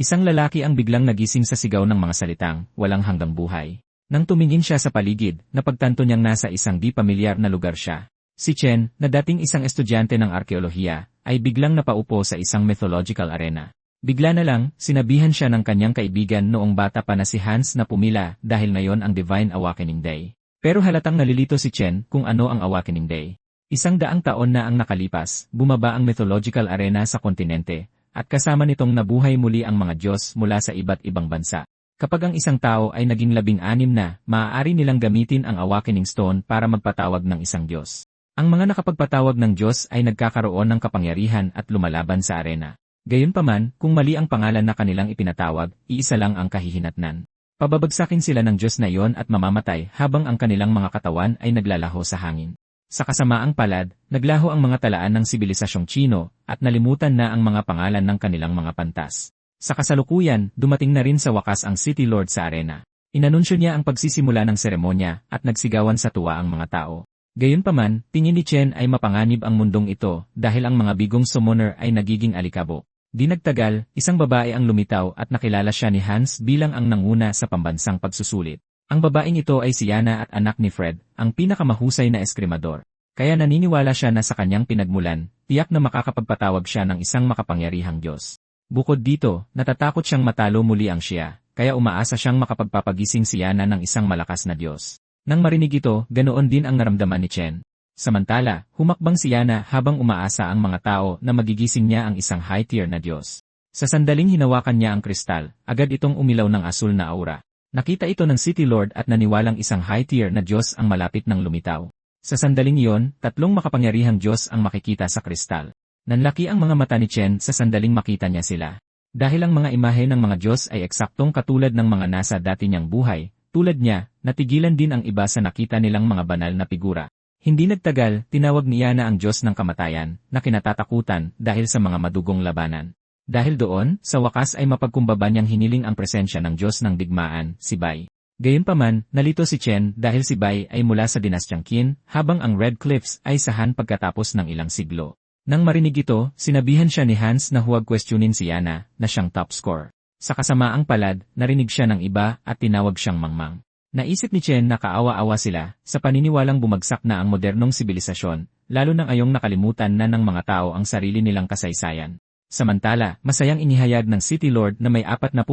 Isang lalaki ang biglang nagising sa sigaw ng mga salitang, walang hanggang buhay. Nang tumingin siya sa paligid, napagtanto niyang nasa isang di pamilyar na lugar siya. Si Chen, na dating isang estudyante ng arkeolohiya, ay biglang napaupo sa isang mythological arena. Bigla na lang, sinabihan siya ng kanyang kaibigan noong bata pa na si Hans na pumila dahil ngayon ang Divine Awakening Day. Pero halatang nalilito si Chen kung ano ang Awakening Day. 100 taon na ang nakalipas, bumaba ang mythological arena sa kontinente, at kasama nitong nabuhay muli ang mga Diyos mula sa iba't ibang bansa. Kapag ang isang tao ay naging 16 na, maaari nilang gamitin ang Awakening Stone para magpatawag ng isang Diyos. Ang mga nakapagpatawag ng Diyos ay nagkakaroon ng kapangyarihan at lumalaban sa arena. Gayunpaman, kung mali ang pangalan na kanilang ipinatawag, iisa lang ang kahihinatnan. Pababagsakin sila ng Diyos na iyon at mamamatay habang ang kanilang mga katawan ay naglalaho sa hangin. Sa kasamaang palad, naglaho ang mga talaan ng sibilisasyong Tsino at nalimutan na ang mga pangalan ng kanilang mga pantas. Sa kasalukuyan, dumating na rin sa wakas ang City Lord sa arena. Inanunsyo niya ang pagsisimula ng seremonya at nagsigawan sa tuwa ang mga tao. Gayunpaman, tingin ni Chen ay mapanganib ang mundong ito dahil ang mga bigong summoner ay nagiging alikabok. Di nagtagal, isang babae ang lumitaw at nakilala siya ni Hans bilang ang nanguna sa pambansang pagsusulit. Ang babaeng ito ay si Yana at anak ni Fred, ang pinakamahusay na eskrimador. Kaya naniniwala siya na sa kanyang pinagmulan, tiyak na makakapagpatawag siya ng isang makapangyarihang Diyos. Bukod dito, natatakot siyang matalo muli ang siya, kaya umaasa siyang makapagpapagising si Yana ng isang malakas na Diyos. Nang marinig ito, ganoon din ang naramdaman ni Chen. Samantala, humakbang si Yana habang umaasa ang mga tao na magigising niya ang isang high-tier na Diyos. Sa sandaling hinawakan niya ang kristal, agad itong umilaw ng asul na aura. Nakita ito ng City Lord at naniwalang isang high-tier na Diyos ang malapit ng lumitaw. Sa sandaling iyon, 3 makapangyarihang Diyos ang makikita sa kristal. Nanlaki ang mga mata ni Chen sa sandaling makita niya sila. Dahil ang mga imahe ng mga Diyos ay eksaktong katulad ng mga nasa dati niyang buhay, tulad niya, natigilan din ang iba sa nakita nilang mga banal na figura. Hindi nagtagal, tinawag ni Yana ang Diyos ng kamatayan, na kinatatakutan dahil sa mga madugong labanan. Dahil doon, sa wakas ay mapagkumbaba niyang hiniling ang presensya ng Diyos ng digmaan, si Bai. Gayunpaman, nalito si Chen dahil si Bai ay mula sa dinastyang Qin, habang ang Red Cliffs ay sa Han pagkatapos ng ilang siglo. Nang marinig ito, sinabihan siya ni Hans na huwag questionin si Yana, na siyang top score. Sa kasamaang palad, narinig siya ng iba at tinawag siyang mangmang. Naisip ni Chen na kaawa-awa sila, sa paniniwalang bumagsak na ang modernong sibilisasyon, lalo nang ayong nakalimutan na ng mga tao ang sarili nilang kasaysayan. Samantala, masayang inihayag ng City Lord na may 40%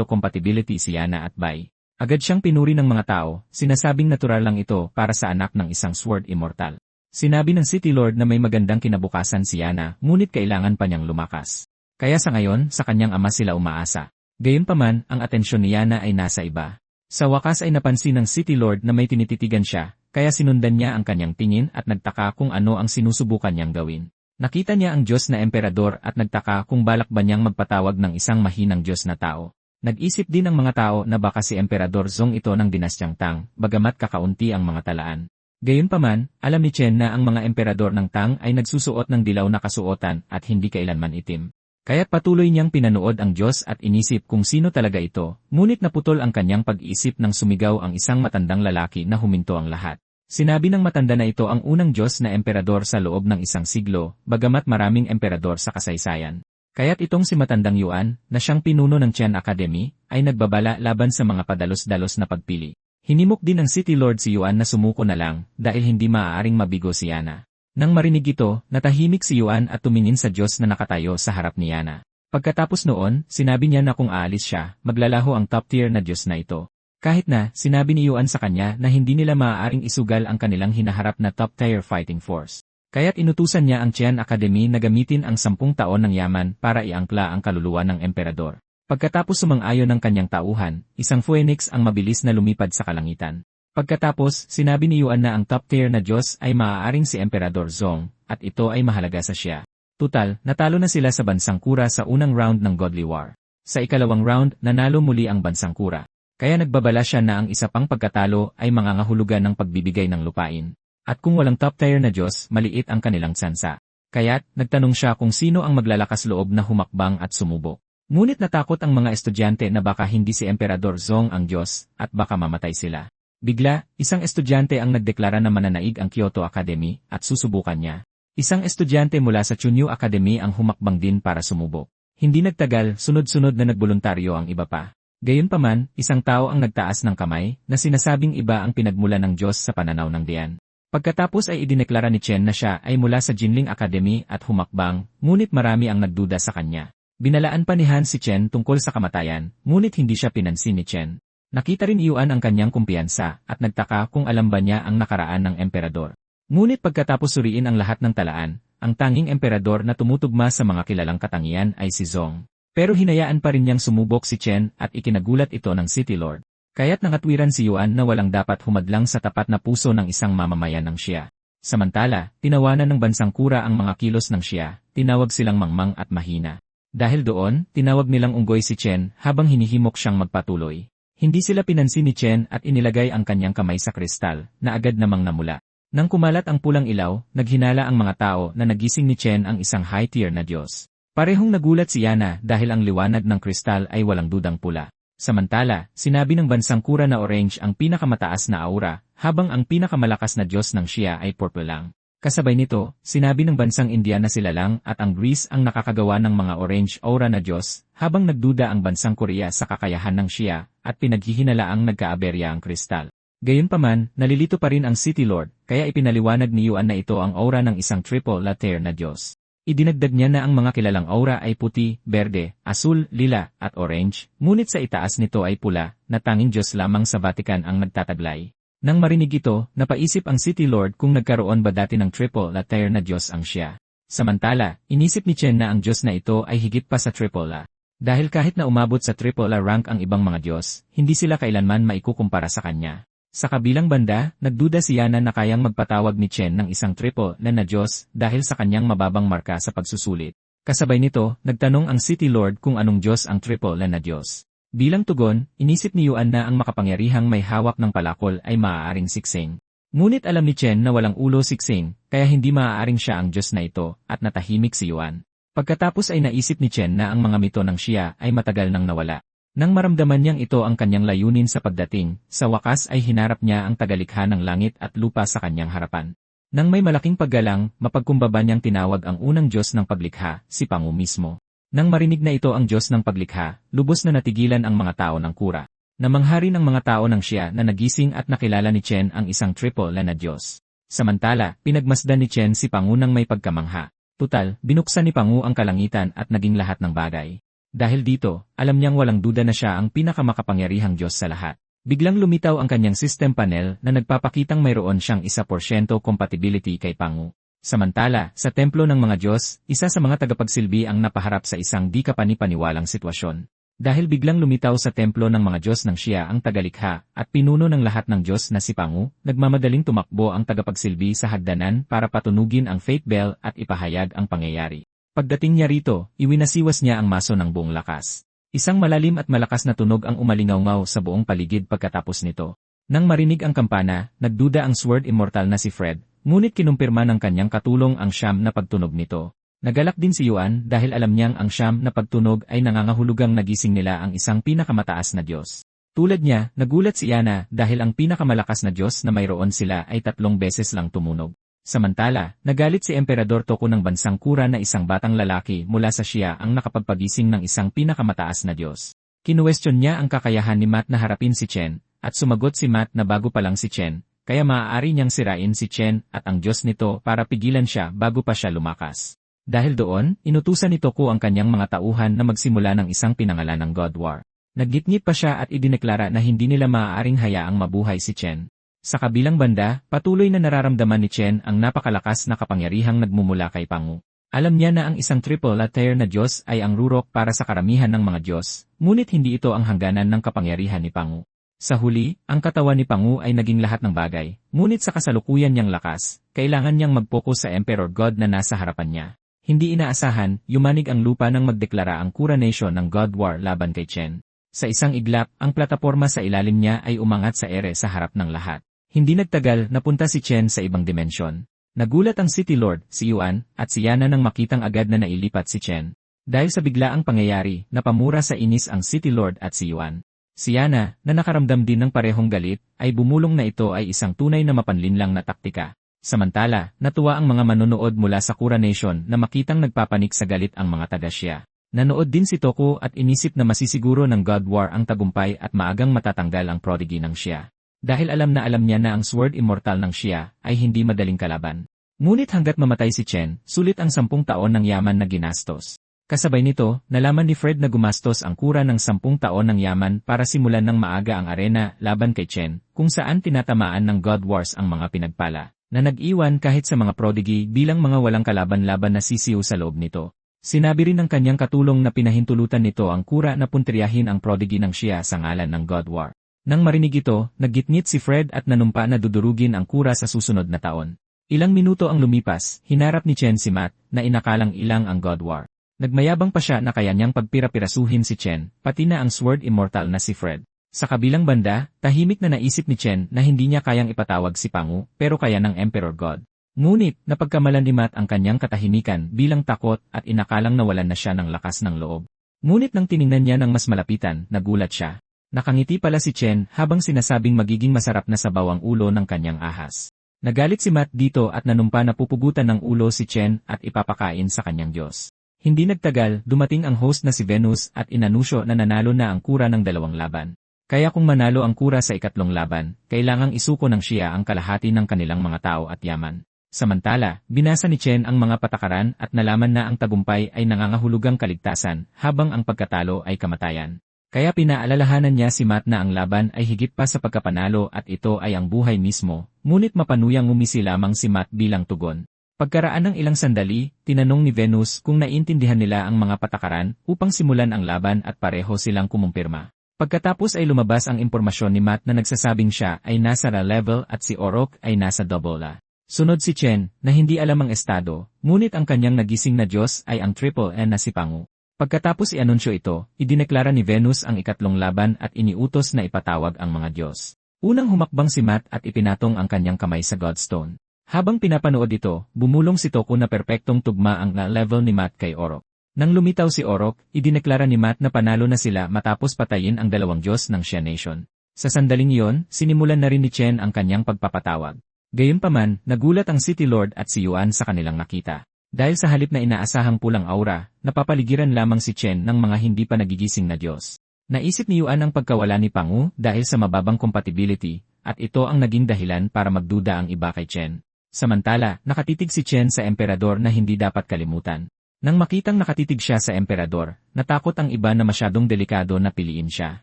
compatibility si Yana at Bai. Agad siyang pinuri ng mga tao, sinasabing natural lang ito para sa anak ng isang sword immortal. Sinabi ng City Lord na may magandang kinabukasan si Yana, ngunit kailangan pa niyang lumakas. Kaya sa ngayon, sa kanyang ama sila umaasa. Gayunpaman, ang atensyon ni Yana ay nasa iba. Sa wakas ay napansin ng City Lord na may tinititigan siya, kaya sinundan niya ang kanyang tingin at nagtaka kung ano ang sinusubukan niyang gawin. Nakita niya ang Diyos na emperador at nagtaka kung balak ba niyang magpatawag ng isang mahinang Diyos na tao. Nag-isip din ang mga tao na baka si Emperador Zong ito ng dinastyang Tang, bagamat kakaunti ang mga talaan. Gayunpaman, alam ni Chen na ang mga emperador ng Tang ay nagsusuot ng dilaw na kasuotan at hindi kailanman itim. Kaya't patuloy niyang pinanood ang Diyos at inisip kung sino talaga ito, ngunit naputol ang kanyang pag-iisip nang sumigaw ang isang matandang lalaki na huminto ang lahat. Sinabi ng matanda na ito ang unang Diyos na emperador sa loob ng isang siglo, bagamat maraming emperador sa kasaysayan. Kaya't itong si Matandang Yuan, na siyang pinuno ng Chen Academy, ay nagbabala laban sa mga padalos-dalos na pagpili. Hinimok din ng City Lord si Yuan na sumuko na lang, dahil hindi maaaring mabigo si Yana. Nang marinig ito, natahimik si Yuan at tumingin sa Diyos na nakatayo sa harap ni Yana. Pagkatapos noon, sinabi niya na kung aalis siya, maglalaho ang top-tier na Diyos na ito. Kahit na, sinabi ni Yuan sa kanya na hindi nila maaaring isugal ang kanilang hinaharap na top-tier fighting force. Kaya't inutusan niya ang Qian Academy na gamitin ang 10 taon ng yaman para iangkla ang kaluluwa ng emperador. Pagkatapos sumang-ayon ng kanyang tauhan, isang phoenix ang mabilis na lumipad sa kalangitan. Pagkatapos, sinabi ni Yuan na ang top-tier na Diyos ay maaaring si Emperador Zong, at ito ay mahalaga sa siya. Tutal, natalo na sila sa Bansang Kura sa unang round ng Godly War. Sa ikalawang round, nanalo muli ang Bansang Kura. Kaya nagbabala siya na ang isa pang pagkatalo ay mangangahulugan ng pagbibigay ng lupain. At kung walang top-tier na Diyos, maliit ang kanilang tsansa. Kaya't, nagtanong siya kung sino ang maglalakas loob na humakbang at sumubok. Ngunit natakot ang mga estudyante na baka hindi si Emperador Zong ang Diyos, at baka mamatay sila. Bigla, isang estudyante ang nagdeklara na mananaig ang Kyoto Academy, at susubukan niya. Isang estudyante mula sa Chunyu Academy ang humakbang din para sumubok. Hindi nagtagal, sunod-sunod na nagboluntaryo ang iba pa. Gayunpaman, isang tao ang nagtaas ng kamay na sinasabing iba ang pinagmula ng Diyos sa pananaw ng diyan. Pagkatapos ay idineklara ni Chen na siya ay mula sa Jinling Academy at humakbang, ngunit marami ang nagduda sa kanya. Binalaan pa ni Han si Chen tungkol sa kamatayan, ngunit hindi siya pinansin ni Chen. Nakita rin Yuan ang kanyang kumpiyansa at nagtaka kung alam ba niya ang nakaraan ng emperador. Ngunit pagkatapos suriin ang lahat ng talaan, ang tanging emperador na tumutugma sa mga kilalang katangian ay si Zhong. Pero hinayaan pa rin niyang sumubok si Chen at ikinagulat ito ng City Lord. Kaya't nangatwiran si Yuan na walang dapat humadlang sa tapat na puso ng isang mamamayan ng Xia. Samantala, tinawanan ng bansang Kura ang mga kilos ng Xia, tinawag silang mangmang at mahina. Dahil doon, tinawag nilang unggoy si Chen habang hinihimok siyang magpatuloy. Hindi sila pinansin ni Chen at inilagay ang kanyang kamay sa kristal, na agad namang namula. Nang kumalat ang pulang ilaw, naghinala ang mga tao na nagising ni Chen ang isang high-tier na Diyos. Parehong nagulat si Yana dahil ang liwanag ng kristal ay walang dudang pula. Samantala, sinabi ng bansang Kura na orange ang pinakamataas na aura, habang ang pinakamalakas na Diyos ng Xia ay purple lang. Kasabay nito, sinabi ng bansang India na sila lang at ang Greece ang nakakagawa ng mga orange aura na Diyos, habang nagduda ang bansang Korea sa kakayahan ng Xia, at pinaghihinalaang nagkaaberya ang kristal. Gayunpaman, nalilito pa rin ang City Lord, kaya ipinaliwanag ni Yuan na ito ang aura ng isang triple latter na Diyos. Idinagdag niya na ang mga kilalang aura ay puti, berde, asul, lila, at orange, ngunit sa itaas nito ay pula, na tanging Diyos lamang sa Vatican ang nagtataglay. Nang marinig ito, napaisip ang City Lord kung nagkaroon ba dati ng triple latter na Diyos ang Xia. Samantala, inisip ni Chen na ang Diyos na ito ay higit pa sa triple A. Dahil kahit na umabot sa triple A rank ang ibang mga Diyos, hindi sila kailanman maikukumpara sa kanya. Sa kabilang banda, nagduda si Yana na kayang magpatawag ni Chen ng isang triple na Diyos dahil sa kanyang mababang marka sa pagsusulit. Kasabay nito, nagtanong ang City Lord kung anong Diyos ang triple na Diyos. Bilang tugon, inisip ni Yuan na ang makapangyarihang may hawak ng palakol ay maaaring siksing. Ngunit alam ni Chen na walang ulo siksing, kaya hindi maaaring siya ang Diyos na ito, at natahimik si Yuan. Pagkatapos ay naisip ni Chen na ang mga mito ng Xia ay matagal nang nawala. Nang maramdaman niyang ito ang kanyang layunin sa pagdating, sa wakas ay hinarap niya ang tagalikha ng langit at lupa sa kanyang harapan. Nang may malaking paggalang, mapagkumbaba niyang tinawag ang unang Diyos ng paglikha, si Pangu mismo. Nang marinig na ito ang Diyos ng paglikha, lubos na natigilan ang mga tao ng Kura. Namanghari ng mga tao ng Xia na nagising at nakilala ni Chen ang isang triple na Diyos. Samantala, pinagmasdan ni Chen si Pangu nang may pagkamangha. Tutal, binuksan ni Pangu ang kalangitan at naging lahat ng bagay. Dahil dito, alam niyang walang duda na siya ang pinakamakapangyarihang Diyos sa lahat. Biglang lumitaw ang kanyang system panel na nagpapakitang mayroon siyang 1% compatibility kay Pangu. Samantala, sa templo ng mga Diyos, isa sa mga tagapagsilbi ang napaharap sa isang di kapanipaniwalang sitwasyon. Dahil biglang lumitaw sa templo ng mga Diyos ng Xia ang tagalikha at pinuno ng lahat ng Diyos na si Pangu, nagmamadaling tumakbo ang tagapagsilbi sa hagdanan para patunugin ang fate bell at ipahayag ang pangyayari. Pagdating niya rito, iwinasiwas niya ang maso ng buong lakas. Isang malalim at malakas na tunog ang umalingaw-ngaw sa buong paligid pagkatapos nito. Nang marinig ang kampana, nagduda ang Sword Immortal na si Fred, ngunit kinumpirma ng kanyang katulong ang siyam na pagtunog nito. Nagalak din si Yuan dahil alam niyang ang siyam na pagtunog ay nangangahulugang nagising nila ang isang pinakamataas na Diyos. Tulad niya, nagulat si Yana dahil ang pinakamalakas na Diyos na mayroon sila ay 3 beses lang tumunog. Samantala, nagalit si Emperador Toku ng bansang Kura na isang batang lalaki mula sa Xia ang nakapagpagising ng isang pinakamataas na Diyos. Kinuwestiyon niya ang kakayahan ni Matt na harapin si Chen, at sumagot si Matt na bago pa lang si Chen, kaya maaari niyang sirain si Chen at ang Diyos nito para pigilan siya bago pa siya lumakas. Dahil doon, inutusan ni Toku ang kanyang mga tauhan na magsimula ng isang pinangalan ng God War. Naggitngit pa siya at idineklara na hindi nila maaaring hayaang mabuhay si Chen. Sa kabilang banda, patuloy na nararamdaman ni Chen ang napakalakas na kapangyarihang nagmumula kay Pangu. Alam niya na ang isang triple latter na Diyos ay ang rurok para sa karamihan ng mga Diyos, ngunit hindi ito ang hangganan ng kapangyarihan ni Pangu. Sa huli, ang katawan ni Pangu ay naging lahat ng bagay, ngunit sa kasalukuyan niyang lakas, kailangan niyang mag-focus sa Emperor God na nasa harapan niya. Hindi inaasahan, yumanig ang lupa nang magdeklara ang Kura Nation ng God War laban kay Chen. Sa isang iglap, ang plataporma sa ilalim niya ay umangat sa ere sa harap ng lahat. Hindi nagtagal, napunta si Chen sa ibang dimensyon. Nagulat ang City Lord, si Yuan, at si Yana nang makitang agad na nailipat si Chen. Dahil sa biglaang pangyayari, napamura sa inis ang City Lord at si Yuan. Si Yana, na nakaramdam din ng parehong galit, ay bumulong na ito ay isang tunay na mapanlinlang na taktika. Samantala, natuwa ang mga manonood mula sa Kura Nation na makitang nagpapanik sa galit ang mga taga-Xia. Nanood din si Toko at inisip na masisiguro ng God War ang tagumpay at maagang matatanggal ang prodigy ng Xia. Dahil alam niya na ang Sword Immortal ng Xia ay hindi madaling kalaban. Ngunit hanggat mamatay si Chen, sulit ang 10 taon ng yaman na ginastos. Kasabay nito, nalaman ni Fred na gumastos ang kura ng 10 taon ng yaman para simulan ng maaga ang arena laban kay Chen, kung saan tinatamaan ng God Wars ang mga pinagpala, na nag-iwan kahit sa mga prodigy bilang mga walang kalaban-laban na sisiw sa loob nito. Sinabi rin ng kanyang katulong na pinahintulutan nito ang kura na puntriyahin ang prodigy ng Xia sa ngalan ng God War. Nang marinig ito, naggitngit si Fred at nanumpa na dudurugin ang kura sa susunod na taon. Ilang minuto ang lumipas, hinarap ni Chen si Matt, na inakalang ilang ang God War. Nagmayabang pa siya na kaya niyang pagpira-pirasuhin si Chen, pati na ang Sword Immortal na si Fred. Sa kabilang banda, tahimik na naisip ni Chen na hindi niya kayang ipatawag si Pangu, pero kaya ng Emperor God. Ngunit, napagkamalan ni Matt ang kanyang katahimikan bilang takot at inakalang nawalan na siya ng lakas ng loob. Ngunit nang tiningnan niya ng mas malapitan, nagulat siya. Nakangiti pala si Chen habang sinasabing magiging masarap na sabaw ang ulo ng kanyang ahas. Nagalit si Matt dito at nanumpa na pupugutan ng ulo si Chen at ipapakain sa kanyang Diyos. Hindi nagtagal, dumating ang host na si Venus at inanusyo na nanalo na ang kura ng 2 laban. Kaya kung manalo ang kura sa 3 laban, kailangang isuko ng Xia ang kalahati ng kanilang mga tao at yaman. Samantala, binasa ni Chen ang mga patakaran at nalaman na ang tagumpay ay nangangahulugang kaligtasan, habang ang pagkatalo ay kamatayan. Kaya pinaalalahanan niya si Matt na ang laban ay higit pa sa pagkapanalo at ito ay ang buhay mismo, ngunit mapanuyang ngumisi lamang si Matt bilang tugon. Pagkaraan ng ilang sandali, tinanong ni Venus kung naiintindihan nila ang mga patakaran upang simulan ang laban at pareho silang kumumpirma. Pagkatapos ay lumabas ang impormasyon ni Matt na nagsasabing siya ay nasa ra level at si Orok ay nasa double la. Sunod si Chen, na hindi alam ang estado, ngunit ang kanyang nagising na Diyos ay ang Triple N na si Pangu. Pagkatapos i-anunsyo ito, idineklara ni Venus ang 3 laban at iniutos na ipatawag ang mga Diyos. Unang humakbang si Matt at ipinatong ang kanyang kamay sa Godstone. Habang pinapanood ito, bumulong si Toko na perpektong tugma ang level ni Matt kay Orok. Nang lumitaw si Orok, idineklara ni Matt na panalo na sila matapos patayin ang 2 Diyos ng Xia Nation. Sa sandaling iyon, sinimulan na rin ni Chen ang kanyang pagpapatawag. Gayunpaman, nagulat ang City Lord at si Yuan sa kanilang nakita. Dahil sa halip na inaasahang pulang aura, napapaligiran lamang si Chen ng mga hindi pa nagigising na Diyos. Naisip ni Yuan ang pagkawala ni Pangu dahil sa mababang compatibility, at ito ang naging dahilan para magduda ang iba kay Chen. Samantala, nakatitig si Chen sa emperador na hindi dapat kalimutan. Nang makitang nakatitig siya sa emperador, natakot ang iba na masyadong delikado na piliin siya.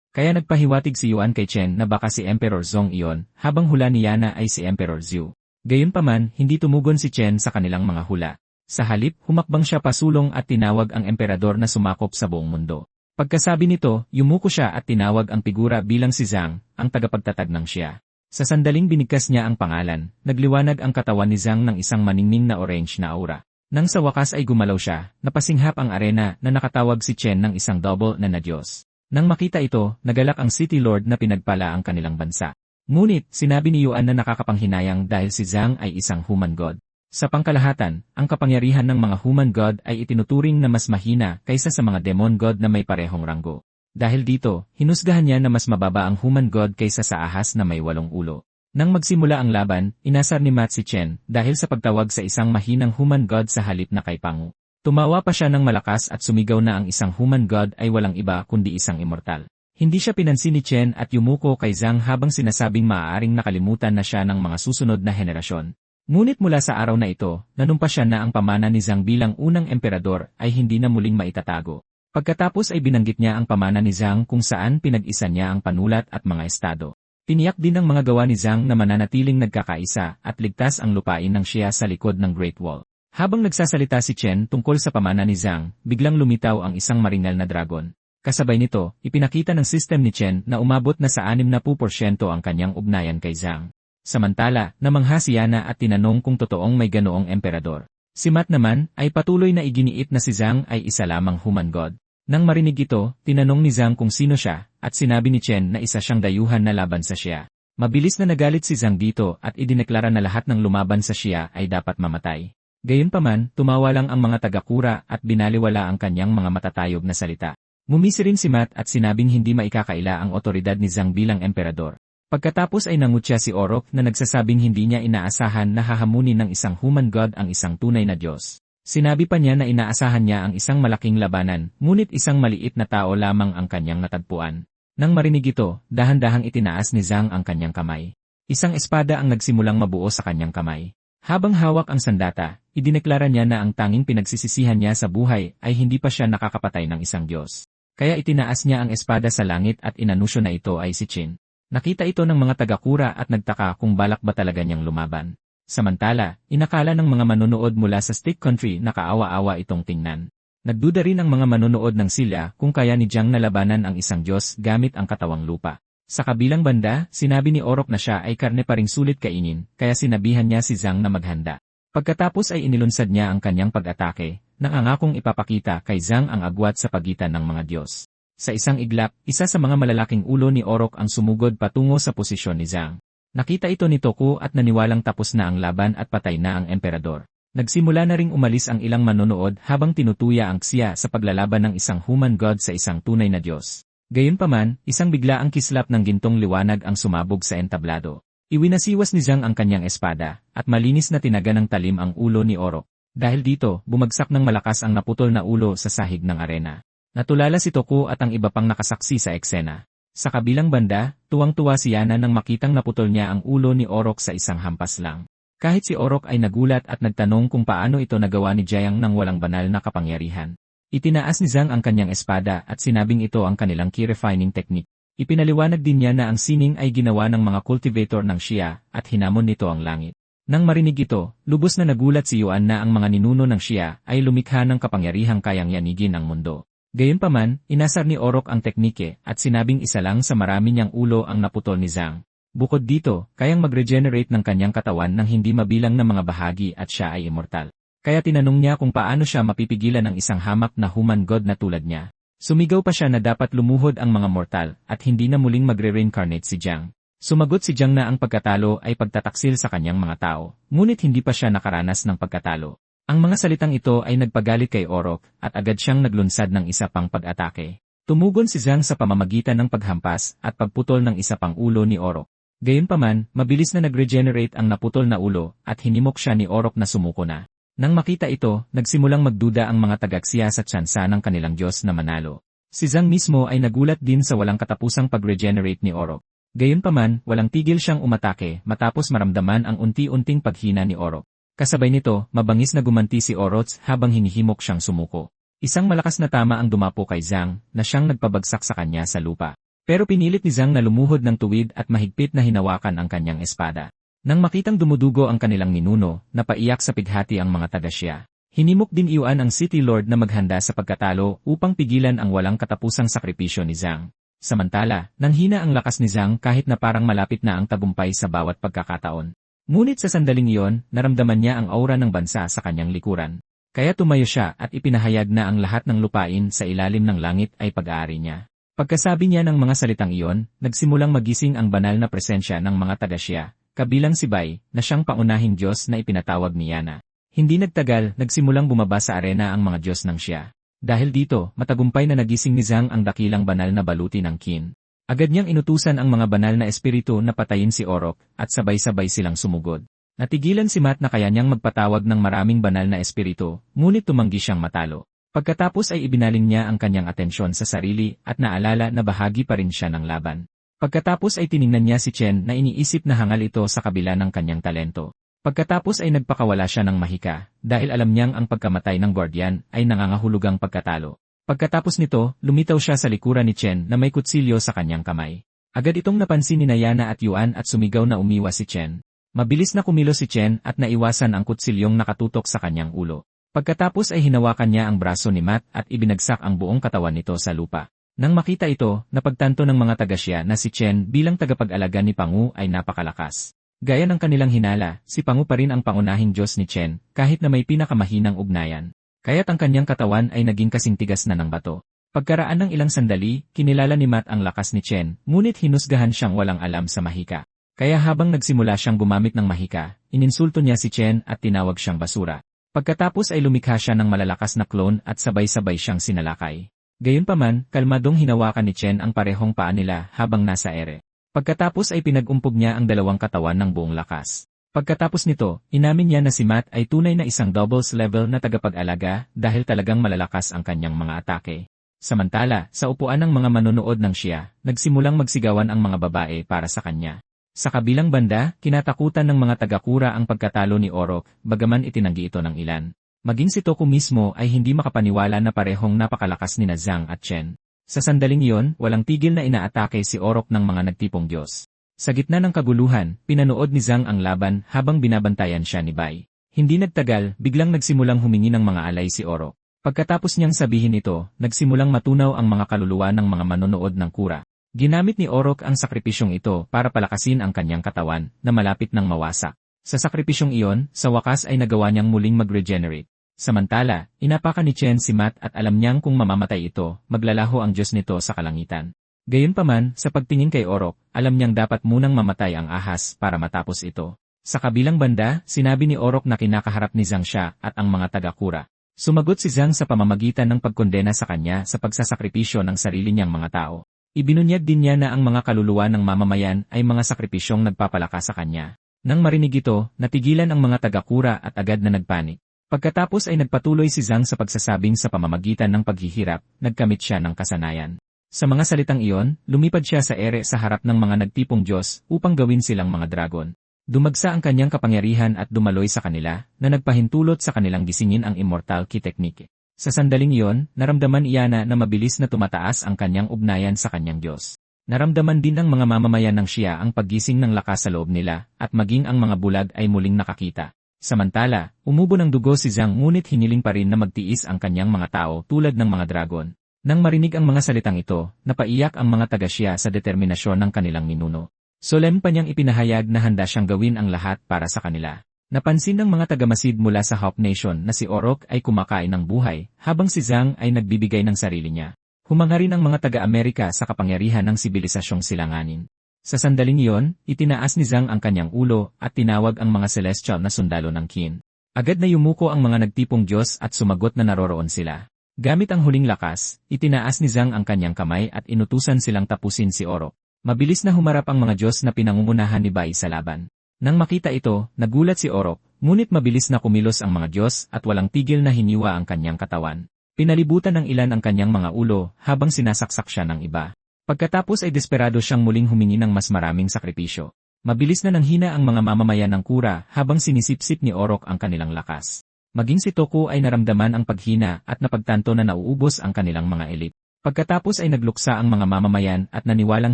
Kaya nagpahiwatig si Yuan kay Chen na baka si Emperor Zong iyon, habang hula ni Yana ay si Emperor Zhu. Gayunpaman, hindi tumugon si Chen sa kanilang mga hula. Sa halip, humakbang siya pasulong at tinawag ang emperador na sumakop sa buong mundo. Pagkasabi nito, yumuko siya at tinawag ang figura bilang si Zhang, ang tagapagtatag ng Xia. Sa sandaling binigkas niya ang pangalan, nagliwanag ang katawan ni Zhang ng isang maningning na orange na aura. Nang sa wakas ay gumalaw siya, napasinghap ang arena na nakatawag si Chen ng isang double na Diyos. Nang makita ito, nagalak ang City Lord na pinagpala ang kanilang bansa. Ngunit, sinabi ni Yuan na nakakapanghinayang dahil si Zhang ay isang human god. Sa pangkalahatan, ang kapangyarihan ng mga human god ay itinuturing na mas mahina kaysa sa mga demon god na may parehong ranggo. Dahil dito, hinusgahan niya na mas mababa ang human god kaysa sa ahas na may 8 ulo. Nang magsimula ang laban, inasar ni Matt si Chen dahil sa pagtawag sa isang mahinang human god sa halip na kay Pangu. Tumawa pa siya ng malakas at sumigaw na ang isang human god ay walang iba kundi isang immortal. Hindi siya pinansin ni Chen at yumuko kay Zhang habang sinasabing maaaring nakalimutan na siya ng mga susunod na henerasyon. Ngunit mula sa araw na ito, nanumpa siya na ang pamana ni Zhang bilang unang emperador ay hindi na muling maitatago. Pagkatapos ay binanggit niya ang pamana ni Zhang kung saan pinag-isa niya ang panulat at mga estado. Tiniyak din ng mga gawa ni Zhang na mananatiling nagkakaisa at ligtas ang lupain ng Xia sa likod ng Great Wall. Habang nagsasalita si Chen tungkol sa pamana ni Zhang, biglang lumitaw ang isang maringal na dragon. Kasabay nito, ipinakita ng system ni Chen na umabot na sa 60% ang kanyang ugnayan kay Zhang. Samantala, namangha si Yana at tinanong kung totoong may ganoong emperador. Si Matt naman ay patuloy na iginiit na si Zhang ay isa lamang human god. Nang marinig ito, tinanong ni Zhang kung sino siya, at sinabi ni Chen na isa siyang dayuhan na laban sa Xia. Mabilis na nagalit si Zhang dito at idineklara na lahat ng lumaban sa Xia ay dapat mamatay. Gayunpaman, tumawa lang ang mga taga-kura at binaliwala ang kanyang mga matatayog na salita. Ngumisi rin si Matt at sinabing hindi maikakaila ang otoridad ni Zhang bilang emperador. Pagkatapos ay nangutya si Orok na nagsasabing hindi niya inaasahan na hahamunin ng isang human god ang isang tunay na Diyos. Sinabi pa niya na inaasahan niya ang isang malaking labanan, ngunit isang maliit na tao lamang ang kanyang natagpuan. Nang marinig ito, dahan-dahang itinaas ni Zhang ang kanyang kamay. Isang espada ang nagsimulang mabuo sa kanyang kamay. Habang hawak ang sandata, idineklara niya na ang tanging pinagsisisihan niya sa buhay ay hindi pa siya nakakapatay ng isang Diyos. Kaya itinaas niya ang espada sa langit at inanusyo na ito ay si Qin. Nakita ito ng mga taga-kura at nagtaka kung balak ba talaga niyang lumaban. Samantala, inakala ng mga manonood mula sa Stick Country na kaawa-awa itong tingnan. Nagduda rin ang mga manonood ng Silla kung kaya ni Jiang na labanan ang isang Diyos gamit ang katawang lupa. Sa kabilang banda, sinabi ni Orok na siya ay karne pa ring sulit kainin, kaya sinabihan niya si Zhang na maghanda. Pagkatapos ay inilunsad niya ang kanyang pag-atake, nangangakong ipapakita kay Zhang ang agwat sa pagitan ng mga Diyos. Sa isang iglap, isa sa mga malalaking ulo ni Orok ang sumugod patungo sa posisyon ni Zhang. Nakita ito ni Toku at naniwalang tapos na ang laban at patay na ang emperador. Nagsimula na ring umalis ang ilang manonood habang tinutuya ang Xia sa paglalaban ng isang human god sa isang tunay na Diyos. Gayunpaman, isang biglaang kislap ng gintong liwanag ang sumabog sa entablado. Iwinasiwas ni Zhang ang kanyang espada, at malinis na tinaga ng talim ang ulo ni Orok. Dahil dito, bumagsak ng malakas ang naputol na ulo sa sahig ng arena. Natulala si Toku at ang iba pang nakasaksi sa eksena. Sa kabilang banda, tuwang-tuwa si Yana nang makitang naputol niya ang ulo ni Orok sa isang hampas lang. Kahit si Orok ay nagulat at nagtanong kung paano ito nagawa ni Jiang nang walang banal na kapangyarihan. Itinaas ni Zhang ang kanyang espada at sinabing ito ang kanilang key refining technique. Ipinaliwanag din niya na ang sining ay ginawa ng mga cultivator ng Xia at hinamon nito ang langit. Nang marinig ito, lubos na nagulat si Yuan na ang mga ninuno ng Xia ay lumikha ng kapangyarihang kayang yanigin ang mundo. Gayunpaman, inasar ni Orok ang teknike at sinabing isa lang sa marami niyang ulo ang naputol ni Zhang. Bukod dito, kayang mag-regenerate ng kanyang katawan ng hindi mabilang na mga bahagi at siya ay immortal. Kaya tinanong niya kung paano siya mapipigilan ng isang hamak na human god na tulad niya. Sumigaw pa siya na dapat lumuhod ang mga mortal at hindi na muling magre-reincarnate si Jiang. Sumagot si Jiang na ang pagkatalo ay pagtataksil sa kanyang mga tao, ngunit hindi pa siya nakaranas ng pagkatalo. Ang mga salitang ito ay nagpagalit kay Orok at agad siyang naglunsad ng isa pang pag-atake. Tumugon si Zhang sa pamamagitan ng paghampas at pagputol ng isa pang ulo ni Orok. Gayunpaman, mabilis na nag-regenerate ang naputol na ulo at hinimok siya ni Orok na sumuko na. Nang makita ito, nagsimulang magduda ang mga taga-Xia sa tsansa ng kanilang Diyos na manalo. Si Zhang mismo ay nagulat din sa walang katapusang pag-regenerate ni Orok. Gayunpaman, walang tigil siyang umatake matapos maramdaman ang unti-unting paghina ni Orok. Kasabay nito, mabangis na gumanti si Orots habang hinihimok siyang sumuko. Isang malakas na tama ang dumapo kay Zhang na siyang nagpabagsak sa kanya sa lupa. Pero pinilit ni Zhang na lumuhod ng tuwid at mahigpit na hinawakan ang kanyang espada. Nang makitang dumudugo ang kanilang ninuno, napaiyak sa pighati ang mga taga-Xia. Hinimok din Yuan ang City Lord na maghanda sa pagkatalo upang pigilan ang walang katapusang sakripisyo ni Zhang. Samantala, nanghina ang lakas ni Zhang kahit na parang malapit na ang tagumpay sa bawat pagkakataon. Ngunit sa sandaling iyon, naramdaman niya ang aura ng bansa sa kanyang likuran. Kaya tumayo siya at ipinahayag na ang lahat ng lupain sa ilalim ng langit ay pag-aari niya. Pagkasabi niya ng mga salitang iyon, nagsimulang magising ang banal na presensya ng mga taga-Xia. Kabilang si Bai, na siyang paunahing Diyos na ipinatawag ni Yana. Hindi nagtagal, nagsimulang bumaba sa arena ang mga Diyos ng Xia. Dahil dito, matagumpay na nagising ni Zhang ang dakilang banal na baluti ng Qin. Agad niyang inutusan ang mga banal na espiritu na patayin si Orok, at sabay-sabay silang sumugod. Natigilan si Matt na kaya niyang magpatawag ng maraming banal na espiritu, ngunit tumanggi siyang matalo. Pagkatapos ay ibinaling niya ang kanyang atensyon sa sarili at naalala na bahagi pa rin siya ng laban. Pagkatapos ay tiningnan niya si Chen na iniisip na hangal ito sa kabila ng kanyang talento. Pagkatapos ay nagpakawala siya ng mahika, dahil alam niyang ang pagkamatay ng guardian ay nangangahulugang pagkatalo. Pagkatapos nito, lumitaw siya sa likuran ni Chen na may kutsilyo sa kanyang kamay. Agad itong napansin ni Yana at Yuan at sumigaw na umiwas si Chen. Mabilis na kumilos si Chen at naiwasan ang kutsilyong nakatutok sa kanyang ulo. Pagkatapos ay hinawakan niya ang braso ni Matt at ibinagsak ang buong katawan nito sa lupa. Nang makita ito, napagtanto ng mga taga-Xia na si Chen bilang tagapag-alaga ni Pangu ay napakalakas. Gaya ng kanilang hinala, si Pangu pa rin ang pangunahing Diyos ni Chen, kahit na may pinakamahinang ugnayan. Kaya't ang kanyang katawan ay naging kasing tigas na ng bato. Pagkaraan ng ilang sandali, kinilala ni Matt ang lakas ni Chen, ngunit hinusgahan siyang walang alam sa mahika. Kaya habang nagsimula siyang gumamit ng mahika, ininsulto niya si Chen at tinawag siyang basura. Pagkatapos ay lumikha siya ng malalakas na clone at sabay-sabay siyang sinalakay. Gayunpaman, kalmadong hinawakan ni Chen ang parehong paa nila habang nasa ere. Pagkatapos ay pinag-umpog niya ang dalawang katawan ng buong lakas. Pagkatapos nito, inamin niya na si Matt ay tunay na isang doubles level na tagapag-alaga dahil talagang malalakas ang kanyang mga atake. Samantala, sa upuan ng mga manonood ng Shia, nagsimulang magsigawan ang mga babae para sa kanya. Sa kabilang banda, kinatakutan ng mga taga-Kura ang pagkatalo ni Orok, bagaman itinanggi ito ng ilan. Maging si Toku mismo ay hindi makapaniwala na parehong napakalakas ni Zhang at Chen. Sa sandaling iyon, walang tigil na inaatake si Orok ng mga nagtipong Diyos. Sa gitna ng kaguluhan, pinanood ni Zhang ang laban habang binabantayan siya ni Bai. Hindi nagtagal, biglang nagsimulang humingi ng mga alay si Orok. Pagkatapos niyang sabihin ito, nagsimulang matunaw ang mga kaluluwa ng mga manonood ng Kura. Ginamit ni Orok ang sakripisyong ito para palakasin ang kanyang katawan na malapit ng mawasak. Sa sakripisyong iyon, sa wakas ay nagawa niyang muling mag-regenerate. Samantala, inapakan ni Chen si Matt at alam niyang kung mamamatay ito, maglalaho ang Diyos nito sa kalangitan. Gayunpaman, sa pagtingin kay Orok, alam niyang dapat munang mamatay ang ahas para matapos ito. Sa kabilang banda, sinabi ni Orok na kinakaharap ni Zhang siya at ang mga taga-Kura. Sumagot si Zhang sa pamamagitan ng pagkondena sa kanya sa pagsasakripisyo ng sarili niyang mga tao. Ibinunyag din niya na ang mga kaluluwa ng mamamayan ay mga sakripisyong nagpapalakas sa kanya. Nang marinig ito, natigilan ang mga taga-Kura at agad na nagpanik. Pagkatapos ay nagpatuloy si Zhang sa pagsasabing sa pamamagitan ng paghihirap, nagkamit siya ng kasanayan. Sa mga salitang iyon, lumipad siya sa ere sa harap ng mga nagtipong Diyos upang gawin silang mga dragon. Dumagsa ang kanyang kapangyarihan at dumaloy sa kanila, na nagpahintulot sa kanilang gisingin ang immortal ki technique. Sa sandaling iyon, naramdaman Iana na mabilis na tumataas ang kanyang ugnayan sa kanyang Diyos. Naramdaman din ng mga mamamayan ng Shia ang paggising ng lakas sa loob nila, at maging ang mga bulag ay muling nakakita. Samantala, umubo ng dugo si Zhang ngunit hiniling pa rin na magtiis ang kanyang mga tao tulad ng mga dragon. Nang marinig ang mga salitang ito, napaiyak ang mga taga-Shia sa determinasyon ng kanilang ninuno. Solemn pa niyang ipinahayag na handa siyang gawin ang lahat para sa kanila. Napansin ng mga taga-Masid mula sa Hawk Nation na si Orok ay kumakain ng buhay, habang si Zhang ay nagbibigay ng sarili niya. Humanga rin ang mga taga-Amerika sa kapangyarihan ng sibilisasyong silanganin. Sa sandaling iyon, itinaas ni Zhang ang kanyang ulo at tinawag ang mga celestial na sundalo ng Qin. Agad na yumuko ang mga nagtipong Diyos at sumagot na naroroon sila. Gamit ang huling lakas, itinaas ni Zhang ang kanyang kamay at inutusan silang tapusin si Orok. Mabilis na humarap ang mga Diyos na pinangungunahan ni Bai sa laban. Nang makita ito, nagulat si Orok, ngunit mabilis na kumilos ang mga Diyos at walang tigil na hiniwa ang kanyang katawan. Pinalibutan ng ilan ang kanyang mga ulo habang sinasaksak siya ng iba. Pagkatapos ay desperado siyang muling humingi ng mas maraming sakripisyo. Mabilis na nanghina ang mga mamamayan ng Kura habang sinisipsip ni Orok ang kanilang lakas. Maging si Toku ay naramdaman ang paghina at napagtanto na nauubos ang kanilang mga elite. Pagkatapos ay nagluksa ang mga mamamayan at naniwalang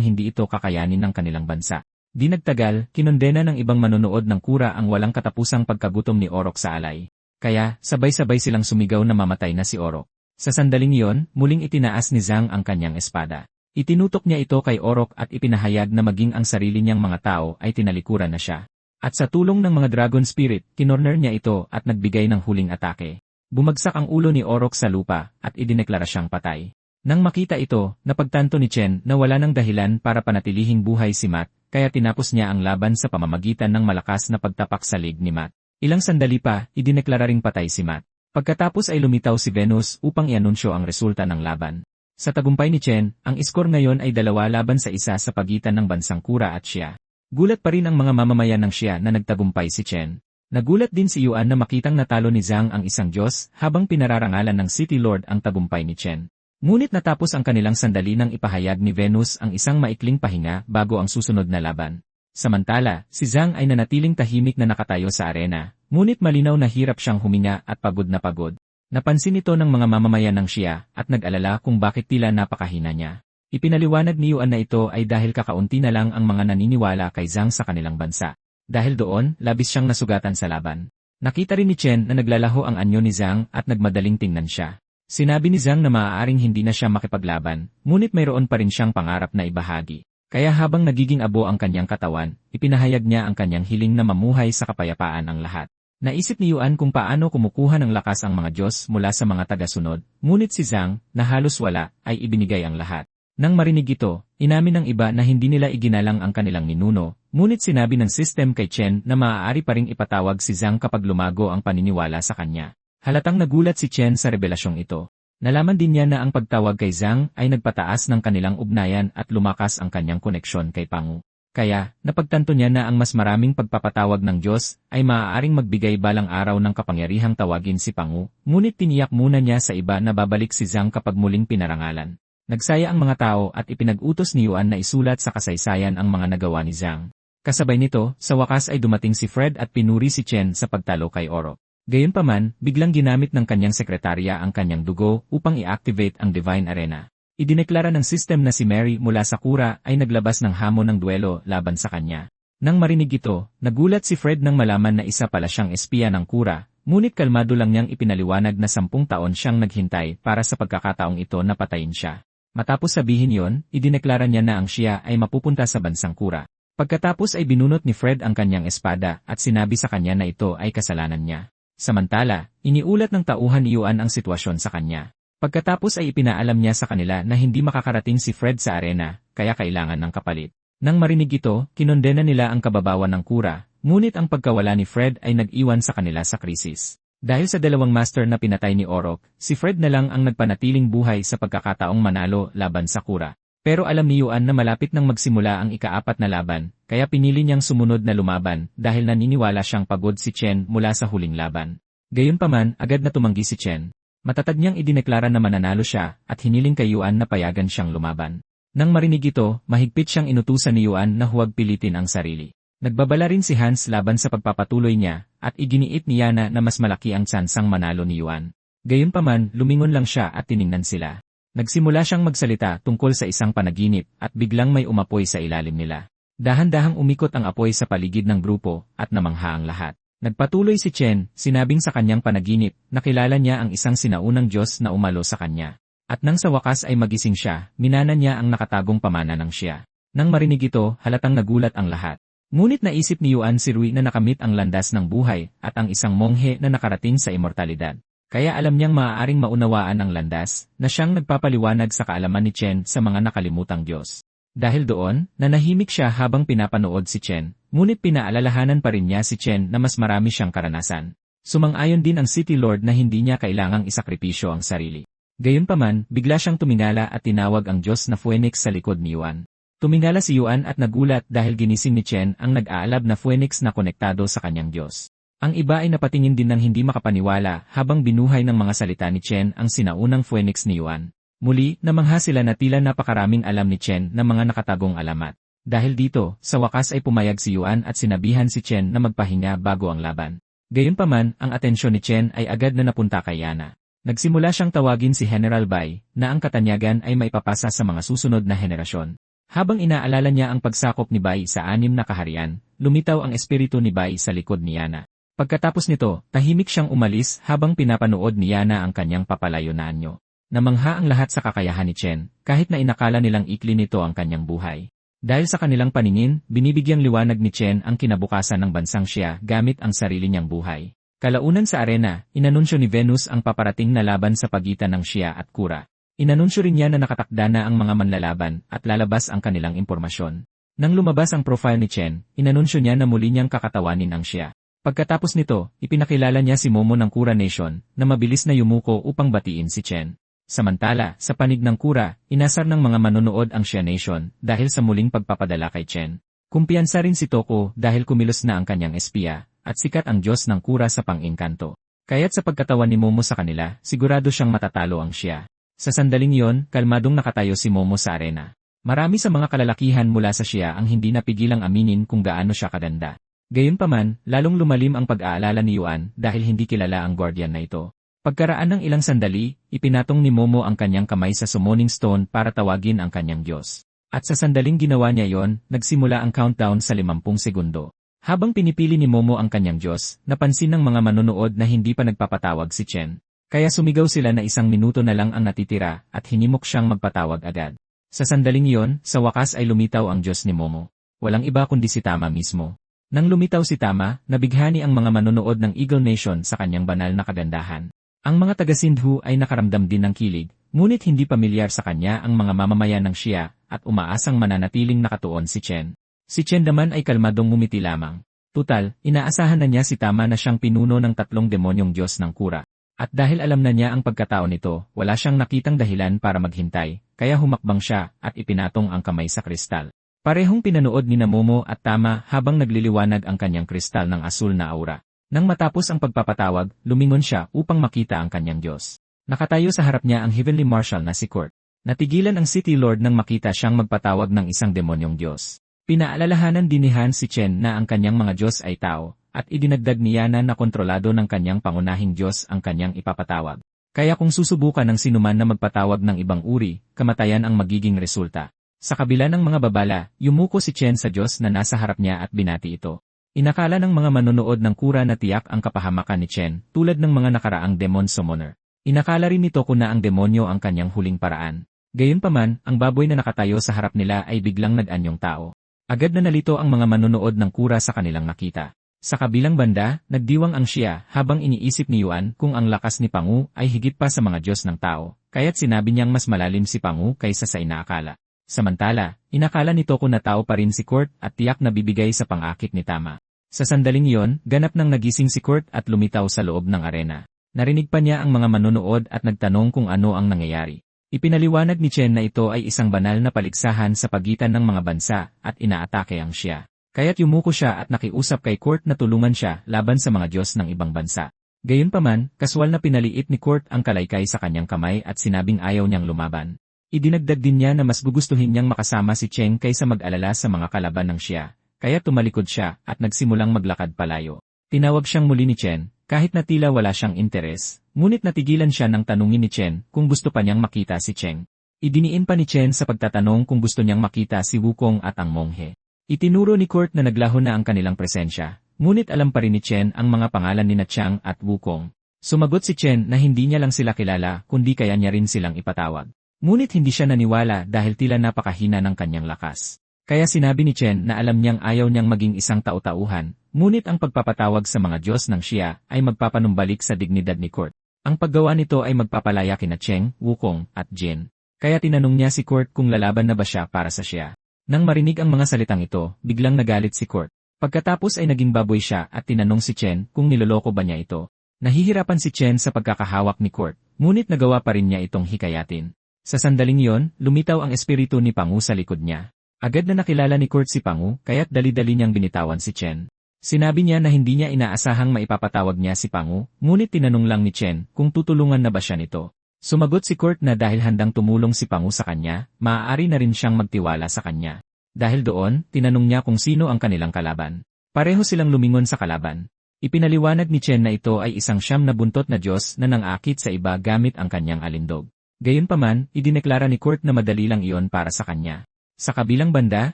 hindi ito kakayanin ng kanilang bansa. Di nagtagal, kinondena ng ibang manonood ng Kura ang walang katapusang pagkagutom ni Orok sa alay. Kaya, sabay-sabay silang sumigaw na mamatay na si Orok. Sa sandaling iyon, muling itinaas ni Zhang ang kanyang espada. Itinutok niya ito kay Orok at ipinahayag na maging ang sarili niyang mga tao ay tinalikuran na siya. At sa tulong ng mga Dragon Spirit, kinorner niya ito at nagbigay ng huling atake. Bumagsak ang ulo ni Orok sa lupa at idineklara siyang patay. Nang makita ito, napagtanto ni Chen na wala ng dahilan para panatilihing buhay si Matt, kaya tinapos niya ang laban sa pamamagitan ng malakas na pagtapak sa leg ni Matt. Ilang sandali pa, idineklara ring patay si Matt. Pagkatapos ay lumitaw si Venus upang ianunsyo ang resulta ng laban. Sa tagumpay ni Chen, ang iskor ngayon ay 2-1 sa pagitan ng bansang Kura at Shia. Gulat pa rin ang mga mamamayan ng Shia na nagtagumpay si Chen. Nagulat din si Yuan na makitang natalo ni Zhang ang isang Diyos habang pinararangalan ng City Lord ang tagumpay ni Chen. Ngunit natapos ang kanilang sandali nang ipahayag ni Venus ang isang maikling pahinga bago ang susunod na laban. Samantala, si Zhang ay nanatiling tahimik na nakatayo sa arena, ngunit malinaw na hirap siyang huminga at pagod na pagod. Napansin ito ng mga mamamayan ng Shia at nag-alala kung bakit tila napakahina niya. Ipinaliwanag ni Yuan na ito ay dahil kakaunti na lang ang mga naniniwala kay Zhang sa kanilang bansa. Dahil doon, labis siyang nasugatan sa laban. Nakita rin ni Chen na naglalaho ang anyo ni Zhang at nagmadaling tingnan siya. Sinabi ni Zhang na maaaring hindi na siya makipaglaban, ngunit mayroon pa rin siyang pangarap na ibahagi. Kaya habang nagiging abo ang kanyang katawan, ipinahayag niya ang kanyang hiling na mamuhay sa kapayapaan ang lahat. Naisip ni Yuan kung paano kumukuha ng lakas ang mga Diyos mula sa mga tagasunod, ngunit si Zhang, na halos wala, ay ibinigay ang lahat. Nang marinig ito, inamin ng iba na hindi nila iginalang ang kanilang ninuno, ngunit sinabi ng system kay Chen na maaari pa ring ipatawag si Zhang kapag lumago ang paniniwala sa kanya. Halatang nagulat si Chen sa rebelasyong ito. Nalaman din niya na ang pagtawag kay Zhang ay nagpataas ng kanilang ugnayan at lumakas ang kanyang koneksyon kay Pangu. Kaya, napagtanto niya na ang mas maraming pagpapatawag ng Diyos ay maaaring magbigay balang araw ng kapangyarihang tawagin si Pangu, ngunit tiniyak muna niya sa iba na babalik si Zhang kapag muling pinarangalan. Nagsaya ang mga tao at ipinag-utos ni Yuan na isulat sa kasaysayan ang mga nagawa ni Zhang. Kasabay nito, sa wakas ay dumating si Fred at pinuri si Chen sa pagtalo kay Orok. Gayunpaman, biglang ginamit ng kanyang sekretarya ang kanyang dugo upang i-activate ang Divine Arena. Idineklara ng system na si Mary mula sa Kura ay naglabas ng hamon ng duelo laban sa kanya. Nang marinig ito, nagulat si Fred nang malaman na isa pala siyang espiya ng Kura, ngunit kalmado lang niyang ipinaliwanag na 10 taon siyang naghintay para sa pagkakataong ito na patayin siya. Matapos sabihin yon, idineklara niya na ang siya ay mapupunta sa bansang Kura. Pagkatapos ay binunot ni Fred ang kanyang espada at sinabi sa kanya na ito ay kasalanan niya. Samantala, iniulat ng tauhan ni Yuan ang sitwasyon sa kanya. Pagkatapos ay ipinaalam niya sa kanila na hindi makakarating si Fred sa arena, kaya kailangan ng kapalit. Nang marinig ito, kinondena nila ang kababawan ng Kura, ngunit ang pagkawala ni Fred ay nag-iwan sa kanila sa krisis. Dahil sa dalawang master na pinatay ni Orok, si Fred na lang ang nagpanatiling buhay sa pagkakataong manalo laban sa Kura. Pero alam ni Yuan na malapit nang magsimula ang ika-4 na laban, kaya pinili niyang sumunod na lumaban dahil naniniwala siyang pagod si Chen mula sa huling laban. Gayunpaman, agad na tumanggi si Chen. Matatag niyang idineklara na mananalo siya at hiniling kay Yuan na payagan siyang lumaban. Nang marinig ito, mahigpit siyang inutusan ni Yuan na huwag pilitin ang sarili. Nagbabala rin si Hans laban sa pagpapatuloy niya at iginiit ni Yana na mas malaki ang tsansang manalo ni Yuan. Gayunpaman, lumingon lang siya at tiningnan sila. Nagsimula siyang magsalita tungkol sa isang panaginip at biglang may umapoy sa ilalim nila. Dahan-dahang umikot ang apoy sa paligid ng grupo at namangha ang lahat. Nagpatuloy si Chen, sinabing sa kanyang panaginip, nakilala niya ang isang sinaunang Diyos na umalo sa kanya. At nang sa wakas ay magising siya, minana niya ang nakatagong pamana ng siya. Nang marinig ito, halatang nagulat ang lahat. Ngunit naisip ni Yuan si Rui na nakamit ang landas ng buhay at ang isang monghe na nakarating sa immortalidad. Kaya alam niyang maaaring maunawaan ang landas na siyang nagpapaliwanag sa kaalaman ni Chen sa mga nakalimutang Diyos. Dahil doon, nanahimik siya habang pinapanood si Chen, ngunit pinaalalahanan pa rin niya si Chen na mas marami siyang karanasan. Sumang-ayon din ang City Lord na hindi niya kailangang isakripisyo ang sarili. Gayunpaman, bigla siyang tumingala at tinawag ang Diyos na Phoenix sa likod ni Yuan. Tumingala si Yuan at nagulat dahil ginising ni Chen ang nag-aalab na Phoenix na konektado sa kanyang Diyos. Ang iba ay napatingin din ng hindi makapaniwala habang binuhay ng mga salita ni Chen ang sinaunang Phoenix ni Yuan. Muli, namangha sila na tila napakaraming alam ni Chen ng mga nakatagong alamat. Dahil dito, sa wakas ay pumayag si Yuan at sinabihan si Chen na magpahinga bago ang laban. Gayunpaman, ang atensyon ni Chen ay agad na napunta kay Yana. Nagsimula siyang tawagin si General Bai na ang katanyagan ay maipapasa sa mga susunod na henerasyon. Habang inaalala niya ang pagsakop ni Bai sa 6 na kaharian, lumitaw ang espiritu ni Bai sa likod ni Yana. Pagkatapos nito, tahimik siyang umalis habang pinapanood ni Yana ang kanyang papalayo na anyo. Namangha ang lahat sa kakayahan ni Chen, kahit na inakala nilang ikli nito ang kanyang buhay. Dahil sa kanilang paningin, binibigyang liwanag ni Chen ang kinabukasan ng bansang siya gamit ang sarili niyang buhay. Kalaunan sa arena, inanunsyo ni Venus ang paparating na laban sa pagitan ng siya at Kura. Inanunsyo rin niya na nakatakda na ang mga manlalaban at lalabas ang kanilang impormasyon. Nang lumabas ang profile ni Chen, inanunsyo niya na muli niyang kakatawanin ang siya. Pagkatapos nito, ipinakilala niya si Momo ng Kura Nation na mabilis na yumuko upang batiin si Chen. Samantala, sa panig ng Kura, inasar ng mga manonood ang Xia Nation dahil sa muling pagpapadala kay Chen. Kumpiyansa rin si Toko dahil kumilos na ang kanyang espiya, at sikat ang Diyos ng Kura sa pang-engkanto. Kaya't sa pagkatawan ni Momo sa kanila, sigurado siyang matatalo ang Xia. Sa sandaling iyon, kalmadong nakatayo si Momo sa arena. Marami sa mga kalalakihan mula sa Xia ang hindi napigilang aminin kung gaano siya kaganda. Gayunpaman, lalong lumalim ang pag-aalala ni Yuan dahil hindi kilala ang guardian na ito. Pagkaraan ng ilang sandali, ipinatong ni Momo ang kanyang kamay sa summoning stone para tawagin ang kanyang Diyos. At sa sandaling ginawa niya yon, nagsimula ang countdown sa 50 segundo. Habang pinipili ni Momo ang kanyang Diyos, napansin ng mga manonood na hindi pa nagpapatawag si Chen. Kaya sumigaw sila na 1 minuto na lang ang natitira at hinimok siyang magpatawag agad. Sa sandaling iyon, sa wakas ay lumitaw ang Diyos ni Momo. Walang iba kundi si Tama mismo. Nang lumitaw si Tama, nabighani ang mga manonood ng Eagle Nation sa kanyang banal na kagandahan. Ang mga taga-Sindhu ay nakaramdam din ng kilig, ngunit hindi pamilyar sa kanya ang mga mamamayan ng Xia at umaasang mananatiling nakatuon si Chen. Si Chen naman ay kalmadong ngumiti lamang. Tutal, inaasahan na niya si Tama na siyang pinuno ng 3 demonyong Diyos ng Kura. At dahil alam na niya ang pagkatao nito, wala siyang nakitang dahilan para maghintay, kaya humakbang siya at ipinatong ang kamay sa kristal. Parehong pinanood ni Momo at Tama habang nagliliwanag ang kanyang kristal ng asul na aura. Nang matapos ang pagpapatawag, lumingon siya upang makita ang kanyang Diyos. Nakatayo sa harap niya ang Heavenly Marshal na si Kurt. Natigilan ang City Lord nang makita siyang magpatawag ng isang demonyong Diyos. Pinaalalahanan din ni Han si Chen na ang kanyang mga Diyos ay tao, at idinagdag ni Yana na kontrolado ng kanyang pangunahing Diyos ang kanyang ipapatawag. Kaya kung susubukan ng sinuman na magpatawag ng ibang uri, kamatayan ang magiging resulta. Sa kabila ng mga babala, yumuko si Chen sa Diyos na nasa harap niya at binati ito. Inakala ng mga manonood ng kura na tiyak ang kapahamakan ni Chen, tulad ng mga nakaraang demon summoner. Inakala rin nito na ang demonyo ang kanyang huling paraan. Gayunpaman, ang baboy na nakatayo sa harap nila ay biglang nag-anyong tao. Agad na nalito ang mga manonood ng kura sa kanilang nakita. Sa kabilang banda, nagdiwang ang Xia habang iniisip ni Yuan kung ang lakas ni Pangu ay higit pa sa mga Diyos ng tao, kaya't sinabi niyang mas malalim si Pangu kaysa sa inaakala. Samantala, inakala nito na tao pa rin si Kurt at tiyak na bibigay sa pang-akit ni Tama. Sa sandaling iyon, ganap nang nagising si Kurt at lumitaw sa loob ng arena. Narinig pa niya ang mga manonood at nagtanong kung ano ang nangyayari. Ipinaliwanag ni Chen na ito ay isang banal na paligsahan sa pagitan ng mga bansa at inaatake ang Xia. Kaya't yumuko siya at nakiusap kay Kurt na tulungan siya laban sa mga Diyos ng ibang bansa. Gayunpaman, kaswal na pinaliit ni Kurt ang kalaykay sa kanyang kamay at sinabing ayaw niyang lumaban. Idinagdag din niya na mas gugustuhin niyang makasama si Cheng kaysa mag-alala sa mga kalaban ng Xia. Kaya tumalikod siya at nagsimulang maglakad palayo. Tinawag siyang muli ni Chen. Kahit na tila wala siyang interes, ngunit natigilan siya nang tanungin ni Chen kung gusto pa niyang makita si Cheng. Idiniin pa ni Chen sa pagtatanong kung gusto niyang makita si Wukong at ang monghe. Itinuro ni Kurt na naglaho na ang kanilang presensya, ngunit alam pa rin ni Chen ang mga pangalan ni Chang at Wukong. Sumagot si Chen na hindi niya lang sila kilala kundi kaya niya rin silang ipatawag. Ngunit hindi siya naniwala dahil tila napakahina ng kanyang lakas. Kaya sinabi ni Chen na alam niyang ayaw niyang maging isang tau-tauhan, ngunit ang pagpapatawag sa mga Diyos ng Xia ay magpapanumbalik sa dignidad ni Kurt. Ang paggawa nito ay magpapalaya kina Cheng, Wukong, at Jin. Kaya tinanong niya si Kurt kung lalaban na ba siya para sa Xia. Nang marinig ang mga salitang ito, biglang nagalit si Kurt. Pagkatapos ay naging baboy siya at tinanong si Chen kung niloloko ba niya ito. Nahihirapan si Chen sa pagkakahawak ni Kurt, ngunit nagawa pa rin niya itong hikayatin. Sa sandaling iyon, lumitaw ang espiritu ni Pangu sa likod niya. Agad na nakilala ni Kurt si Pangu, kaya't dali-dali niyang binitawan si Chen. Sinabi niya na hindi niya inaasahang maipapatawag niya si Pangu, ngunit tinanong lang ni Chen kung tutulungan na ba siya nito. Sumagot si Kurt na dahil handang tumulong si Pangu sa kanya, maaari na rin siyang magtiwala sa kanya. Dahil doon, tinanong niya kung sino ang kanilang kalaban. Pareho silang lumingon sa kalaban. Ipinaliwanag ni Chen na ito ay isang siyam na buntot na Diyos na nangakit sa iba gamit ang kanyang alindog. Gayunpaman, idineklara ni Kurt na madali lang iyon para sa kanya. Sa kabilang banda,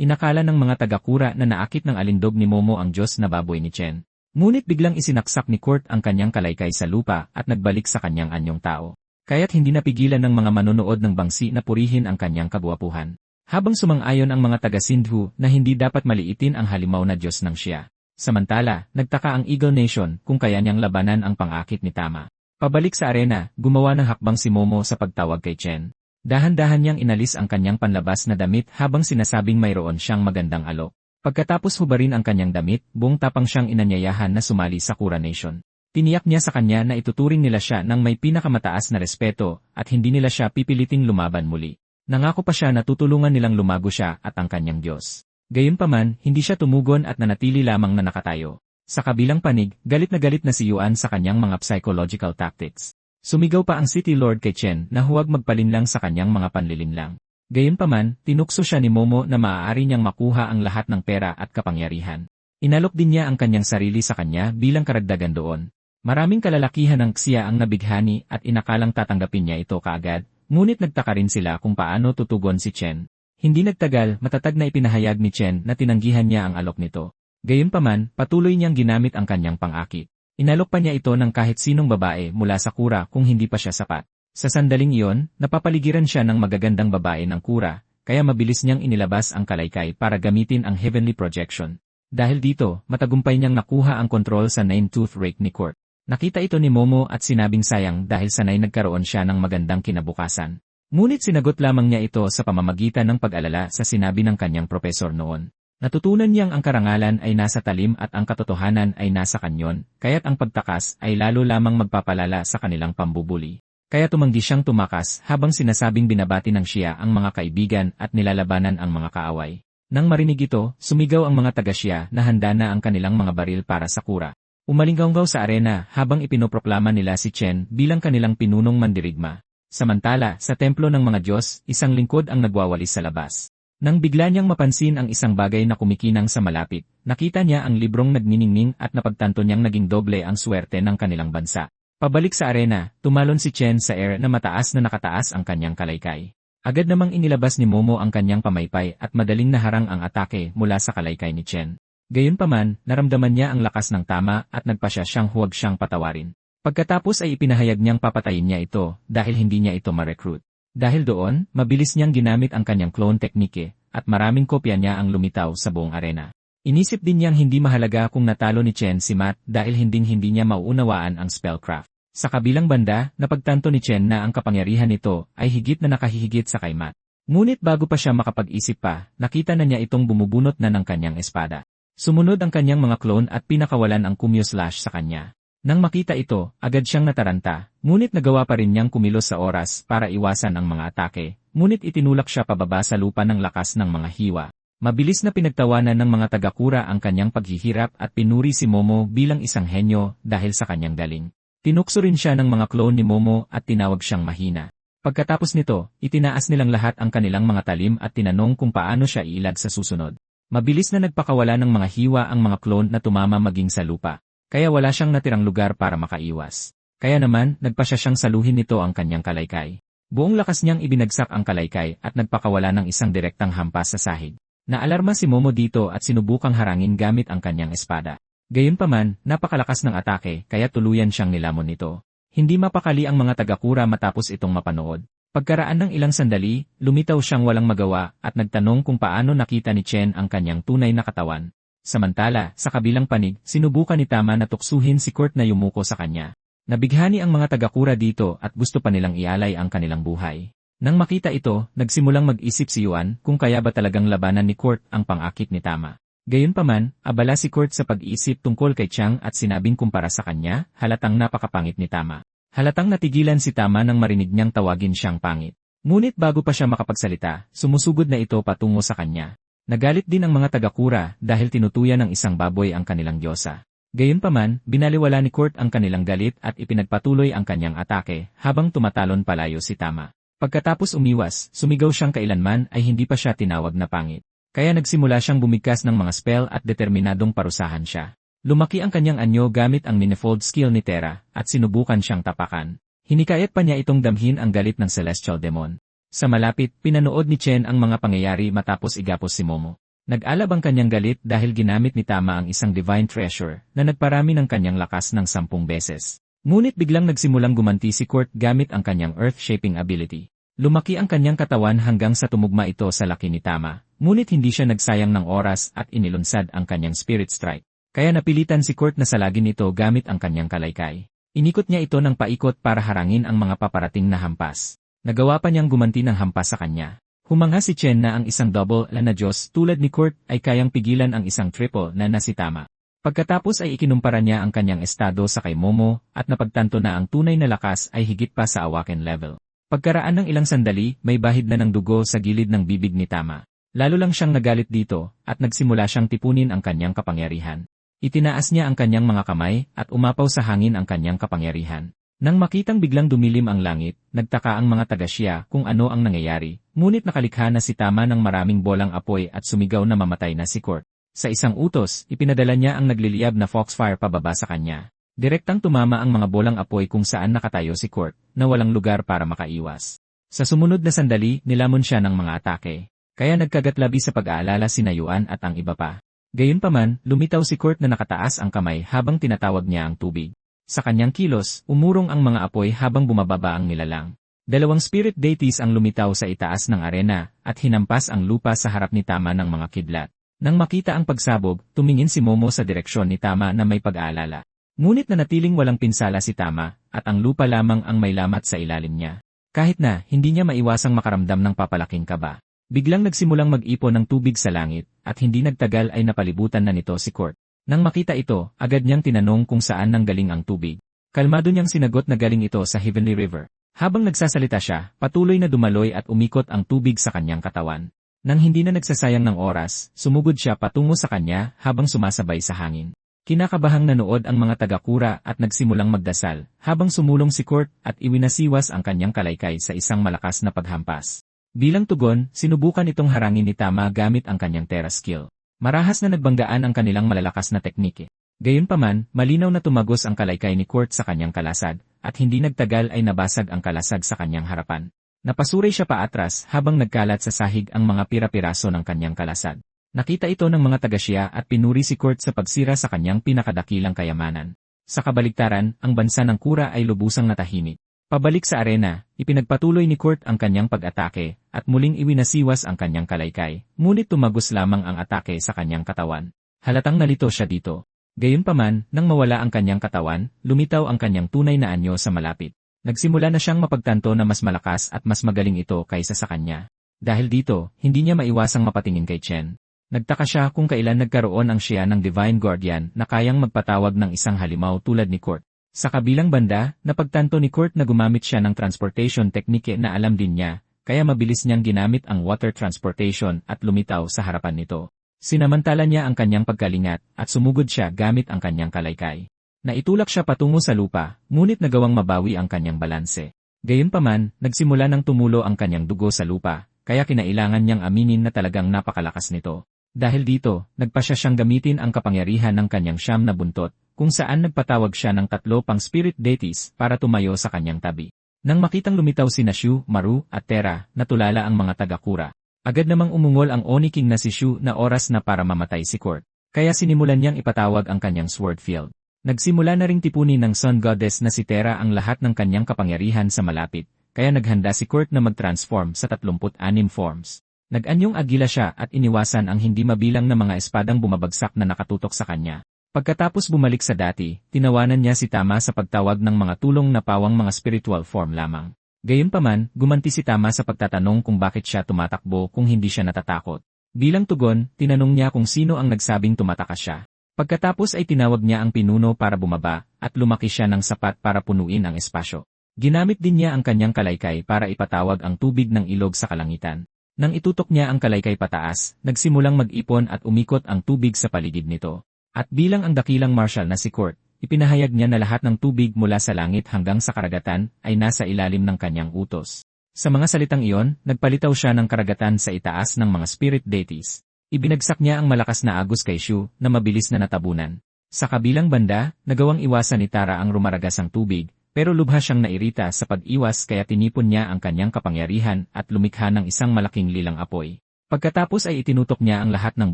inakala ng mga taga-kura na naakit ng alindog ni Momo ang Diyos na baboy ni Chen. Ngunit biglang isinaksak ni Kurt ang kanyang kalaykay sa lupa at nagbalik sa kanyang anyong tao. Kaya't hindi napigilan ng mga manonood ng bangsi na purihin ang kanyang kabuwapuhan. Habang sumang-ayon ang mga taga-Sindhu na hindi dapat maliitin ang halimaw na Diyos ng Xia. Samantala, nagtaka ang Eagle Nation kung kaya niyang labanan ang pang-akit ni Tama. Pabalik sa arena, gumawa ng hakbang si Momo sa pagtawag kay Chen. Dahan-dahan niyang inalis ang kanyang panlabas na damit habang sinasabing mayroon siyang magandang alok. Pagkatapos hubarin ang kanyang damit, buong tapang siyang inanyayahan na sumali sa Kura Nation. Tiniyak niya sa kanya na ituturing nila siya ng may pinakamataas na respeto at hindi nila siya pipiliting lumaban muli. Nangako pa siya na tutulungan nilang lumago siya at ang kanyang Diyos. Gayunpaman, hindi siya tumugon at nanatili lamang na nakatayo. Sa kabilang panig, galit na si Yuan sa kanyang mga psychological tactics. Sumigaw pa ang City Lord kay Chen na huwag magpalinlang sa kanyang mga panlilinlang. Gayunpaman, tinukso siya ni Momo na maaari niyang makuha ang lahat ng pera at kapangyarihan. Inalok din niya ang kanyang sarili sa kanya bilang karagdagan doon. Maraming kalalakihan ng Xia ang nabighani at inakalang tatanggapin niya ito kaagad, ngunit nagtaka rin sila kung paano tutugon si Chen. Hindi nagtagal, matatag na ipinahayag ni Chen na tinanggihan niya ang alok nito. Gayunpaman, patuloy niyang ginamit ang kanyang pang-akit. Inalok pa niya ito ng kahit sinong babae mula sa kura kung hindi pa siya sapat. Sa sandaling iyon, napapaligiran siya ng magagandang babae ng kura, kaya mabilis niyang inilabas ang kalaykay para gamitin ang heavenly projection. Dahil dito, matagumpay niyang nakuha ang kontrol sa nine-tooth rake ni Kurt. Nakita ito ni Momo at sinabing sayang dahil sanay nagkaroon siya ng magandang kinabukasan. Ngunit sinagot lamang niya ito sa pamamagitan ng pag-alala sa sinabi ng kanyang propesor noon. Natutunan niyang ang karangalan ay nasa talim at ang katotohanan ay nasa kanyon, kaya't ang pagtakas ay lalo lamang magpapalala sa kanilang pambubuli. Kaya tumanggi siyang tumakas habang sinasabing binabati ng Xia ang mga kaibigan at nilalabanan ang mga kaaway. Nang marinig ito, sumigaw ang mga taga-Shia na handa na ang kanilang mga baril para sa kura. Umalinggaw sa arena habang ipinoproklama nila si Chen bilang kanilang pinunong mandirigma. Samantala, sa templo ng mga Diyos, isang lingkod ang nagwawalis sa labas. Nang bigla niyang mapansin ang isang bagay na kumikinang sa malapit, nakita niya ang librong nagniningning at napagtanto niyang naging doble ang swerte ng kanilang bansa. Pabalik sa arena, tumalon si Chen sa air na mataas na nakataas ang kanyang kalaykay. Agad namang inilabas ni Momo ang kanyang pamaypay at madaling naharang ang atake mula sa kalaykay ni Chen. Gayunpaman, naramdaman niya ang lakas ng tama at nagpasya siyang huwag siyang patawarin. Pagkatapos ay ipinahayag niyang papatayin niya ito dahil hindi niya ito ma-recruit. Dahil doon, mabilis niyang ginamit ang kanyang clone technique at maraming kopya niya ang lumitaw sa buong arena. Inisip din niyang hindi mahalaga kung natalo ni Chen si Matt dahil hindi niya mauunawaan ang spellcraft. Sa kabilang banda, napagtanto ni Chen na ang kapangyarihan nito ay higit na nakahihigit sa kay Matt. Ngunit bago pa siya makapag-isip pa, nakita na niya itong bumubunot na ng kanyang espada. Sumunod ang kanyang mga clone at pinakawalan ang Kumyo Slash sa kanya. Nang makita ito, agad siyang nataranta, ngunit nagawa pa rin niyang kumilos sa oras para iwasan ang mga atake, ngunit itinulak siya pababa sa lupa ng lakas ng mga hiwa. Mabilis na pinagtawanan ng mga taga-kura ang kanyang paghihirap at pinuri si Momo bilang isang henyo dahil sa kanyang galing. Tinukso rin siya ng mga clone ni Momo at tinawag siyang mahina. Pagkatapos nito, itinaas nilang lahat ang kanilang mga talim at tinanong kung paano siya iilag sa susunod. Mabilis na nagpakawala ng mga hiwa ang mga clone na tumama maging sa lupa, kaya wala siyang natirang lugar para makaiwas. Kaya naman, nagpasya siyang saluhin nito ang kanyang kalaykay. Buong lakas niyang ibinagsak ang kalaykay at nagpakawala ng isang direktang hampas sa sahig. Naalarma si Momo dito at sinubukang harangin gamit ang kanyang espada. Gayunpaman, napakalakas ng atake kaya tuluyan siyang nilamon nito. Hindi mapakali ang mga taga-kura matapos itong mapanood. Pagkaraan ng ilang sandali, lumitaw siyang walang magawa at nagtanong kung paano nakita ni Chen ang kanyang tunay na katawan. Samantala, sa kabilang panig, sinubukan ni Tama na tuksuhin si Kurt na yumuko sa kanya. Nabighani ang mga taga-kura dito at gusto pa nilang ialay ang kanilang buhay. Nang makita ito, nagsimulang mag-isip si Yuan kung kaya ba talagang labanan ni Kurt ang pang-akit ni Tama. Gayunpaman, abala si Kurt sa pag-iisip tungkol kay Chang at sinabing kumpara sa kanya, halatang napakapangit ni Tama. Halatang natigilan si Tama nang marinig niyang tawagin siyang pangit. Ngunit bago pa siya makapagsalita, sumusugod na ito patungo sa kanya. Nagalit din ang mga taga-kura dahil tinutuyan ng isang baboy ang kanilang diyosa. Gayunpaman, binaliwala ni Kurt ang kanilang galit at ipinagpatuloy ang kanyang atake habang tumatalon palayo si Tama. Pagkatapos umiwas, sumigaw siyang kailanman ay hindi pa siya tinawag na pangit. Kaya nagsimula siyang bumigkas ng mga spell at determinadong parusahan siya. Lumaki ang kanyang anyo gamit ang manifold skill ni Terra at sinubukan siyang tapakan. Hinikayat pa niya itong damhin ang galit ng Celestial Demon. Sa malapit, pinanood ni Chen ang mga pangyayari matapos igapos si Momo. Nag-alab ang kanyang galit dahil ginamit ni Tama ang isang Divine Treasure na nagparami ng kanyang lakas ng 10 beses. Ngunit biglang nagsimulang gumanti si Kurt gamit ang kanyang Earth-Shaping ability. Lumaki ang kanyang katawan hanggang sa tumugma ito sa laki ni Tama, ngunit hindi siya nagsayang ng oras at inilunsad ang kanyang Spirit Strike. Kaya napilitan si Kurt na salagin ito gamit ang kanyang kalaykay. Inikot niya ito ng paikot para harangin ang mga paparating na hampas. Nagawa pa niyang gumanti ng hampas sa kanya. Humanga si Chen na ang isang double na Diyos tulad ni Kurt ay kayang pigilan ang isang triple na si Tama. Pagkatapos ay ikinumpara niya ang kanyang estado sa kay Momo at napagtanto na ang tunay na lakas ay higit pa sa Awaken level. Pagkaraan ng ilang sandali, may bahid na ng dugo sa gilid ng bibig ni Tama. Lalo lang siyang nagalit dito at nagsimula siyang tipunin ang kanyang kapangyarihan. Itinaas niya ang kanyang mga kamay at umapaw sa hangin ang kanyang kapangyarihan. Nang makitang biglang dumilim ang langit, nagtaka ang mga taga-Shia kung ano ang nangyayari, ngunit nakalikha na si Tama ng maraming bolang apoy at sumigaw na mamatay na si Kurt. Sa isang utos, ipinadala niya ang nagliliyab na Foxfire pababa sa kanya. Direktang tumama ang mga bolang apoy kung saan nakatayo si Kurt, na walang lugar para makaiwas. Sa sumunod na sandali, nilamon siya ng mga atake. Kaya nagkagatlabi sa pag-aalala si Yuan at ang iba pa. Gayunpaman, lumitaw si Kurt na nakataas ang kamay habang tinatawag niya ang tubig. Sa kanyang kilos, umurong ang mga apoy habang bumababa ang nilalang. 2 spirit deities ang lumitaw sa itaas ng arena at hinampas ang lupa sa harap ni Tama ng mga kidlat. Nang makita ang pagsabog, tumingin si Momo sa direksyon ni Tama na may pag-aalala. Ngunit nanatiling walang pinsala si Tama at ang lupa lamang ang may lamat sa ilalim niya. Kahit na, hindi niya maiwasang makaramdam ng papalaking kaba. Biglang nagsimulang mag-ipon ng tubig sa langit, at hindi nagtagal ay napalibutan na nito si Kurt. Nang makita ito, agad niyang tinanong kung saan nanggaling ang tubig. Kalmado niyang sinagot na galing ito sa Heavenly River. Habang nagsasalita siya, patuloy na dumaloy at umikot ang tubig sa kanyang katawan. Nang hindi na nagsasayang ng oras, sumugod siya patungo sa kanya habang sumasabay sa hangin. Kinakabahang nanood ang mga taga-kura at nagsimulang magdasal, habang sumulong si Kurt at iwinasiwas ang kanyang kalaykay sa isang malakas na paghampas. Bilang tugon, sinubukan itong harangin ni Tama gamit ang kanyang Terra skill. Marahas na nagbanggaan ang kanilang malalakas na teknike. Gayunpaman, malinaw na tumagos ang kalaykay ni Kurt sa kanyang kalasag, at hindi nagtagal ay nabasag ang kalasag sa kanyang harapan. Napasuray siya paatras habang nagkalat sa sahig ang mga pira-piraso ng kanyang kalasag. Nakita ito ng mga taga-Shia at pinuri si Kurt sa pagsira sa kanyang pinakadakilang kayamanan. Sa kabaligtaran, ang bansa ng Kura ay lubusang natahimik. Pabalik sa arena, ipinagpatuloy ni Kurt ang kanyang pag-atake, at muling iwinasiwas ang kanyang kalaykay, ngunit tumagos lamang ang atake sa kanyang katawan. Halatang nalito siya dito. Gayunpaman, nang mawala ang kanyang katawan, lumitaw ang kanyang tunay na anyo sa malapit. Nagsimula na siyang mapagtanto na mas malakas at mas magaling ito kaysa sa kanya. Dahil dito, hindi niya maiwasang mapatingin kay Chen. Nagtaka siya kung kailan nagkaroon ang Shia ng Divine Guardian na kayang magpatawag ng isang halimaw tulad ni Kurt. Sa kabilang banda, napagtanto ni Kurt na gumamit siya ng transportation technique na alam din niya, kaya mabilis niyang ginamit ang water transportation at lumitaw sa harapan nito. Sinamantala niya ang kanyang pagkalingat at sumugod siya gamit ang kanyang kalaykay. Naitulak siya patungo sa lupa, ngunit nagawang mabawi ang kanyang balanse. Gayunpaman, nagsimula ng tumulo ang kanyang dugo sa lupa, kaya kinailangan niyang aminin na talagang napakalakas nito. Dahil dito, nagpasya siyang gamitin ang kapangyarihan ng kanyang siyam na buntot, kung saan nagpatawag siya ng 3 pang spirit deities para tumayo sa kanyang tabi. Nang makitang lumitaw sina Shu, Maru, at Terra, natulala ang mga taga-Kura. Agad namang umungol ang Oni King na si Shu na oras na para mamatay si Kurt. Kaya sinimulan niyang ipatawag ang kanyang sword field. Nagsimula na ring tipunin ng Sun Goddess na si Terra ang lahat ng kanyang kapangyarihan sa malapit, kaya naghanda si Kurt na mag-transform sa 36 forms. Nag-anyong agila siya at iniwasan ang hindi mabilang na mga espadang bumabagsak na nakatutok sa kanya. Pagkatapos bumalik sa dati, tinawanan niya si Tama sa pagtawag ng mga tulong na pawang mga spiritual form lamang. Gayunpaman, gumanti si Tama sa pagtatanong kung bakit siya tumatakbo kung hindi siya natatakot. Bilang tugon, tinanong niya kung sino ang nagsabing tumatakas siya. Pagkatapos ay tinawag niya ang pinuno para bumaba, at lumaki siya ng sapat para punuin ang espasyo. Ginamit din niya ang kanyang kalaykay para ipatawag ang tubig ng ilog sa kalangitan. Nang itutok niya ang kalaykay pataas, nagsimulang mag-ipon at umikot ang tubig sa paligid nito. At bilang ang dakilang marshal na si Kurt, ipinahayag niya na lahat ng tubig mula sa langit hanggang sa karagatan ay nasa ilalim ng kanyang utos. Sa mga salitang iyon, nagpalitaw siya ng karagatan sa itaas ng mga spirit deities. Ibinagsak niya ang malakas na agos kay Shu na mabilis na natabunan. Sa kabilang banda, nagawang iwasan ni Tara ang rumaragasang tubig, pero lubha siyang nairita sa pag-iwas kaya tinipon niya ang kanyang kapangyarihan at lumikha ng isang malaking lilang apoy. Pagkatapos ay itinutok niya ang lahat ng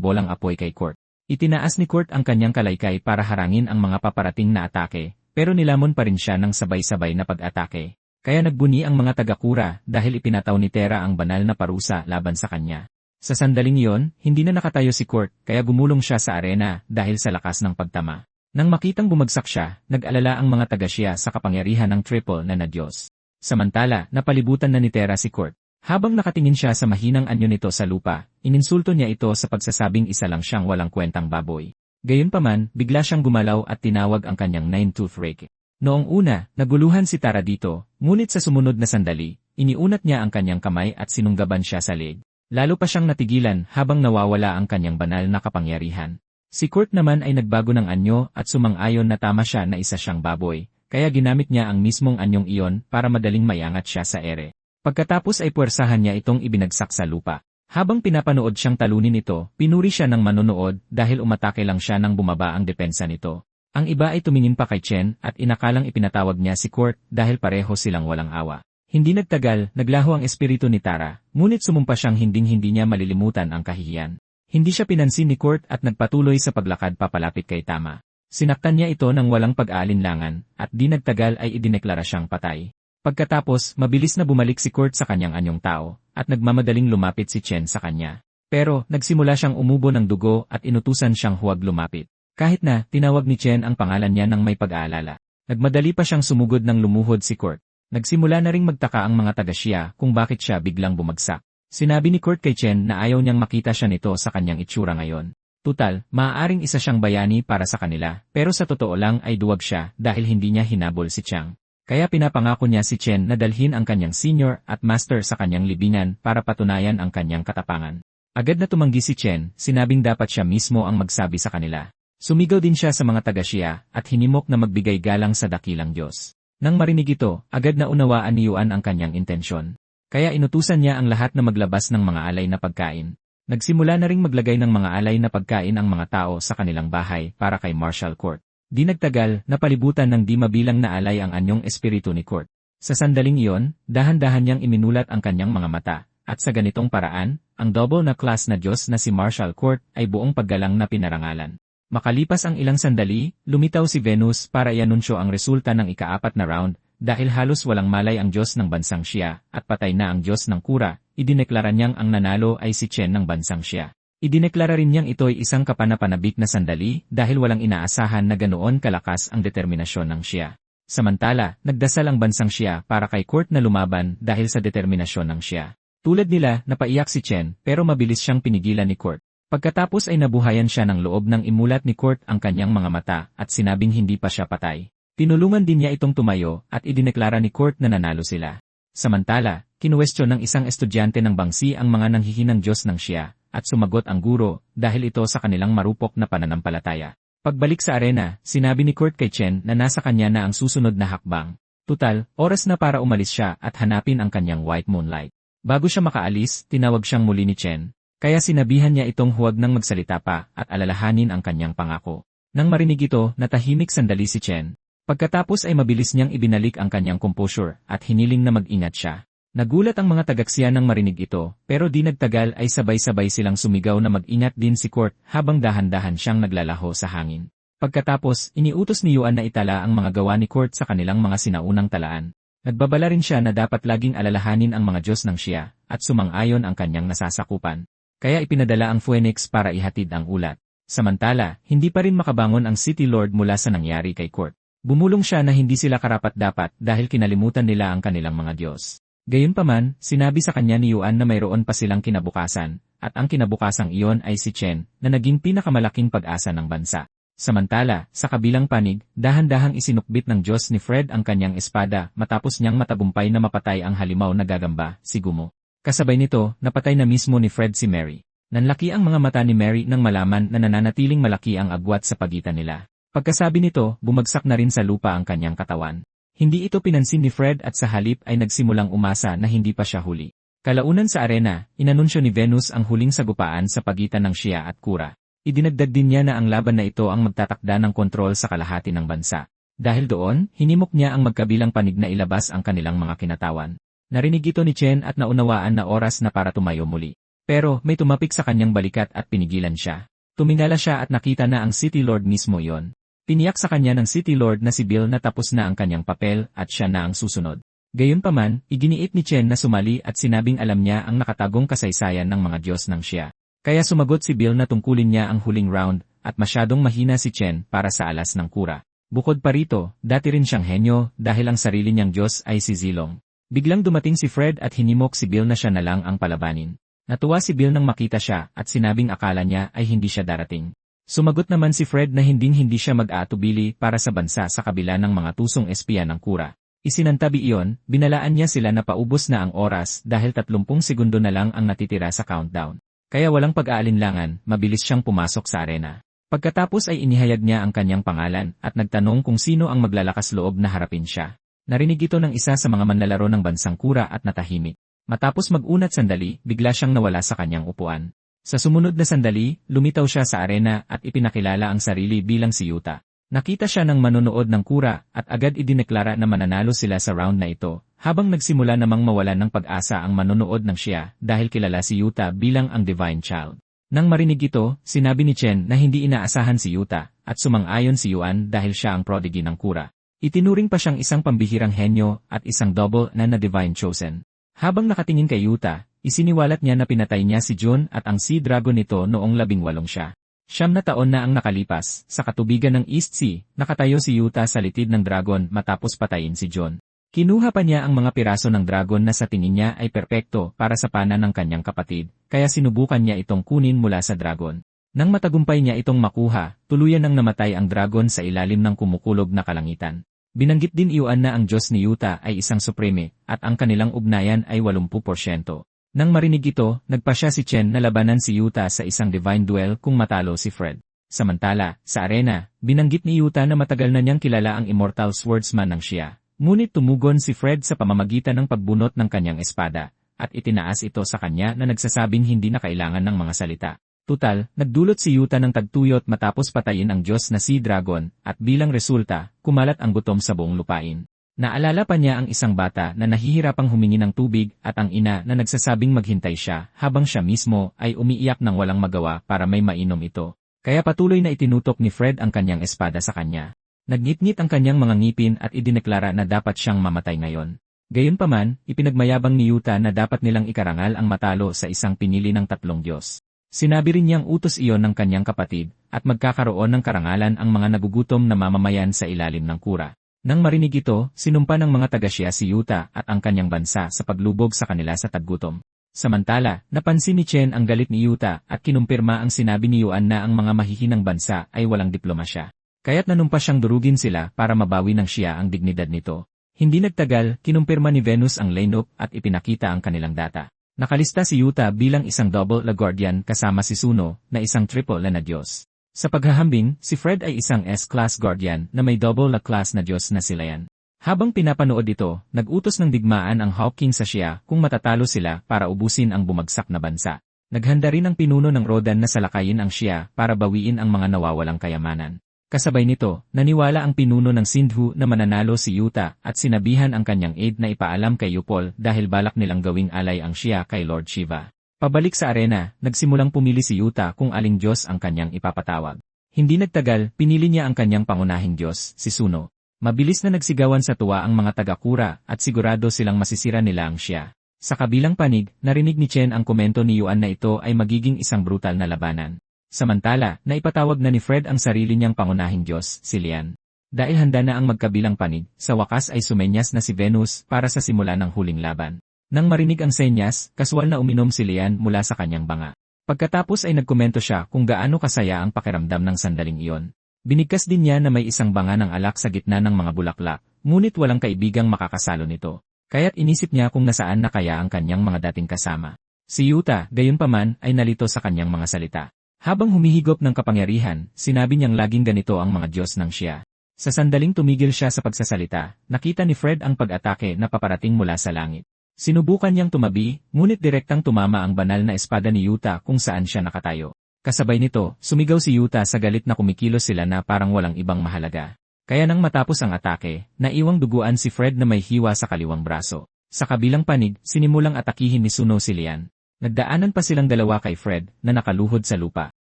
bolang apoy kay Kurt. Itinaas ni Kurt ang kanyang kalaykay para harangin ang mga paparating na atake, pero nilamon pa rin siya ng sabay-sabay na pag-atake. Kaya nagbuni ang mga taga-Kura dahil ipinataw ni Terra ang banal na parusa laban sa kanya. Sa sandaling iyon, hindi na nakatayo si Kurt kaya gumulong siya sa arena dahil sa lakas ng pagtama. Nang makitang bumagsak siya, nag-alala ang mga taga-Shia sa kapangyarihan ng triple na Diyos. Samantala, napalibutan na ni Terra si Kurt. Habang nakatingin siya sa mahinang anyo nito sa lupa, ininsulto niya ito sa pagsasabing isa lang siyang walang kwentang baboy. Gayunpaman, bigla siyang gumalaw at tinawag ang kanyang 9-tooth rake. Noong una, naguluhan si Tara dito, ngunit sa sumunod na sandali, iniunat niya ang kanyang kamay at sinunggaban siya sa leg. Lalo pa siyang natigilan habang nawawala ang kanyang banal na kapangyarihan. Si Kurt naman ay nagbago ng anyo at sumang-ayon na tama siya na isa siyang baboy, kaya ginamit niya ang mismong anyong iyon para madaling maiangat siya sa ere. Pagkatapos ay puwersahan niya itong ibinagsak sa lupa. Habang pinapanood siyang talunin ito, pinuri siya ng manonood dahil umatake lang siya nang bumaba ang depensa nito. Ang iba ay tumingin pa kay Chen at inakalang ipinatawag niya si Kurt dahil pareho silang walang awa. Hindi nagtagal, naglaho ang espiritu ni Tara, ngunit sumumpa siyang hinding-hindi niya malilimutan ang kahihiyan. Hindi siya pinansin ni Kurt at nagpatuloy sa paglakad papalapit kay Tama. Sinaktan niya ito ng walang pag-aalinlangan, at di nagtagal ay idineklara siyang patay. Pagkatapos, mabilis na bumalik si Kurt sa kanyang anyong tao, at nagmamadaling lumapit si Chen sa kanya. Pero, nagsimula siyang umubo ng dugo at inutusan siyang huwag lumapit. Kahit na, tinawag ni Chen ang pangalan niya ng may pag-aalala. Nagmadali pa siyang sumugod ng lumuhod si Kurt. Nagsimula na ring magtaka ang mga taga-Shia kung bakit siya biglang bumagsak. Sinabi ni Kurt kay Chen na ayaw niyang makita siya nito sa kanyang itsura ngayon. Tutal, maaaring isa siyang bayani para sa kanila, pero sa totoo lang ay duwag siya dahil hindi niya hinabol si Chang. Kaya pinapangako niya si Chen na dalhin ang kanyang senior at master sa kanyang libingan para patunayan ang kanyang katapangan. Agad na tumanggi si Chen, sinabing dapat siya mismo ang magsabi sa kanila. Sumigaw din siya sa mga taga-Shia at hinimok na magbigay galang sa dakilang Diyos. Nang marinig ito, agad na unawaan ni Yuan ang kanyang intensyon. Kaya inutusan niya ang lahat na maglabas ng mga alay na pagkain. Nagsimula na ring maglagay ng mga alay na pagkain ang mga tao sa kanilang bahay para kay Marshal Court. Di nagtagal, napalibutan ng di mabilang na alay ang anyong espiritu ni Court. Sa sandaling iyon, dahan-dahan niyang iminulat ang kanyang mga mata, at sa ganitong paraan, ang double na class na Diyos na si Marshal Court ay buong paggalang na pinarangalan. Makalipas ang ilang sandali, lumitaw si Venus para ianunsyo ang resulta ng ika-4 na round, dahil halos walang malay ang Diyos ng bansang Shia, at patay na ang Diyos ng Kura, idineklara niyang ang nanalo ay si Chen ng bansang Shia. Idineklara rin niyang ito'y isang kapanapanabik na sandali dahil walang inaasahan na ganoon kalakas ang determinasyon ng Shia. Samantala, nagdasal ang bansang Shia para kay Court na lumaban dahil sa determinasyon ng Shia. Tulad nila, napaiyak si Chen pero mabilis siyang pinigilan ni Court. Pagkatapos ay nabuhayan siya ng loob ng imulat ni Court ang kanyang mga mata at sinabing hindi pa siya patay. Tinulungan din niya itong tumayo at idineklara ni Court na nanalo sila. Samantala, kinuwestiyon ng isang estudyante ng Bangsi ang mga nanghihinang Diyos ng Shia at sumagot ang guro dahil ito sa kanilang marupok na pananampalataya. Pagbalik sa arena, sinabi ni Court kay Chen na nasa kanya na ang susunod na hakbang. Tutal, oras na para umalis siya at hanapin ang kanyang White Moonlight. Bago siya makaalis, tinawag siyang muli ni Chen. Kaya sinabihan niya itong huwag nang magsalita pa at alalahanin ang kanyang pangako. Nang marinig ito, natahimik sandali si Chen. Pagkatapos ay mabilis niyang ibinalik ang kanyang composure at hiniling na mag-ingat siya. Nagulat ang mga taga-Xia nang marinig ito, pero di nagtagal ay sabay-sabay silang sumigaw na mag-ingat din si Court habang dahan-dahan siyang naglalaho sa hangin. Pagkatapos, iniutos ni Yuan na itala ang mga gawa ni Court sa kanilang mga sinaunang talaan. Nagbabala rin siya na dapat laging alalahanin ang mga Diyos ng Shia at sumang-ayon ang kanyang nasasakupan. Kaya ipinadala ang Phoenix para ihatid ang ulat. Samantala, hindi pa rin makabangon ang City Lord mula sa nangyari kay Court. Bumulong siya na hindi sila karapat-dapat dahil kinalimutan nila ang kanilang mga Diyos. Gayunpaman, sinabi sa kanya ni Yuan na mayroon pa silang kinabukasan, at ang kinabukasang iyon ay si Chen, na naging pinakamalaking pag-asa ng bansa. Samantala, sa kabilang panig, dahan-dahang isinukbit ng Diyos ni Fred ang kanyang espada matapos niyang matagumpay na mapatay ang halimaw na gagamba, si Gumo. Kasabay nito, napatay na mismo ni Fred si Mary. Nanlaki ang mga mata ni Mary nang malaman na nananatiling malaki ang agwat sa pagitan nila. Pagkasabi nito, bumagsak na rin sa lupa ang kanyang katawan. Hindi ito pinansin ni Fred at sa halip ay nagsimulang umasa na hindi pa siya huli. Kalaunan sa arena, inanunsyo ni Venus ang huling sagupaan sa pagitan ng Shia at Kura. Idinagdag din niya na ang laban na ito ang magtatakda ng kontrol sa kalahati ng bansa. Dahil doon, hinimok niya ang magkabilang panig na ilabas ang kanilang mga kinatawan. Narinig ito ni Chen at naunawaan na oras na para tumayo muli. Pero may tumapik sa kanyang balikat at pinigilan siya. Tumingala siya at nakita na ang City Lord mismo iyon. Tiniyak sa kanya ng City Lord na si Bill na tapos na ang kanyang papel at siya na ang susunod. Gayunpaman, iginiit ni Chen na sumali at sinabing alam niya ang nakatagong kasaysayan ng mga Diyos ng Shia. Kaya sumagot si Bill na tungkulin niya ang huling round at masyadong mahina si Chen para sa alas ng Kura. Bukod pa rito, dati rin siyang henyo dahil ang sarili niyang Diyos ay si Zilong. Biglang dumating si Fred at hinimok si Bill na siya na lang ang palabanin. Natuwa si Bill nang makita siya at sinabing akala niya ay hindi siya darating. Sumagot naman si Fred na hindi siya mag-aatubili para sa bansa sa kabila ng mga tusong espiya ng Kura. Isinantabi iyon, binalaan niya sila na paubos na ang oras dahil 30 segundo na lang ang natitira sa countdown. Kaya walang pag-aalinlangan, mabilis siyang pumasok sa arena. Pagkatapos ay inihayag niya ang kanyang pangalan at nagtanong kung sino ang maglalakas loob na harapin siya. Narinig ito ng isa sa mga manlalaro ng bansang Kura at natahimik. Matapos mag-unat sandali, bigla siyang nawala sa kanyang upuan. Sa sumunod na sandali, lumitaw siya sa arena at ipinakilala ang sarili bilang si Yuta. Nakita siya ng manonood ng Kura at agad idineklara na mananalo sila sa round na ito, habang nagsimula namang mawalan ng pag-asa ang manonood ng Shia dahil kilala si Yuta bilang ang Divine Child. Nang marinig ito, sinabi ni Chen na hindi inaasahan si Yuta at sumang-ayon si Yuan dahil siya ang prodigy ng Kura. Itinuring pa siyang isang pambihirang henyo at isang double na Divine Chosen. Habang nakatingin kay Yuta, isiniwalat niya na pinatay niya si Jun at ang Sea Dragon nito noong 18 siya. 9 na taon na ang nakalipas, sa katubigan ng East Sea, nakatayo si Yuta sa litid ng dragon matapos patayin si Jun. Kinuha pa niya ang mga piraso ng dragon na sa tingin niya ay perpekto para sa pana ng kanyang kapatid, kaya sinubukan niya itong kunin mula sa dragon. Nang matagumpay niya itong makuha, tuluyan nang namatay ang dragon sa ilalim ng kumukulog na kalangitan. Binanggit din Yuan na ang Diyos ni Yuta ay isang supreme, at ang kanilang ugnayan ay 80%. Nang marinig ito, nagpasya si Chen na labanan si Yuta sa isang divine duel kung matalo si Fred. Samantala, sa arena, binanggit ni Yuta na matagal na niyang kilala ang immortal swordsman ng siya. Ngunit tumugon si Fred sa pamamagitan ng pagbunot ng kanyang espada, at itinaas ito sa kanya na nagsasabing hindi na kailangan ng mga salita. Tutal, nagdulot si Yuta ng tagtuyot matapos patayin ang Diyos na Sea Dragon, at bilang resulta, kumalat ang gutom sa buong lupain. Naalala pa niya ang isang bata na nahihirapang humingi ng tubig at ang ina na nagsasabing maghintay siya habang siya mismo ay umiiyak ng walang magawa para may mainom ito. Kaya patuloy na itinutok ni Fred ang kanyang espada sa kanya. Nagnitngit ang kanyang mga ngipin at idineklara na dapat siyang mamatay ngayon. Gayunpaman, ipinagmayabang ni Yuta na dapat nilang ikarangal ang matalo sa isang pinili ng tatlong Diyos. Sinabi rin niyang utos iyon ng kanyang kapatid at magkakaroon ng karangalan ang mga nagugutom na mamamayan sa ilalim ng kura. Nang marinig ito, sinumpa ng mga taga-Shia si Yuta at ang kanyang bansa sa paglubog sa kanila sa taggutom. Samantala, napansin ni Chen ang galit ni Yuta at kinumpirma ang sinabi ni Yuan na ang mga mahihinang bansa ay walang diplomasya. Kaya't nanumpa siyang durugin sila para mabawi ng Shia ang dignidad nito. Hindi nagtagal, kinumpirma ni Venus ang lineup at ipinakita ang kanilang data. Nakalista si Yuta bilang isang double La Guardian kasama si Suno na isang triple La na Diyos. Sa paghahambing, si Fred ay isang S-class Guardian na may double La class na Diyos na Silayan. Habang pinapanood ito, nag-utos ng digmaan ang Hawking sa Shia kung matatalo sila para ubusin ang bumagsak na bansa. Naghanda rin ang pinuno ng Rodan na salakayin ang Shia para bawiin ang mga nawawalang kayamanan. Kasabay nito, naniwala ang pinuno ng Sindhu na mananalo si Yuta at sinabihan ang kanyang aide na ipaalam kay Yupol dahil balak nilang gawing alay ang Shia kay Lord Shiva. Pabalik sa arena, nagsimulang pumili si Yuta kung aling Diyos ang kanyang ipapatawag. Hindi nagtagal, pinili niya ang kanyang pangunahing Diyos, si Suno. Mabilis na nagsigawan sa tuwa ang mga taga-kura at sigurado silang masisira nila ang Shia. Sa kabilang panig, narinig ni Chen ang komento ni Yuan na ito ay magiging isang brutal na labanan. Samantala, naipatawag na ni Fred ang sarili niyang pangunahing Diyos, si Lian. Dahil handa na ang magkabilang panig, sa wakas ay sumenyas na si Venus para sa simula ng huling laban. Nang marinig ang senyas, kaswal na uminom si Lian mula sa kanyang banga. Pagkatapos ay nagkomento siya kung gaano kasaya ang pakiramdam ng sandaling iyon. Binigkas din niya na may isang banga ng alak sa gitna ng mga bulaklak, ngunit walang kaibigang makakasalo nito. Kaya't inisip niya kung nasaan na kaya ang kanyang mga dating kasama. Si Yuta, gayunpaman, ay nalito sa kanyang mga salita. Habang humihigop ng kapangyarihan, sinabi niyang laging ganito ang mga Diyos ng Shia. Sa sandaling tumigil siya sa pagsasalita, nakita ni Fred ang pag-atake na paparating mula sa langit. Sinubukan niyang tumabi, ngunit direktang tumama ang banal na espada ni Yuta kung saan siya nakatayo. Kasabay nito, sumigaw si Yuta sa galit na kumikilos sila na parang walang ibang mahalaga. Kaya nang matapos ang atake, naiwang duguan si Fred na may hiwa sa kaliwang braso. Sa kabilang panig, sinimulang atakihin ni Suno si Lian. Nagdaanan pa silang dalawa kay Fred na nakaluhod sa lupa.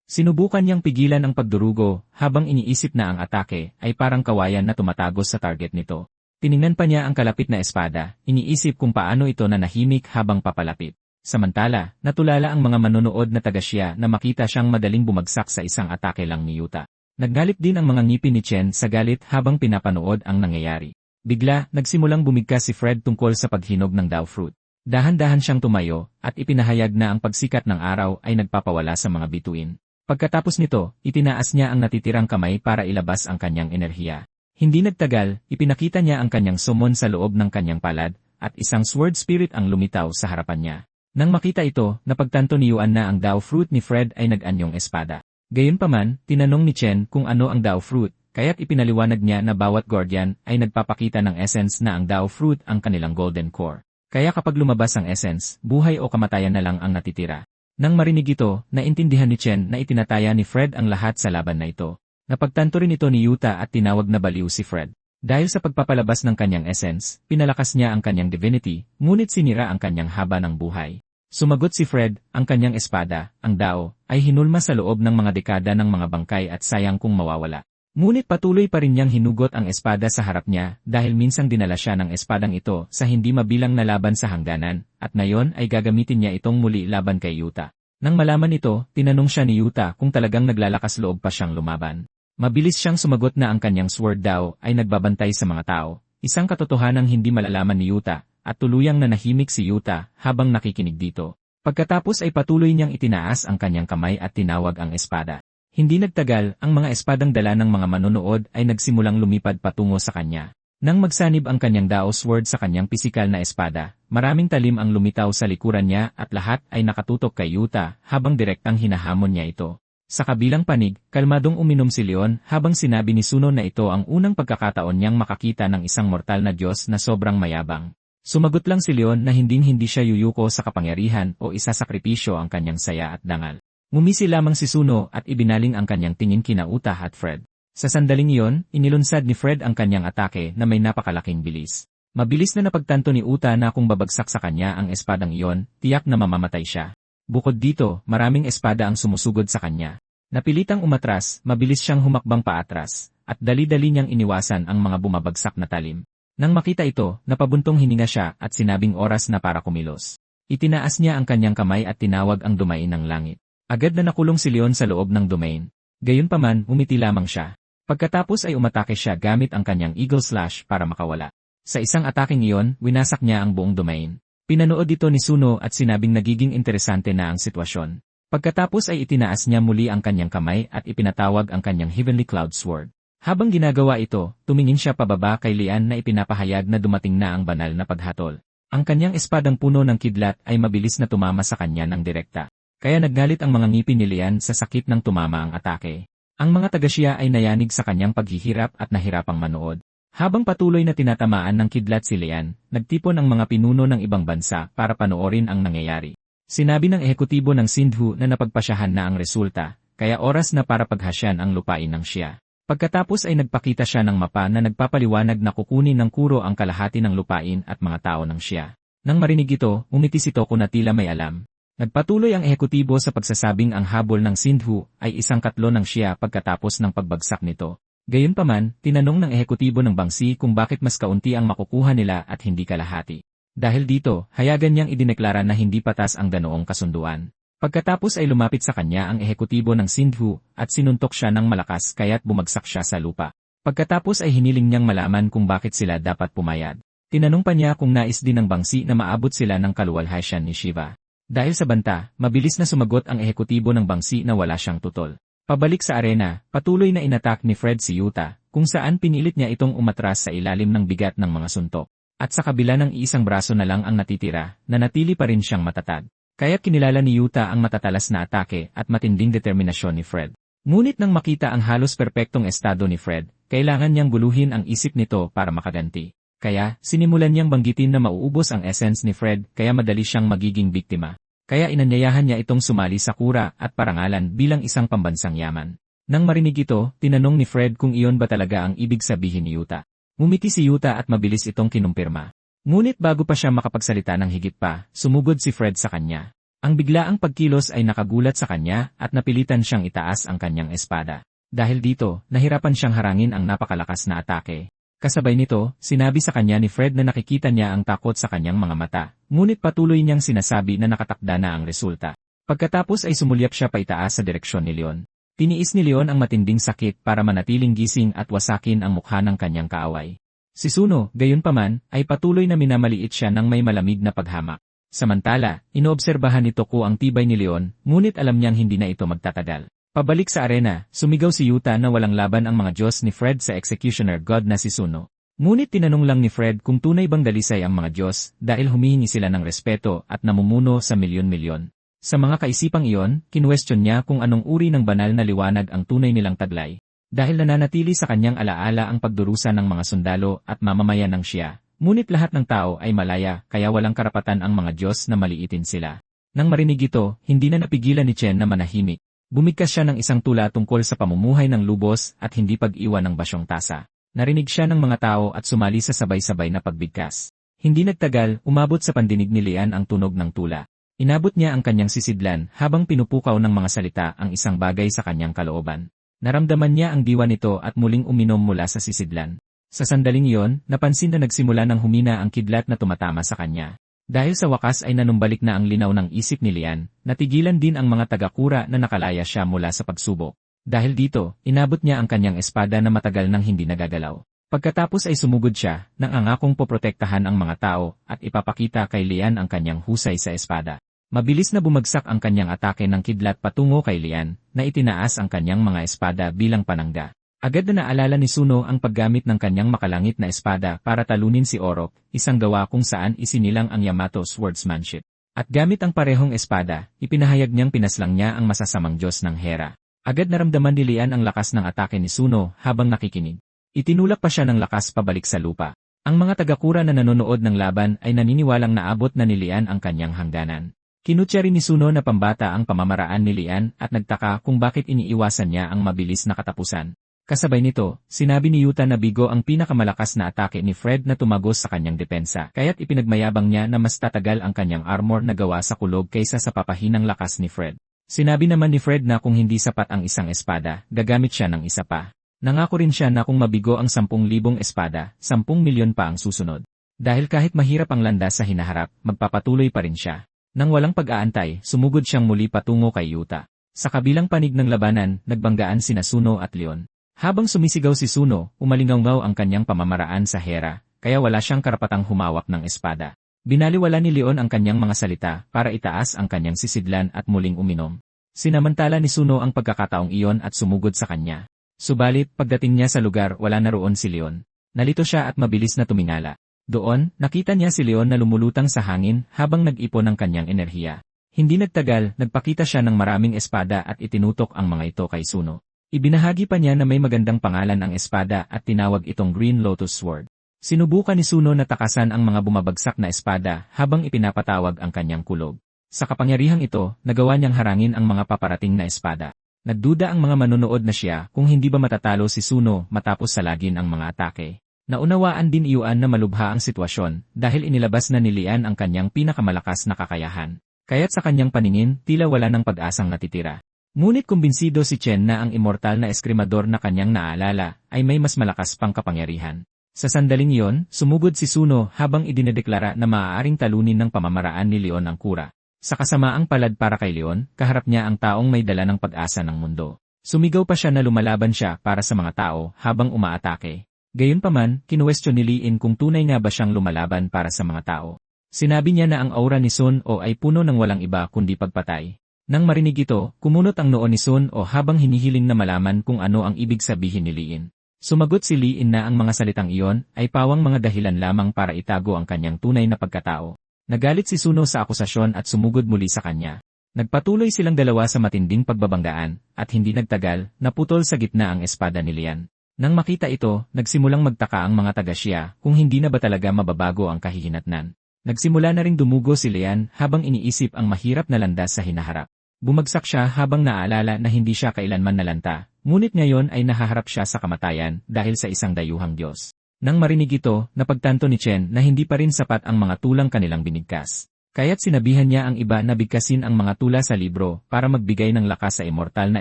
Sinubukan niyang pigilan ang pagdurugo habang iniisip na ang atake ay parang kawayan na tumatagos sa target nito. Tiningnan pa niya ang kalapit na espada, iniisip kung paano ito nanahimik habang papalapit. Samantala, natulala ang mga manonood na taga-Shia na makita siyang madaling bumagsak sa isang atake lang ni Yuta. Naggalit din ang mga ngipin ni Chen sa galit habang pinapanood ang nangyayari. Bigla, nagsimulang bumigkas si Fred tungkol sa paghinog ng Dao Fruit. Dahan-dahan siyang tumayo at ipinahayag na ang pagsikat ng araw ay nagpapawala sa mga bituin. Pagkatapos nito, itinaas niya ang natitirang kamay para ilabas ang kanyang enerhiya. Hindi nagtagal, ipinakita niya ang kanyang summon sa loob ng kanyang palad, at isang sword spirit ang lumitaw sa harapan niya. Nang makita ito, napagtanto ni Yuan na ang Dao Fruit ni Fred ay nag-anyong espada. Gayunpaman, tinanong ni Chen kung ano ang Dao Fruit, kaya't ipinaliwanag niya na bawat Guardian ay nagpapakita ng essence na ang Dao Fruit ang kanilang golden core. Kaya kapag lumabas ang essence, buhay o kamatayan na lang ang natitira. Nang marinig ito, naintindihan ni Chen na itinataya ni Fred ang lahat sa laban na ito. Napagtanto rin ito ni Yuta at tinawag na baliw si Fred. Dahil sa pagpapalabas ng kanyang essence, pinalakas niya ang kanyang divinity, ngunit sinira ang kanyang haba ng buhay. Sumagot si Fred, ang kanyang espada, ang Dao, ay hinulma sa loob ng mga dekada ng mga bangkay at sayang kung mawawala. Ngunit patuloy pa rin niyang hinugot ang espada sa harap niya dahil minsang dinala siya ng espadang ito sa hindi mabilang na laban sa hangganan, at ngayon ay gagamitin niya itong muli laban kay Yuta. Nang malaman ito, tinanong siya ni Yuta kung talagang naglalakas loob pa siyang lumaban. Mabilis siyang sumagot na ang kanyang sword daw ay nagbabantay sa mga tao, isang katotohanang hindi malalaman ni Yuta, at tuluyang nanahimik si Yuta habang nakikinig dito. Pagkatapos ay patuloy niyang itinaas ang kanyang kamay at tinawag ang espada. Hindi nagtagal, ang mga espadang dala ng mga manonood ay nagsimulang lumipad patungo sa kanya. Nang magsanib ang kanyang Dao Sword sa kanyang pisikal na espada, maraming talim ang lumitaw sa likuran niya at lahat ay nakatutok kay Yuta habang direktang hinahamon niya ito. Sa kabilang panig, kalmadong uminom si Leon habang sinabi ni Suno na ito ang unang pagkakataon niyang makakita ng isang mortal na Diyos na sobrang mayabang. Sumagot lang si Leon na hindi siya yuyuko sa kapangyarihan o isasakripisyo ang kanyang saya at dangal. Ngumisi lamang si Suno at ibinaling ang kanyang tingin kina Uta at Fred. Sa sandaling iyon, inilunsad ni Fred ang kanyang atake na may napakalaking bilis. Mabilis na napagtanto ni Uta na kung babagsak sa kanya ang espadang iyon, tiyak na mamamatay siya. Bukod dito, maraming espada ang sumusugod sa kanya. Napilitang umatras, mabilis siyang humakbang paatras, at dali-dali niyang iniwasan ang mga bumabagsak na talim. Nang makita ito, napabuntong hininga siya at sinabing oras na para kumilos. Itinaas niya ang kanyang kamay at tinawag ang dumain ng langit. Agad na nakulong si Leon sa loob ng domain. Gayunpaman, umiti lamang siya. Pagkatapos ay umatake siya gamit ang kanyang Eagle Slash para makawala. Sa isang ataking iyon, winasak niya ang buong domain. Pinanood ito ni Suno at sinabing nagiging interesante na ang sitwasyon. Pagkatapos ay itinaas niya muli ang kanyang kamay at ipinatawag ang kanyang Heavenly Cloud Sword. Habang ginagawa ito, tumingin siya pababa kay Lian na ipinapahayag na dumating na ang banal na paghatol. Ang kanyang espadang puno ng kidlat ay mabilis na tumama sa kanya ng direkta. Kaya naggalit ang mga ngipin ni Lian sa sakit ng tumama ang atake. Ang mga taga-Shia ay nayanig sa kanyang paghihirap at nahirapang manood. Habang patuloy na tinatamaan ng kidlat si Lian, nagtipon ang mga pinuno ng ibang bansa para panoorin ang nangyayari. Sinabi ng ehekutibo ng Sindhu na napagpasyahan na ang resulta, kaya oras na para paghasyan ang lupain ng Shia. Pagkatapos ay nagpakita siya ng mapa na nagpapaliwanag na kukunin ng Kuro ang kalahati ng lupain at mga tao ng Shia. Nang marinig ito, umiti si Toko na tila may alam. Nagpatuloy ang ehekutibo sa pagsasabing ang habol ng Sindhu ay isang katlo ng Shia pagkatapos ng pagbagsak nito. Gayunpaman, tinanong ng ehekutibo ng Bangsi kung bakit mas kaunti ang makukuha nila at hindi kalahati. Dahil dito, hayagan niyang idineklara na hindi patas ang ganoong kasunduan. Pagkatapos ay lumapit sa kanya ang ehekutibo ng Sindhu at sinuntok siya ng malakas kaya't bumagsak siya sa lupa. Pagkatapos ay hiniling niyang malaman kung bakit sila dapat pumayag. Tinanong pa niya kung nais din ng Bangsi na maabot sila ng kaluwalhatian ni Shiva. Dahil sa banta, mabilis na sumagot ang ehekutibo ng Bangsi na wala siyang tutol. Pabalik sa arena, patuloy na inatak ni Fred si Yuta, kung saan pinilit niya itong umatras sa ilalim ng bigat ng mga suntok. At sa kabila ng iisang braso na lang ang natitira, nanatili pa rin siyang matatag. Kaya kinilala ni Yuta ang matatalas na atake at matinding determinasyon ni Fred. Ngunit nang makita ang halos perpektong estado ni Fred, kailangan niyang guluhin ang isip nito para makaganti. Kaya, sinimulan niyang banggitin na mauubos ang essence ni Fred kaya madali siyang magiging biktima. Kaya inanyayahan niya itong sumali sa kura at parangalan bilang isang pambansang yaman. Nang marinig ito, tinanong ni Fred kung iyon ba talaga ang ibig sabihin ni Yuta. Ngumiti si Yuta at mabilis itong kinumpirma. Ngunit bago pa siya makapagsalita ng higit pa, sumugod si Fred sa kanya. Ang biglaang pagkilos ay nakagulat sa kanya at napilitan siyang itaas ang kanyang espada. Dahil dito, nahirapan siyang harangin ang napakalakas na atake. Kasabay nito, sinabi sa kanya ni Fred na nakikita niya ang takot sa kanyang mga mata, ngunit patuloy niyang sinasabi na nakatakda na ang resulta. Pagkatapos ay sumulyap siya paitaas sa direksyon ni Leon. Tiniis ni Leon ang matinding sakit para manatiling gising at wasakin ang mukha ng kanyang kaaway. Si Suno, gayunpaman, ay patuloy na minamaliit siya ng may malamig na paghamak. Samantala, inoobserbahan ni Toko ang tibay ni Leon, ngunit alam niyang hindi na ito magtatagal. Pabalik sa arena, sumigaw si Yuta na walang laban ang mga Diyos ni Fred sa executioner god na si Suno. Ngunit tinanong lang ni Fred kung tunay bang dalisay ang mga Diyos dahil humihingi sila ng respeto at namumuno sa milyon-milyon. Sa mga kaisipang iyon, kinwestiyon niya kung anong uri ng banal na liwanag ang tunay nilang taglay. Dahil nananatili sa kanyang alaala ang pagdurusa ng mga sundalo at mamamayan ng Shia. Ngunit lahat ng tao ay malaya kaya walang karapatan ang mga Diyos na maliitin sila. Nang marinig ito, hindi na napigilan ni Chen na manahimik. Bumigkas siya ng isang tula tungkol sa pamumuhay ng lubos at hindi pag-iwan ng basyong tasa. Narinig siya ng mga tao at sumali sa sabay-sabay na pagbigkas. Hindi nagtagal, umabot sa pandinig ni Lian ang tunog ng tula. Inabot niya ang kanyang sisidlan habang pinupukaw ng mga salita ang isang bagay sa kanyang kalooban. Naramdaman niya ang diwa nito at muling uminom mula sa sisidlan. Sa sandaling iyon, napansin na nagsimula ng humina ang kidlat na tumatama sa kanya. Dahil sa wakas ay nanumbalik na ang linaw ng isip ni Lian, natigilan din ang mga taga-kura na nakalaya siya mula sa pagsubok. Dahil dito, inabot niya ang kanyang espada na matagal nang hindi nagagalaw. Pagkatapos ay sumugod siya, nang angakong poprotektahan ang mga tao at ipapakita kay Lian ang kanyang husay sa espada. Mabilis na bumagsak ang kanyang atake ng kidlat patungo kay Lian, na itinaas ang kanyang mga espada bilang panangga. Agad na naalala ni Suno ang paggamit ng kanyang makalangit na espada para talunin si Orok, isang gawa kung saan isinilang ang Yamato swordsmanship. At gamit ang parehong espada, ipinahayag niyang pinaslang niya ang masasamang Diyos ng Hera. Agad naramdaman ni Lian ang lakas ng atake ni Suno habang nakikinig. Itinulak pa siya ng lakas pabalik sa lupa. Ang mga tagakura na nanonood ng laban ay naniniwalang naabot na ni Lian ang kanyang hangganan. Kinutya rin ni Suno na pambata ang pamamaraan ni Lian at nagtaka kung bakit iniiwasan niya ang mabilis na katapusan. Kasabay nito, sinabi ni Yuta na bigo ang pinakamalakas na atake ni Fred na tumagos sa kanyang depensa, kaya't ipinagmayabang niya na mas tatagal ang kanyang armor na gawa sa kulog kaysa sa papahinang lakas ni Fred. Sinabi naman ni Fred na kung hindi sapat ang isang espada, gagamit siya ng isa pa. Nangako rin siya na kung mabigo ang 10,000 espada, 10 milyon pa ang susunod. Dahil kahit mahirap ang landas sa hinaharap, magpapatuloy pa rin siya. Nang walang pag-aantay, sumugod siyang muli patungo kay Yuta. Sa kabilang panig ng labanan, nagbanggaan sina Suno at Leon. Habang sumisigaw si Suno, umalingaw ang kanyang pamamaraan sa Hera, kaya wala siyang karapatang humawak ng espada. Binaliwala ni Leon ang kanyang mga salita para itaas ang kanyang sisidlan at muling uminom. Sinamantala ni Suno ang pagkakataong iyon at sumugod sa kanya. Subalit, pagdating niya sa lugar, wala na roon si Leon. Nalito siya at mabilis na tumingala. Doon, nakita niya si Leon na lumulutang sa hangin habang nag-ipon ng kanyang enerhiya. Hindi nagtagal, nagpakita siya ng maraming espada at itinutok ang mga ito kay Suno. Ibinahagi pa niya na may magandang pangalan ang espada at tinawag itong Green Lotus Sword. Sinubukan ni Suno na takasan ang mga bumabagsak na espada habang ipinapatawag ang kanyang kulog. Sa kapangyarihang ito, nagawa niyang harangin ang mga paparating na espada. Nagduda ang mga manonood na siya kung hindi ba matatalo si Suno matapos salagin ang mga atake. Naunawaan din Yuan na malubha ang sitwasyon dahil inilabas na ni Lian ang kanyang pinakamalakas na kakayahan. Kaya't sa kanyang paningin, tila wala ng pag-asang natitira. Ngunit kumbinsido si Chen na ang immortal na eskrimador na kanyang naalala ay may mas malakas pang kapangyarihan. Sa sandaling iyon, sumugod si Suno habang idinedeklara na maaaring talunin ng pamamaraan ni Leon ang kura. Sa kasamaang palad para kay Leon, kaharap niya ang taong may dala ng pag-asa ng mundo. Sumigaw pa siya na lumalaban siya para sa mga tao habang umaatake. Gayunpaman, kinuwestiyon ni Liin kung tunay nga ba siyang lumalaban para sa mga tao. Sinabi niya na ang aura ni Sun O ay puno ng walang iba kundi pagpatay. Nang marinig ito, kumunot ang noo ni Sun O habang hinihiling na malaman kung ano ang ibig sabihin ni Liin. Sumagot si Liin na ang mga salitang iyon ay pawang mga dahilan lamang para itago ang kanyang tunay na pagkatao. Nagalit si Suno sa akusasyon at sumugod muli sa kanya. Nagpatuloy silang dalawa sa matinding pagbabanggaan, at hindi nagtagal, naputol sa gitna ang espada ni Lian. Nang makita ito, nagsimulang magtaka ang mga taga-Xia kung hindi na ba talaga mababago ang kahihinatnan. Nagsimula na ring dumugo si Lian habang iniisip ang mahirap na landas sa hinaharap. Bumagsak siya habang naaalala na hindi siya kailanman nalanta, ngunit ngayon ay nahaharap siya sa kamatayan dahil sa isang dayuhang Diyos. Nang marinig ito, napagtanto ni Chen na hindi pa rin sapat ang mga tulang kanilang binigkas. Kaya't sinabihan niya ang iba na bigkasin ang mga tula sa libro para magbigay ng lakas sa immortal na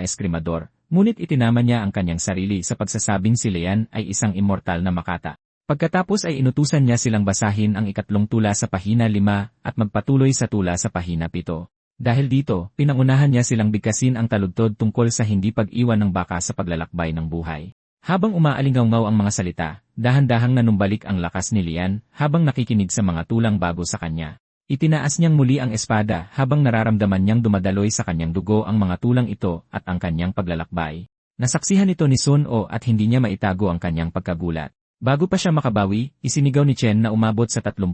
eskrimador, ngunit itinama niya ang kanyang sarili sa pagsasabing si Lian ay isang immortal na makata. Pagkatapos ay inutusan niya silang basahin ang ikatlong tula sa pahina 5 at magpatuloy sa tula sa pahina 7. Dahil dito, pinangunahan niya silang bigkasin ang taludtod tungkol sa hindi pag-iwan ng baka sa paglalakbay ng buhay. Habang umaalingaw-ngaw ang mga salita, dahan-dahang nanumbalik ang lakas ni Lian habang nakikinig sa mga tulang bago sa kanya. Itinaas niyang muli ang espada habang nararamdaman niyang dumadaloy sa kanyang dugo ang mga tulang ito at ang kanyang paglalakbay. Nasaksihan ito ni Sun O at hindi niya maitago ang kanyang pagkagulat. Bago pa siya makabawi, isinigaw ni Chen na umabot sa 30,000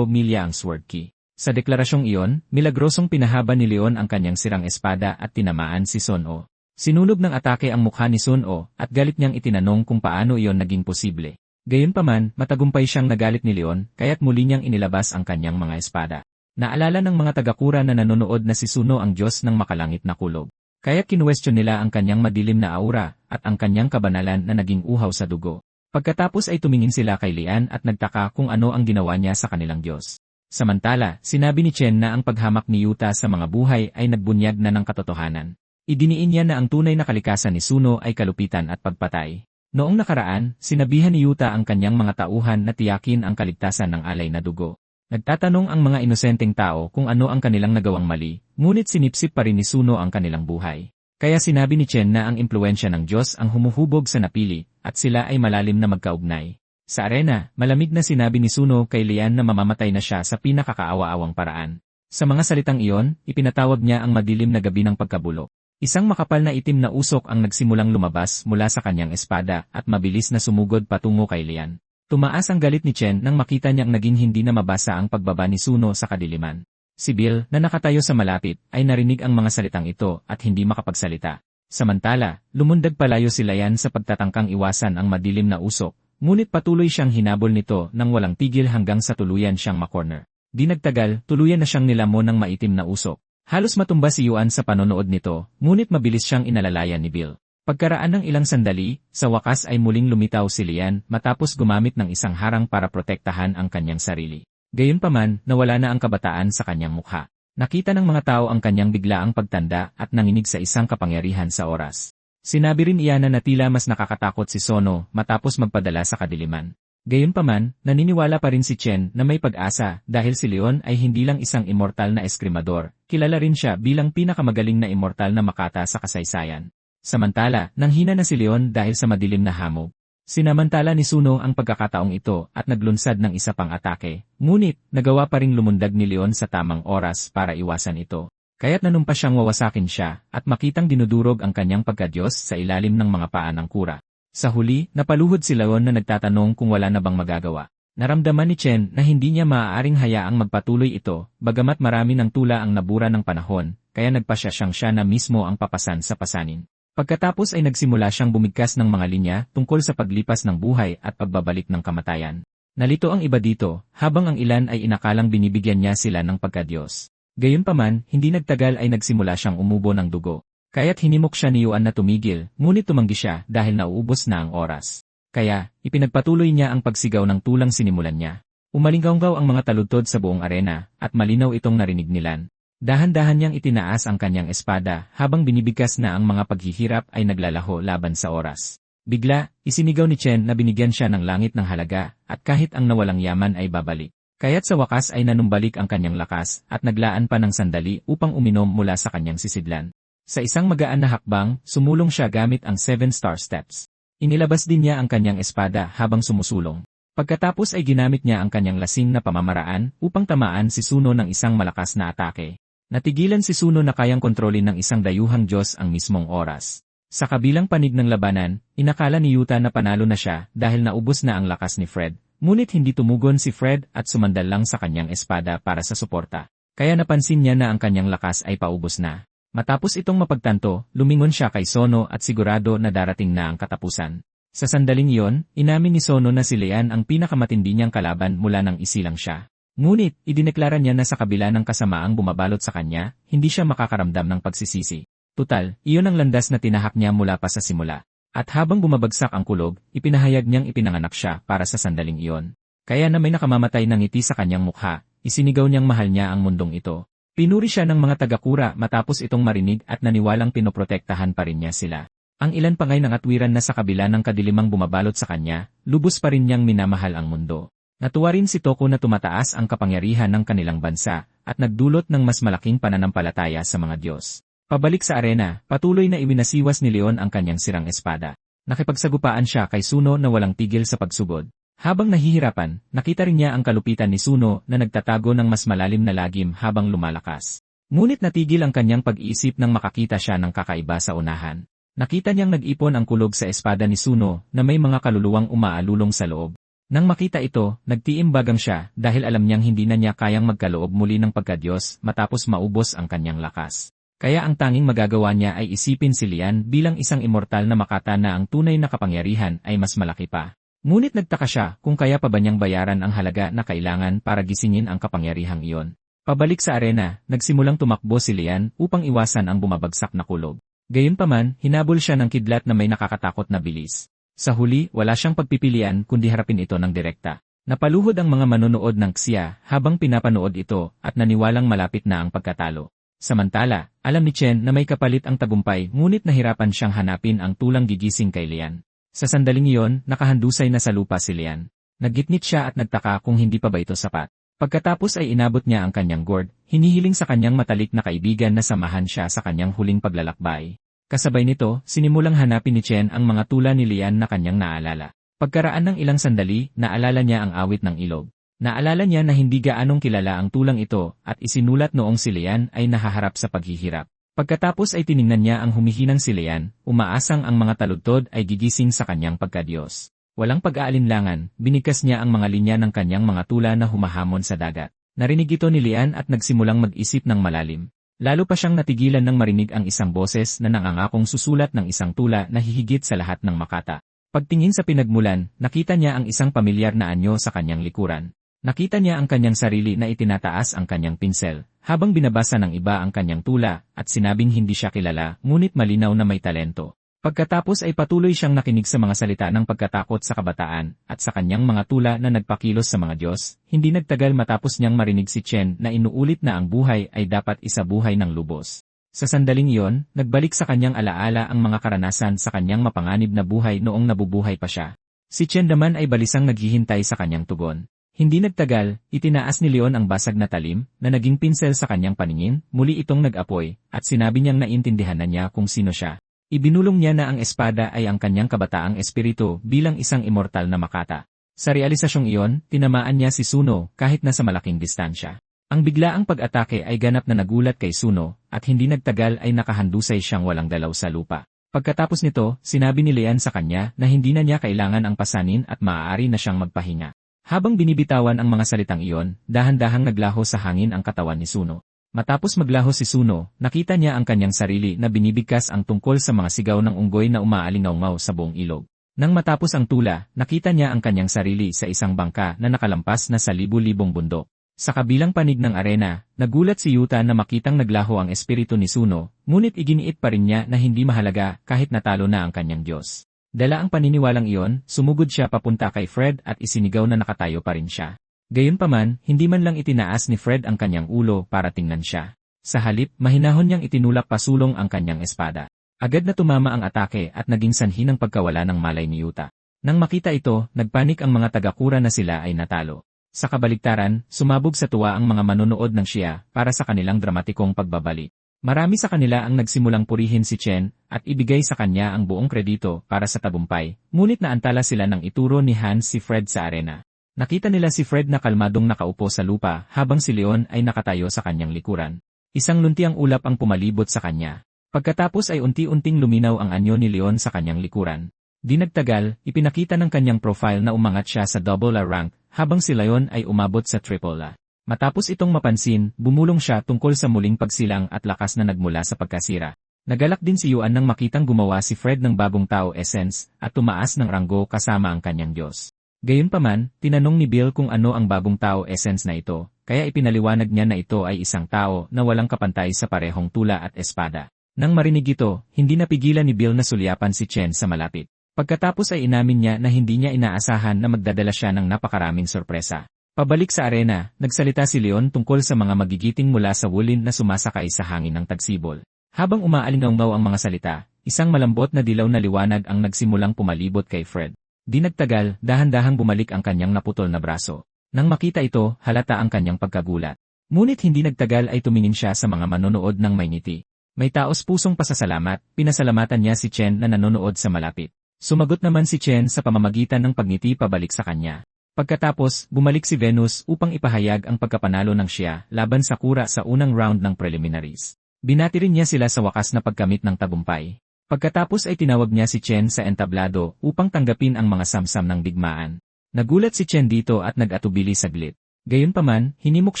milya ang sword ki. Sa deklarasyong iyon, milagrosong pinahaba ni Leon ang kanyang sirang espada at tinamaan si Sun O. Sinunog ng atake ang mukha ni Sun O at galit niyang itinanong kung paano iyon naging posible. Gayunpaman, matagumpay siyang nagalit ni Leon kaya't muli niyang inilabas ang kanyang mga espada. Naalala ng mga tagakura na nanonood na si Suno ang Diyos ng makalangit na kulog. Kaya't kinuwestiyon nila ang kanyang madilim na aura at ang kanyang kabanalan na naging uhaw sa dugo. Pagkatapos ay tumingin sila kay Lian at nagtaka kung ano ang ginawa niya sa kanilang Diyos. Samantala, sinabi ni Chen na ang paghamak ni Yuta sa mga buhay ay nagbunyag na ng katotohanan. Idiniin niya na ang tunay na kalikasan ni Suno ay kalupitan at pagpatay. Noong nakaraan, sinabihan ni Yuta ang kanyang mga tauhan na tiyakin ang kaligtasan ng alay na dugo. Nagtatanong ang mga inosenteng tao kung ano ang kanilang nagawang mali, ngunit sinipsip pa rin ni Suno ang kanilang buhay. Kaya sinabi ni Chen na ang impluensya ng Diyos ang humuhubog sa napili, at sila ay malalim na magkaugnay. Sa arena, malamig na sinabi ni Suno kay Lian na mamamatay na siya sa pinakakaawa-awang paraan. Sa mga salitang iyon, ipinatawag niya ang madilim na gabi ng pagkabulok. Isang makapal na itim na usok ang nagsimulang lumabas mula sa kanyang espada at mabilis na sumugod patungo kay Lian. Tumaas ang galit ni Chen nang makita niyang naging hindi na mabasa ang pagbaba ni Suno sa kadiliman. Si Bill, na nakatayo sa malapit, ay narinig ang mga salitang ito at hindi makapagsalita. Samantala, lumundag palayo si Lian sa pagtatangkang iwasan ang madilim na usok, ngunit patuloy siyang hinabol nito nang walang tigil hanggang sa tuluyan siyang makorner. Di nagtagal, tuluyan na siyang nilamon ng maitim na usok. Halos matumba si Yuan sa panonood nito, ngunit mabilis siyang inalalayan ni Bill. Pagkaraan ng ilang sandali, sa wakas ay muling lumitaw si Lian matapos gumamit ng isang harang para protektahan ang kanyang sarili. Gayunpaman, nawala na ang kabataan sa kanyang mukha. Nakita ng mga tao ang kanyang biglaang pagtanda at nanginig sa isang kapangyarihan sa oras. Sinabi rin iyan na tila mas nakakatakot si Sono matapos magpadala sa kadiliman. Gayunpaman, naniniwala pa rin si Chen na may pag-asa dahil si Leon ay hindi lang isang immortal na eskrimador, kilala rin siya bilang pinakamagaling na immortal na makata sa kasaysayan. Samantala, nanghina na si Leon dahil sa madilim na hamog. Sinamantala ni Suno ang pagkakataong ito at naglunsad ng isa pang atake, ngunit nagawa pa ring lumundag ni Leon sa tamang oras para iwasan ito. Kaya't nanumpa siyang wawasakin siya at makitang dinudurog ang kanyang pagkadyos sa ilalim ng mga paa ng kura. Sa huli, napaluhod si Leon na nagtatanong kung wala na bang magagawa. Naramdaman ni Chen na hindi niya maaaring hayaang magpatuloy ito, bagamat marami ng tula ang nabura ng panahon, kaya nagpasya siya na mismo ang papasan sa pasanin. Pagkatapos ay nagsimula siyang bumigkas ng mga linya tungkol sa paglipas ng buhay at pagbabalik ng kamatayan. Nalito ang iba dito, habang ang ilan ay inakalang binibigyan niya sila ng pagkadyos. Gayunpaman, hindi nagtagal ay nagsimula siyang umubo ng dugo. Kaya't hinimok siya ni Yuan na tumigil, ngunit tumanggi siya dahil nauubos na ang oras. Kaya, ipinagpatuloy niya ang pagsigaw ng tulang sinimulan niya. Umalinggaw ang mga taludtod sa buong arena, at malinaw itong narinig nilan. Dahan-dahan niyang itinaas ang kanyang espada habang binibigkas na ang mga paghihirap ay naglalaho laban sa oras. Bigla, isinigaw ni Chen na binigyan siya ng langit ng halaga, at kahit ang nawalang yaman ay babalik. Kaya't sa wakas ay nanumbalik ang kanyang lakas, at naglaan pa ng sandali upang uminom mula sa kanyang sisidlan. Sa isang magaan na hakbang, sumulong siya gamit ang 7-star steps. Inilabas din niya ang kanyang espada habang sumusulong. Pagkatapos ay ginamit niya ang kanyang lasing na pamamaraan upang tamaan si Suno ng isang malakas na atake. Natigilan si Suno na kayang kontrolin ng isang dayuhang Diyos ang mismong oras. Sa kabilang panig ng labanan, inakala ni Yuta na panalo na siya dahil naubos na ang lakas ni Fred, ngunit hindi tumugon si Fred at sumandal lang sa kanyang espada para sa suporta. Kaya napansin niya na ang kanyang lakas ay paubos na. Matapos itong mapagtanto, lumingon siya kay Sono at sigurado na darating na ang katapusan. Sa sandaling iyon, inamin ni Sono na si Lian ang pinakamatindi niyang kalaban mula nang isilang siya. Ngunit, idineklara niya na sa kabila ng kasamaang bumabalot sa kanya, hindi siya makakaramdam ng pagsisisi. Tutal, iyon ang landas na tinahak niya mula pa sa simula. At habang bumabagsak ang kulog, ipinahayag niyang ipinanganak siya para sa sandaling iyon. Kaya na may nakamamatay ng ngiti sa kanyang mukha, isinigaw niyang mahal niya ang mundong ito. Pinuri siya ng mga taga-kura matapos itong marinig at naniwalang pinoprotektahan pa rin niya sila. Ang ilan pa nga'y nangatwiran na sa kabila ng kadilimang bumabalot sa kanya, lubos pa rin niyang minamahal ang mundo. Natuwa rin si Toko na tumataas ang kapangyarihan ng kanilang bansa at nagdulot ng mas malaking pananampalataya sa mga Diyos. Pabalik sa arena, patuloy na ibinasiwas ni Leon ang kanyang sirang espada. Nakipagsagupaan siya kay Suno na walang tigil sa pagsugod. Habang nahihirapan, nakita rin niya ang kalupitan ni Suno na nagtatago ng mas malalim na lagim habang lumalakas. Ngunit natigil ang kanyang pag-iisip nang makakita siya ng kakaiba sa unahan. Nakita niyang nag-ipon ang kulog sa espada ni Suno na may mga kaluluwang umaalulong sa loob. Nang makita ito, nagtiimbagang siya dahil alam niyang hindi na niya kayang magkaloob muli ng pagkadyos matapos maubos ang kanyang lakas. Kaya ang tanging magagawa niya ay isipin si Lian bilang isang immortal na makata na ang tunay na kapangyarihan ay mas malaki pa. Ngunit nagtaka siya kung kaya pa ba niyang bayaran ang halaga na kailangan para gisingin ang kapangyarihang iyon. Pabalik sa arena, nagsimulang tumakbo si Lian upang iwasan ang bumabagsak na kulog. Gayunpaman, hinabol siya ng kidlat na may nakakatakot na bilis. Sa huli, wala siyang pagpipilian kundi harapin ito ng direkta. Napaluhod ang mga manonood ng Xia habang pinapanood ito at naniwalang malapit na ang pagkatalo. Samantala, alam ni Chen na may kapalit ang tagumpay ngunit nahirapan siyang hanapin ang tulang gigising kay Lian. Sa sandaling iyon, nakahandusay na sa lupa si Lian. Naggitnit siya at nagtaka kung hindi pa ba ito sapat. Pagkatapos ay inabot niya ang kanyang gourd, hinihiling sa kanyang matalik na kaibigan na samahan siya sa kanyang huling paglalakbay. Kasabay nito, sinimulang hanapin ni Chen ang mga tula ni Lian na kanyang naalala. Pagkaraan ng ilang sandali, naalala niya ang awit ng ilog. Naalala niya na hindi gaanong kilala ang tulang ito at isinulat noong si Lian ay nahaharap sa paghihirap. Pagkatapos ay tiningnan niya ang humihinang si Leanne, umaasang ang mga taludtod ay gigising sa kanyang pagkadiyos. Walang pag-aalinlangan, binigkas niya ang mga linya ng kanyang mga tula na humahamon sa dagat. Narinig ito ni Leanne at nagsimulang mag-isip ng malalim. Lalo pa siyang natigilan nang marinig ang isang boses na nangangakong susulat ng isang tula na hihigit sa lahat ng makata. Pagtingin sa pinagmulan, nakita niya ang isang pamilyar na anyo sa kanyang likuran. Nakita niya ang kanyang sarili na itinataas ang kanyang pinsel, habang binabasa ng iba ang kanyang tula, at sinabing hindi siya kilala, ngunit malinaw na may talento. Pagkatapos ay patuloy siyang nakinig sa mga salita ng pagkatakot sa kabataan, at sa kanyang mga tula na nagpakilos sa mga Diyos. Hindi nagtagal matapos niyang marinig si Chen na inuulit na ang buhay ay dapat isabuhay ng lubos. Sa sandaling iyon, nagbalik sa kanyang alaala ang mga karanasan sa kanyang mapanganib na buhay noong nabubuhay pa siya. Si Chen naman ay balisang naghihintay sa kanyang tugon. Hindi nagtagal, itinaas ni Leon ang basag na talim, na naging pinsel sa kanyang paningin, muli itong nag-apoy, at sinabi niyang naintindihan na niya kung sino siya. Ibinulong niya na ang espada ay ang kanyang kabataang espiritu bilang isang immortal na makata. Sa realisasyong iyon, tinamaan niya si Suno kahit nasa malaking distansya. Ang biglaang pag-atake ay ganap na nagulat kay Suno, at hindi nagtagal ay nakahandusay siyang walang galaw sa lupa. Pagkatapos nito, sinabi ni Leanne sa kanya na hindi na niya kailangan ang pasanin at maaari na siyang magpahinga. Habang binibitawan ang mga salitang iyon, dahan-dahang naglaho sa hangin ang katawan ni Suno. Matapos maglaho si Suno, nakita niya ang kanyang sarili na binibigkas ang tungkol sa mga sigaw ng unggoy na umaalingaw-ngaw sa buong ilog. Nang matapos ang tula, nakita niya ang kanyang sarili sa isang bangka na nakalampas na sa libu-libong bundok. Sa kabilang panig ng arena, nagulat si Yuta na makitang naglaho ang espiritu ni Suno, ngunit iginiit pa rin niya na hindi mahalaga kahit natalo na ang kanyang Diyos. Dala ang paniniwalang iyon, sumugod siya papunta kay Fred at isinigaw na nakatayo pa rin siya. Gayunpaman, hindi man lang itinaas ni Fred ang kanyang ulo para tingnan siya. Sa halip, mahinahon niyang itinulak pasulong ang kanyang espada. Agad na tumama ang atake at naging sanhi ng pagkawala ng malay ni Yuta. Nang makita ito, nagpanik ang mga taga-kura na sila ay natalo. Sa kabaligtaran, sumabog sa tuwa ang mga manonood ng siya para sa kanilang dramatikong pagbabalik. Marami sa kanila ang nagsimulang purihin si Chen at ibigay sa kanya ang buong kredito para sa tagumpay, ngunit naantala sila nang ituro ni Hans si Fred sa arena. Nakita nila si Fred na kalmadong nakaupo sa lupa habang si Leon ay nakatayo sa kanyang likuran. Isang luntiang ulap ang pumalibot sa kanya. Pagkatapos ay unti-unting luminaw ang anyo ni Leon sa kanyang likuran. Di nagtagal, ipinakita ng kanyang profile na umangat siya sa double A rank, habang si Leon ay umabot sa triple A. Matapos itong mapansin, bumulong siya tungkol sa muling pagsilang at lakas na nagmula sa pagkasira. Nagalak din si Yuan nang makitang gumawa si Fred ng bagong tao essence at tumaas ng ranggo kasama ang kanyang Diyos. Gayunpaman, tinanong ni Bill kung ano ang bagong tao essence na ito, kaya ipinaliwanag niya na ito ay isang tao na walang kapantay sa parehong tula at espada. Nang marinig ito, hindi napigilan ni Bill na sulyapan si Chen sa malapit. Pagkatapos ay inamin niya na hindi niya inaasahan na magdadala siya ng napakaraming sorpresa. Pabalik sa arena, nagsalita si Leon tungkol sa mga magigiting mula sa wulin na sumasakay sa hangin ng tagsibol. Habang umaalingaw ang mga salita, isang malambot na dilaw na liwanag ang nagsimulang pumalibot kay Fred. Di nagtagal, dahan-dahang bumalik ang kanyang naputol na braso. Nang makita ito, halata ang kanyang pagkagulat. Ngunit hindi nagtagal ay tumingin siya sa mga manonood ng may ngiti. May taos pusong pasasalamat, pinasalamatan niya si Chen na nanonood sa malapit. Sumagot naman si Chen sa pamamagitan ng pagngiti pabalik sa kanya. Pagkatapos, bumalik si Venus upang ipahayag ang pagkapanalo ng siya laban sa Kura sa unang round ng preliminaries. Binati rin niya sila sa wakas na pagkamit ng tagumpay. Pagkatapos ay tinawag niya si Chen sa entablado upang tanggapin ang mga samsam ng digmaan. Nagulat si Chen dito at nag-atubili saglit. Gayunpaman, hinimok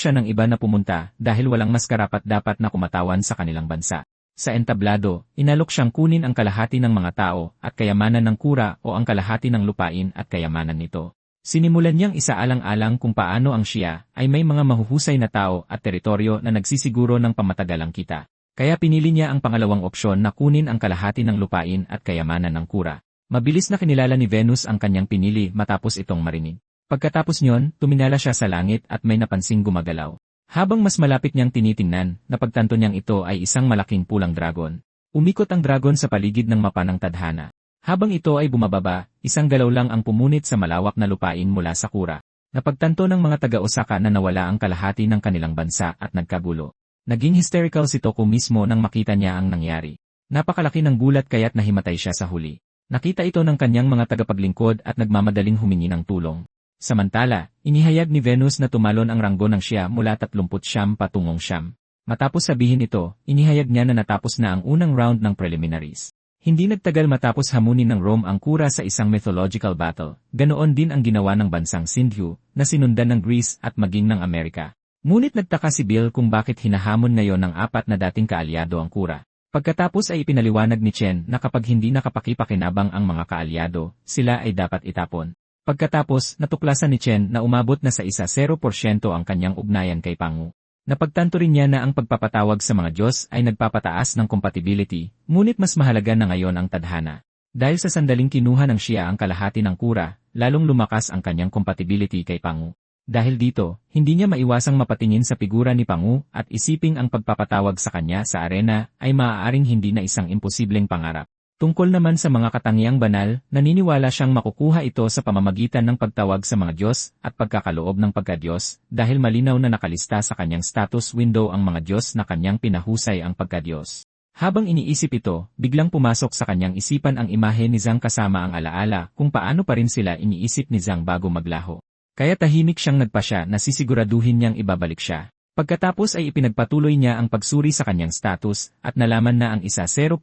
siya ng iba na pumunta dahil walang mas karapat-dapat na kumatawan sa kanilang bansa. Sa entablado, inalok siyang kunin ang kalahati ng mga tao at kayamanan ng Kura o ang kalahati ng lupain at kayamanan nito. Sinimulan niyang isaalang-alang kung paano ang siya ay may mga mahuhusay na tao at teritoryo na nagsisiguro ng pamatagalang kita. Kaya pinili niya ang pangalawang opsyon na kunin ang kalahati ng lupain at kayamanan ng Kura. Mabilis na kinilala ni Venus ang kanyang pinili matapos itong marinig. Pagkatapos niyon, tuminala siya sa langit at may napansing gumagalaw. Habang mas malapit niyang tinitingnan, napagtanto niyang ito ay isang malaking pulang dragon. Umikot ang dragon sa paligid ng mapa ng tadhana. Habang ito ay bumababa, isang galaw lang ang pumunit sa malawak na lupain mula sa Kura. Napagtanto ng mga taga-Osaka na nawala ang kalahati ng kanilang bansa at nagkagulo. Naging hysterical si Toko mismo nang makita niya ang nangyari. Napakalaki ng gulat kaya't nahimatay siya sa huli. Nakita ito ng kanyang mga tagapaglingkod at nagmamadaling humingi ng tulong. Samantala, inihayag ni Venus na tumalon ang ranggo ng siya mula 39 patungong 9. Matapos sabihin ito, inihayag niya na natapos na ang unang round ng preliminaries. Hindi nagtagal matapos hamunin ng Rome ang Kura sa isang mythological battle, ganoon din ang ginawa ng bansang Sindhu, na sinundan ng Greece at maging ng Amerika. Ngunit nagtaka si Bill kung bakit hinahamon ngayon ng apat na dating kaalyado ang Kura. Pagkatapos ay ipinaliwanag ni Chen na kapag hindi nakapakipakinabang ang mga kaalyado, sila ay dapat itapon. Pagkatapos, natuklasan ni Chen na umabot na sa 0% ang kanyang ugnayan kay Pangu. Napagtanto rin niya na ang pagpapatawag sa mga Diyos ay nagpapataas ng compatibility, ngunit mas mahalaga na ngayon ang tadhana. Dahil sa sandaling kinuha ng siya ang kalahati ng Kura, lalong lumakas ang kanyang compatibility kay Pangu. Dahil dito, hindi niya maiwasang mapatingin sa figura ni Pangu at isiping ang pagpapatawag sa kanya sa arena ay maaaring hindi na isang imposibleng pangarap. Tungkol naman sa mga katangiang banal, naniniwala siyang makukuha ito sa pamamagitan ng pagtawag sa mga Diyos at pagkakaloob ng pagkadiyos dahil malinaw na nakalista sa kanyang status window ang mga Diyos na kanyang pinahusay ang pagkadiyos. Habang iniisip ito, biglang pumasok sa kanyang isipan ang imahe ni Zhang kasama ang alaala kung paano pa rin sila iniisip ni Zhang bago maglaho. Kaya tahimik siyang nagpasya na sisiguraduhin niyang ibabalik siya. Pagkatapos ay ipinagpatuloy niya ang pagsuri sa kanyang status at nalaman na ang 0%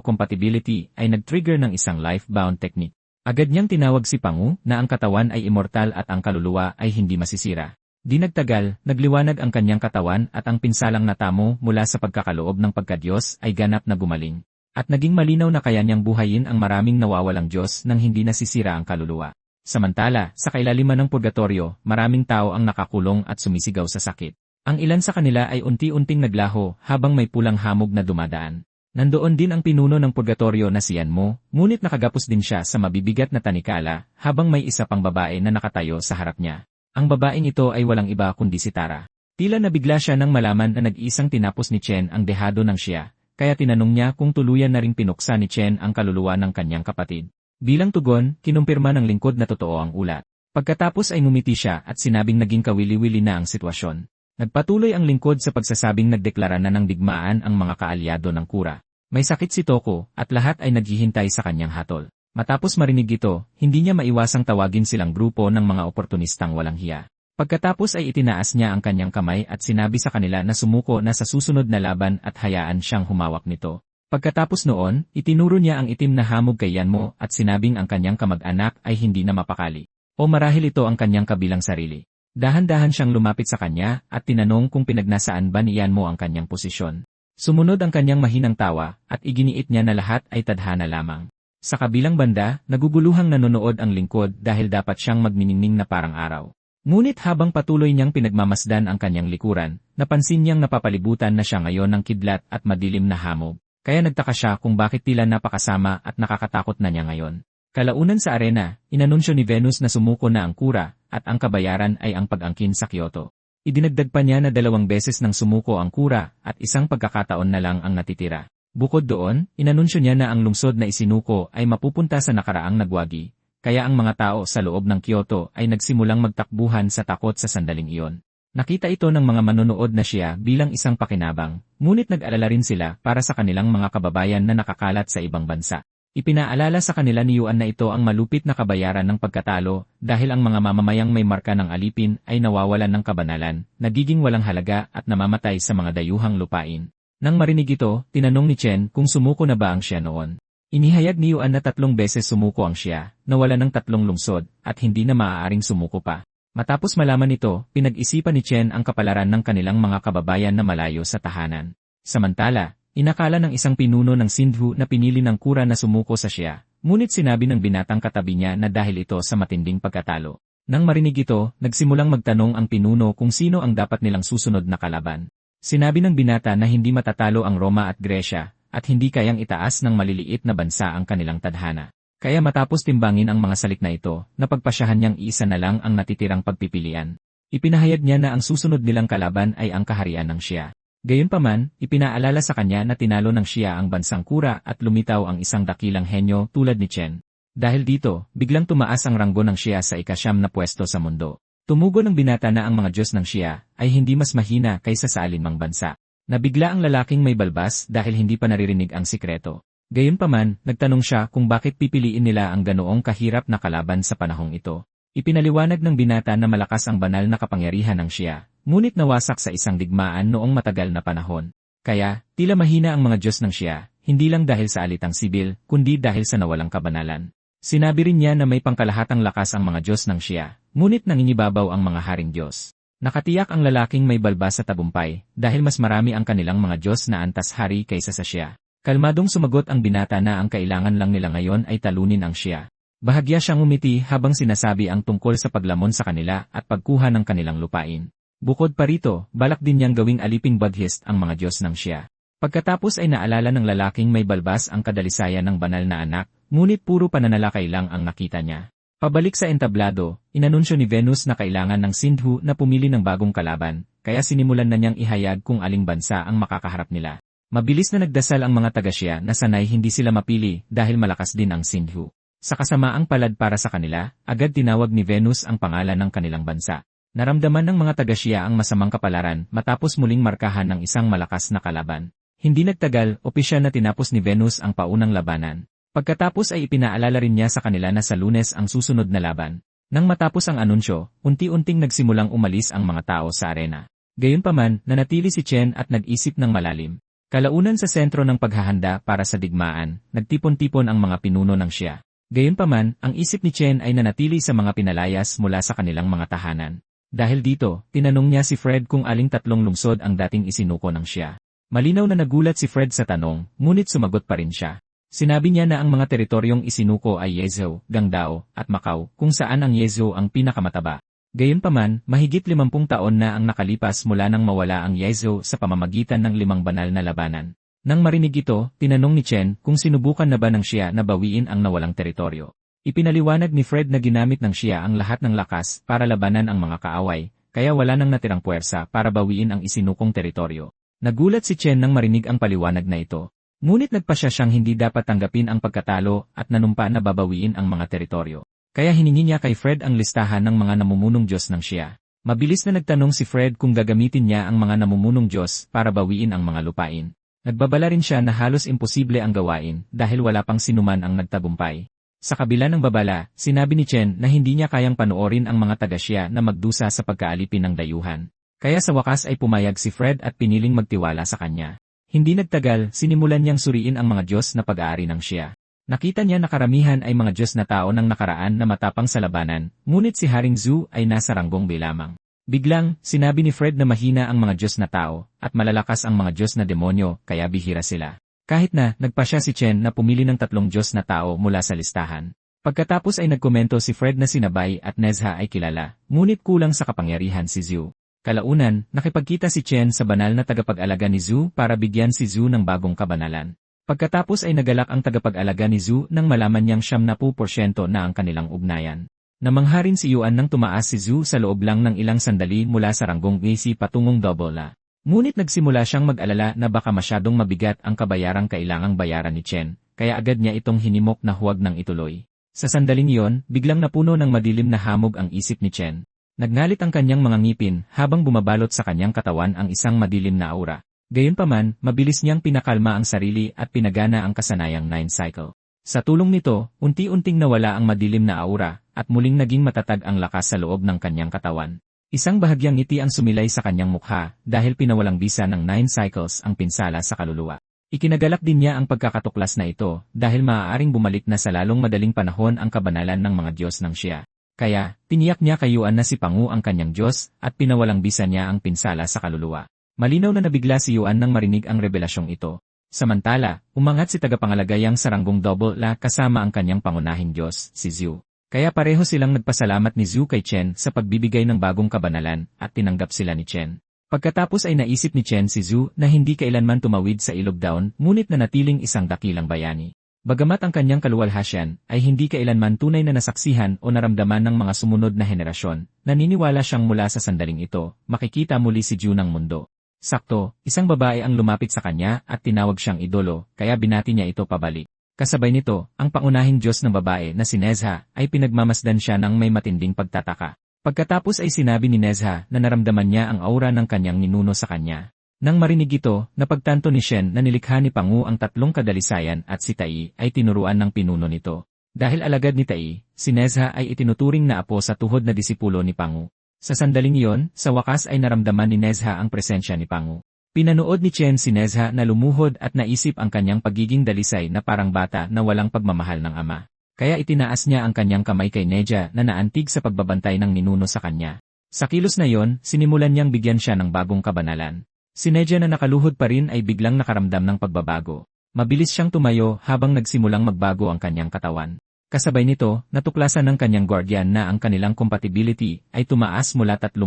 compatibility ay nag-trigger ng isang life-bound technique. Agad niyang tinawag si Pangu na ang katawan ay immortal at ang kaluluwa ay hindi masisira. Di nagtagal, nagliwanag ang kanyang katawan at ang pinsalang natamo mula sa pagkakaloob ng pagkadiyos ay ganap na gumaling. At naging malinaw na kaya niyang buhayin ang maraming nawawalang Diyos nang hindi nasisira ang kaluluwa. Samantala, sa kailaliman ng purgatoryo, maraming tao ang nakakulong at sumisigaw sa sakit. Ang ilan sa kanila ay unti-unting naglaho habang may pulang hamog na dumadaan. Nandoon din ang pinuno ng purgatoryo na si Yanmo, ngunit nakagapos din siya sa mabibigat na tanikala habang may isa pang babae na nakatayo sa harap niya. Ang babaeng ito ay walang iba kundi si Tara. Tila nabigla siya nang malaman na nag-iisang tinapos ni Chen ang dehado ng siya, kaya tinanong niya kung tuluyan na ring pinuksa ni Chen ang kaluluwa ng kanyang kapatid. Bilang tugon, kinumpirma ng lingkod na totoo ang ulat. Pagkatapos ay ngumiti siya at sinabing naging kawili-wili na ang sitwasyon. Nagpatuloy ang lingkod sa pagsasabing nagdeklara na ng digmaan ang mga kaalyado ng Kura. May sakit si Toko at lahat ay naghihintay sa kanyang hatol. Matapos marinig ito, hindi niya maiwasang tawagin silang grupo ng mga oportunistang walang hiya. Pagkatapos ay itinaas niya ang kanyang kamay at sinabi sa kanila na sumuko na sa susunod na laban at hayaan siyang humawak nito. Pagkatapos noon, itinuro niya ang itim na hamog kay Yanmo at sinabing ang kanyang kamag-anak ay hindi na mapakali. O marahil ito ang kanyang kabilang sarili. Dahan-dahan siyang lumapit sa kanya at tinanong kung pinagnasaan ba ni Yanmo ang kanyang posisyon. Sumunod ang kanyang mahinang tawa at iginiit niya na lahat ay tadhana lamang. Sa kabilang banda, naguguluhang nanonood ang lingkod dahil dapat siyang magniningning na parang araw. Ngunit habang patuloy niyang pinagmamasdan ang kanyang likuran, napansin niyang napapalibutan na siya ngayon ng kidlat at madilim na hamog. Kaya nagtaka siya kung bakit tila napakasama at nakakatakot na niya ngayon. Kalaunan sa arena, inanunsyo ni Venus na sumuko na ang Kura at ang kabayaran ay ang pag-angkin sa Kyoto. Idinagdag pa niya na 2 beses nang sumuko ang Kura at isang pagkakataon na lang ang natitira. Bukod doon, inanunsyo niya na ang lungsod na isinuko ay mapupunta sa nakaraang nagwagi, kaya ang mga tao sa loob ng Kyoto ay nagsimulang magtakbuhan sa takot sa sandaling iyon. Nakita ito ng mga manonood na siya bilang isang pakinabang, ngunit nag-alala rin sila para sa kanilang mga kababayan na nakakalat sa ibang bansa. Ipinaalala sa kanila ni Yuan na ito ang malupit na kabayaran ng pagkatalo dahil ang mga mamamayang may marka ng alipin ay nawawalan ng kabanalan, nagiging walang halaga at namamatay sa mga dayuhang lupain. Nang marinig ito, tinanong ni Chen kung sumuko na ba ang siya noon. Inihayag ni Yuan na 3 beses sumuko ang siya, nawala ng 3 lungsod, at hindi na maaaring sumuko pa. Matapos malaman ito, pinag-isipan ni Chen ang kapalaran ng kanilang mga kababayan na malayo sa tahanan. Samantala, inakala ng isang pinuno ng Sindhu na pinili ng Kura na sumuko sa siya, ngunit sinabi ng binatang katabi niya na dahil ito sa matinding pagkatalo. Nang marinig ito, nagsimulang magtanong ang pinuno kung sino ang dapat nilang susunod na kalaban. Sinabi ng binata na hindi matatalo ang Roma at Gresya, at hindi kayang itaas ng maliliit na bansa ang kanilang tadhana. Kaya matapos timbangin ang mga salik na ito, napagpasyahan niyang isa na lang ang natitirang pagpipilian. Ipinahayag niya na ang susunod nilang kalaban ay ang kaharian ng Xia. Gayunpaman, ipinaalala sa kanya na tinalo ng Xia ang bansang Kura at lumitaw ang isang dakilang henyo tulad ni Chen. Dahil dito, biglang tumaas ang ranggo ng Xia sa ika-9 na pwesto sa mundo. Tumugon ng binata na ang mga Diyos ng Xia ay hindi mas mahina kaysa sa alinmang bansa. Nabigla ang lalaking may balbas dahil hindi pa naririnig ang sikreto. Gayunpaman, nagtanong siya kung bakit pipiliin nila ang ganoong kahirap na kalaban sa panahong ito. Ipinaliwanag ng binata na malakas ang banal na kapangyarihan ng Xia, ngunit nawasak sa isang digmaan noong matagal na panahon. Kaya, tila mahina ang mga Diyos ng Xia, hindi lang dahil sa alitang sibil, kundi dahil sa nawalang kabanalan. Sinabi rin niya na may pangkalahatang lakas ang mga Diyos ng Xia, ngunit nangingibabaw ang mga haring Diyos. Nakatiyak ang lalaking may balbas sa tagumpay, dahil mas marami ang kanilang mga Diyos na antas hari kaysa sa Xia. Kalmadong sumagot ang binata na ang kailangan lang nila ngayon ay talunin ang Xia. Bahagya siyang umiti habang sinasabi ang tungkol sa paglamon sa kanila at pagkuha ng kanilang lupain. Bukod pa rito, balak din niyang gawing aliping Buddhist ang mga Diyos ng Xia. Pagkatapos ay naalala ng lalaking may balbas ang kadalisayan ng banal na anak, ngunit puro pananalakay lang ang nakita niya. Pabalik sa entablado, inanunsyo ni Venus na kailangan ng Sindhu na pumili ng bagong kalaban, kaya sinimulan na niyang ihayag kung aling bansa ang makakaharap nila. Mabilis na nagdasal ang mga taga-Xia na sanay hindi sila mapili dahil malakas din ang Sindhu. Sa kasamaang palad para sa kanila, agad tinawag ni Venus ang pangalan ng kanilang bansa. Naramdaman ng mga taga-Xia ang masamang kapalaran matapos muling markahan ng isang malakas na kalaban. Hindi nagtagal, opisyal na tinapos ni Venus ang paunang labanan. Pagkatapos ay ipinaalala rin niya sa kanila na sa Lunes ang susunod na laban. Nang matapos ang anunsyo, unti-unting nagsimulang umalis ang mga tao sa arena. Gayunpaman, nanatili si Chen at nag-isip ng malalim. Kalaunan sa sentro ng paghahanda para sa digmaan, nagtipon-tipon ang mga pinuno ng Xia. Gayunpaman, ang isip ni Chen ay nanatili sa mga pinalayas mula sa kanilang mga tahanan. Dahil dito, tinanong niya si Fred kung aling tatlong lungsod ang dating isinuko ng Xia. Malinaw na nagulat si Fred sa tanong, ngunit sumagot pa rin siya. Sinabi niya na ang mga teritoryong isinuko ay Yezhou, Guangdao, at Macau, kung saan ang Yezhou ang pinakamataba. Gayunpaman, mahigit 50 taon na ang nakalipas mula nang mawala ang Yezhou sa pamamagitan ng 5 banal na labanan. Nang marinig ito, tinanong ni Chen kung sinubukan na ba ng Xia na bawiin ang nawalang teritoryo. Ipinaliwanag ni Fred na ginamit ng Xia ang lahat ng lakas para labanan ang mga kaaway, kaya wala nang natirang puwersa para bawiin ang isinukong teritoryo. Nagulat si Chen nang marinig ang paliwanag na ito. Ngunit nagpasya siyang hindi dapat tanggapin ang pagkatalo at nanumpa na babawiin ang mga teritoryo. Kaya hiningi niya kay Fred ang listahan ng mga namumunong Diyos ng Xia. Mabilis na nagtanong si Fred kung gagamitin niya ang mga namumunong Diyos para bawiin ang mga lupain. Nagbabala rin siya na halos imposible ang gawain dahil wala pang sinuman ang nagtagumpay. Sa kabila ng babala, sinabi ni Chen na hindi niya kayang panoorin ang mga taga-Xia na magdusa sa pagkaalipin ng dayuhan. Kaya sa wakas ay pumayag si Fred at piniling magtiwala sa kanya. Hindi nagtagal, sinimulan niyang suriin ang mga Diyos na pag-aari ng Xia. Nakita niya na karamihan ay mga Diyos na tao ng nakaraan na matapang sa labanan, ngunit si Haring Zhu ay nasa ranggong B lamang. Biglang, sinabi ni Fred na mahina ang mga Diyos na tao, at malalakas ang mga Diyos na demonyo, kaya bihira sila. Kahit na, nagpasya si Chen na pumili ng 3 Diyos na tao mula sa listahan. Pagkatapos ay nagkomento si Fred na si Bai at Nezha ay kilala, ngunit kulang sa kapangyarihan si Zhu. Kalaunan, nakipagkita si Chen sa banal na tagapag-alaga ni Zhu para bigyan si Zhu ng bagong kabanalan. Pagkatapos ay nagalak ang tagapag-alaga ni Zhu nang malaman niyang 70% na ang kanilang ugnayan. Namangha rin si Yuan nang tumaas si Zhu sa loob lang ng ilang sandali mula sa ranggong AC patungong double A. Ngunit nagsimula siyang mag-alala na baka masyadong mabigat ang kabayarang kailangang bayaran ni Chen, kaya agad niya itong hinimok na huwag nang ituloy. Sa sandaling iyon, biglang napuno ng madilim na hamog ang isip ni Chen. Nagngalit ang kanyang mga ngipin habang bumabalot sa kanyang katawan ang isang madilim na aura. Gayunpaman, mabilis niyang pinakalma ang sarili at pinagana ang kasanayang 9 cycle. Sa tulong nito, unti-unting nawala ang madilim na aura at muling naging matatag ang lakas sa loob ng kanyang katawan. Isang bahagyang ngiti ang sumilay sa kanyang mukha dahil pinawalang bisa ng 9 cycles ang pinsala sa kaluluwa. Ikinagalak din niya ang pagkakatuklas na ito dahil maaaring bumalik na sa lalong madaling panahon ang kabanalan ng mga Diyos ng Xia. Kaya, tiniyak niya kay Yuan na si Pangu ang kanyang Diyos at pinawalang bisa niya ang pinsala sa kaluluwa. Malinaw na nabigla si Yuan nang marinig ang revelasyong ito. Samantala, umangat si tagapangalagayang sa ranggong double A kasama ang kanyang pangunahing Diyos, si Zhu. Kaya pareho silang nagpasalamat ni Zhu kay Chen sa pagbibigay ng bagong kabanalan at tinanggap sila ni Chen. Pagkatapos ay naisip ni Chen si Zhu na hindi kailanman tumawid sa ilog daon ngunit nanatiling isang dakilang bayani. Bagamat ang kanyang kaluwalhasyan ay hindi kailanman tunay na nasaksihan o naramdaman ng mga sumunod na henerasyon, naniniwala siyang mula sa sandaling ito, makikita muli si Zhu ng mundo. Sakto, isang babae ang lumapit sa kanya at tinawag siyang idolo, kaya binati niya ito pabalik. Kasabay nito, ang pangunahing Diyos ng babae na si Nezha ay pinagmamasdan siya ng may matinding pagtataka. Pagkatapos ay sinabi ni Nezha na naramdaman niya ang aura ng kanyang ninuno sa kanya. Nang marinig ito, napagtanto ni Shen na nilikha ni Pangu ang 3 kadalisayan at si Tai ay tinuruan ng pinuno nito. Dahil alagad ni Tai, si Nezha ay itinuturing na apo sa tuhod na disipulo ni Pangu. Sa sandaling iyon, sa wakas ay naramdaman ni Nezha ang presensya ni Pangu. Pinanood ni Chen si Nezha na lumuhod at naisip ang kanyang pagiging dalisay na parang bata na walang pagmamahal ng ama. Kaya itinaas niya ang kanyang kamay kay Nezha na naantig sa pagbabantay ng ninuno sa kanya. Sa kilos na yon, sinimulan niyang bigyan siya ng bagong kabanalan. Si Nezha na nakaluhod pa rin ay biglang nakaramdam ng pagbabago. Mabilis siyang tumayo habang nagsimulang magbago ang kanyang katawan. Kasabay nito, natuklasan ng kanyang guardian na ang kanilang compatibility ay tumaas mula 30%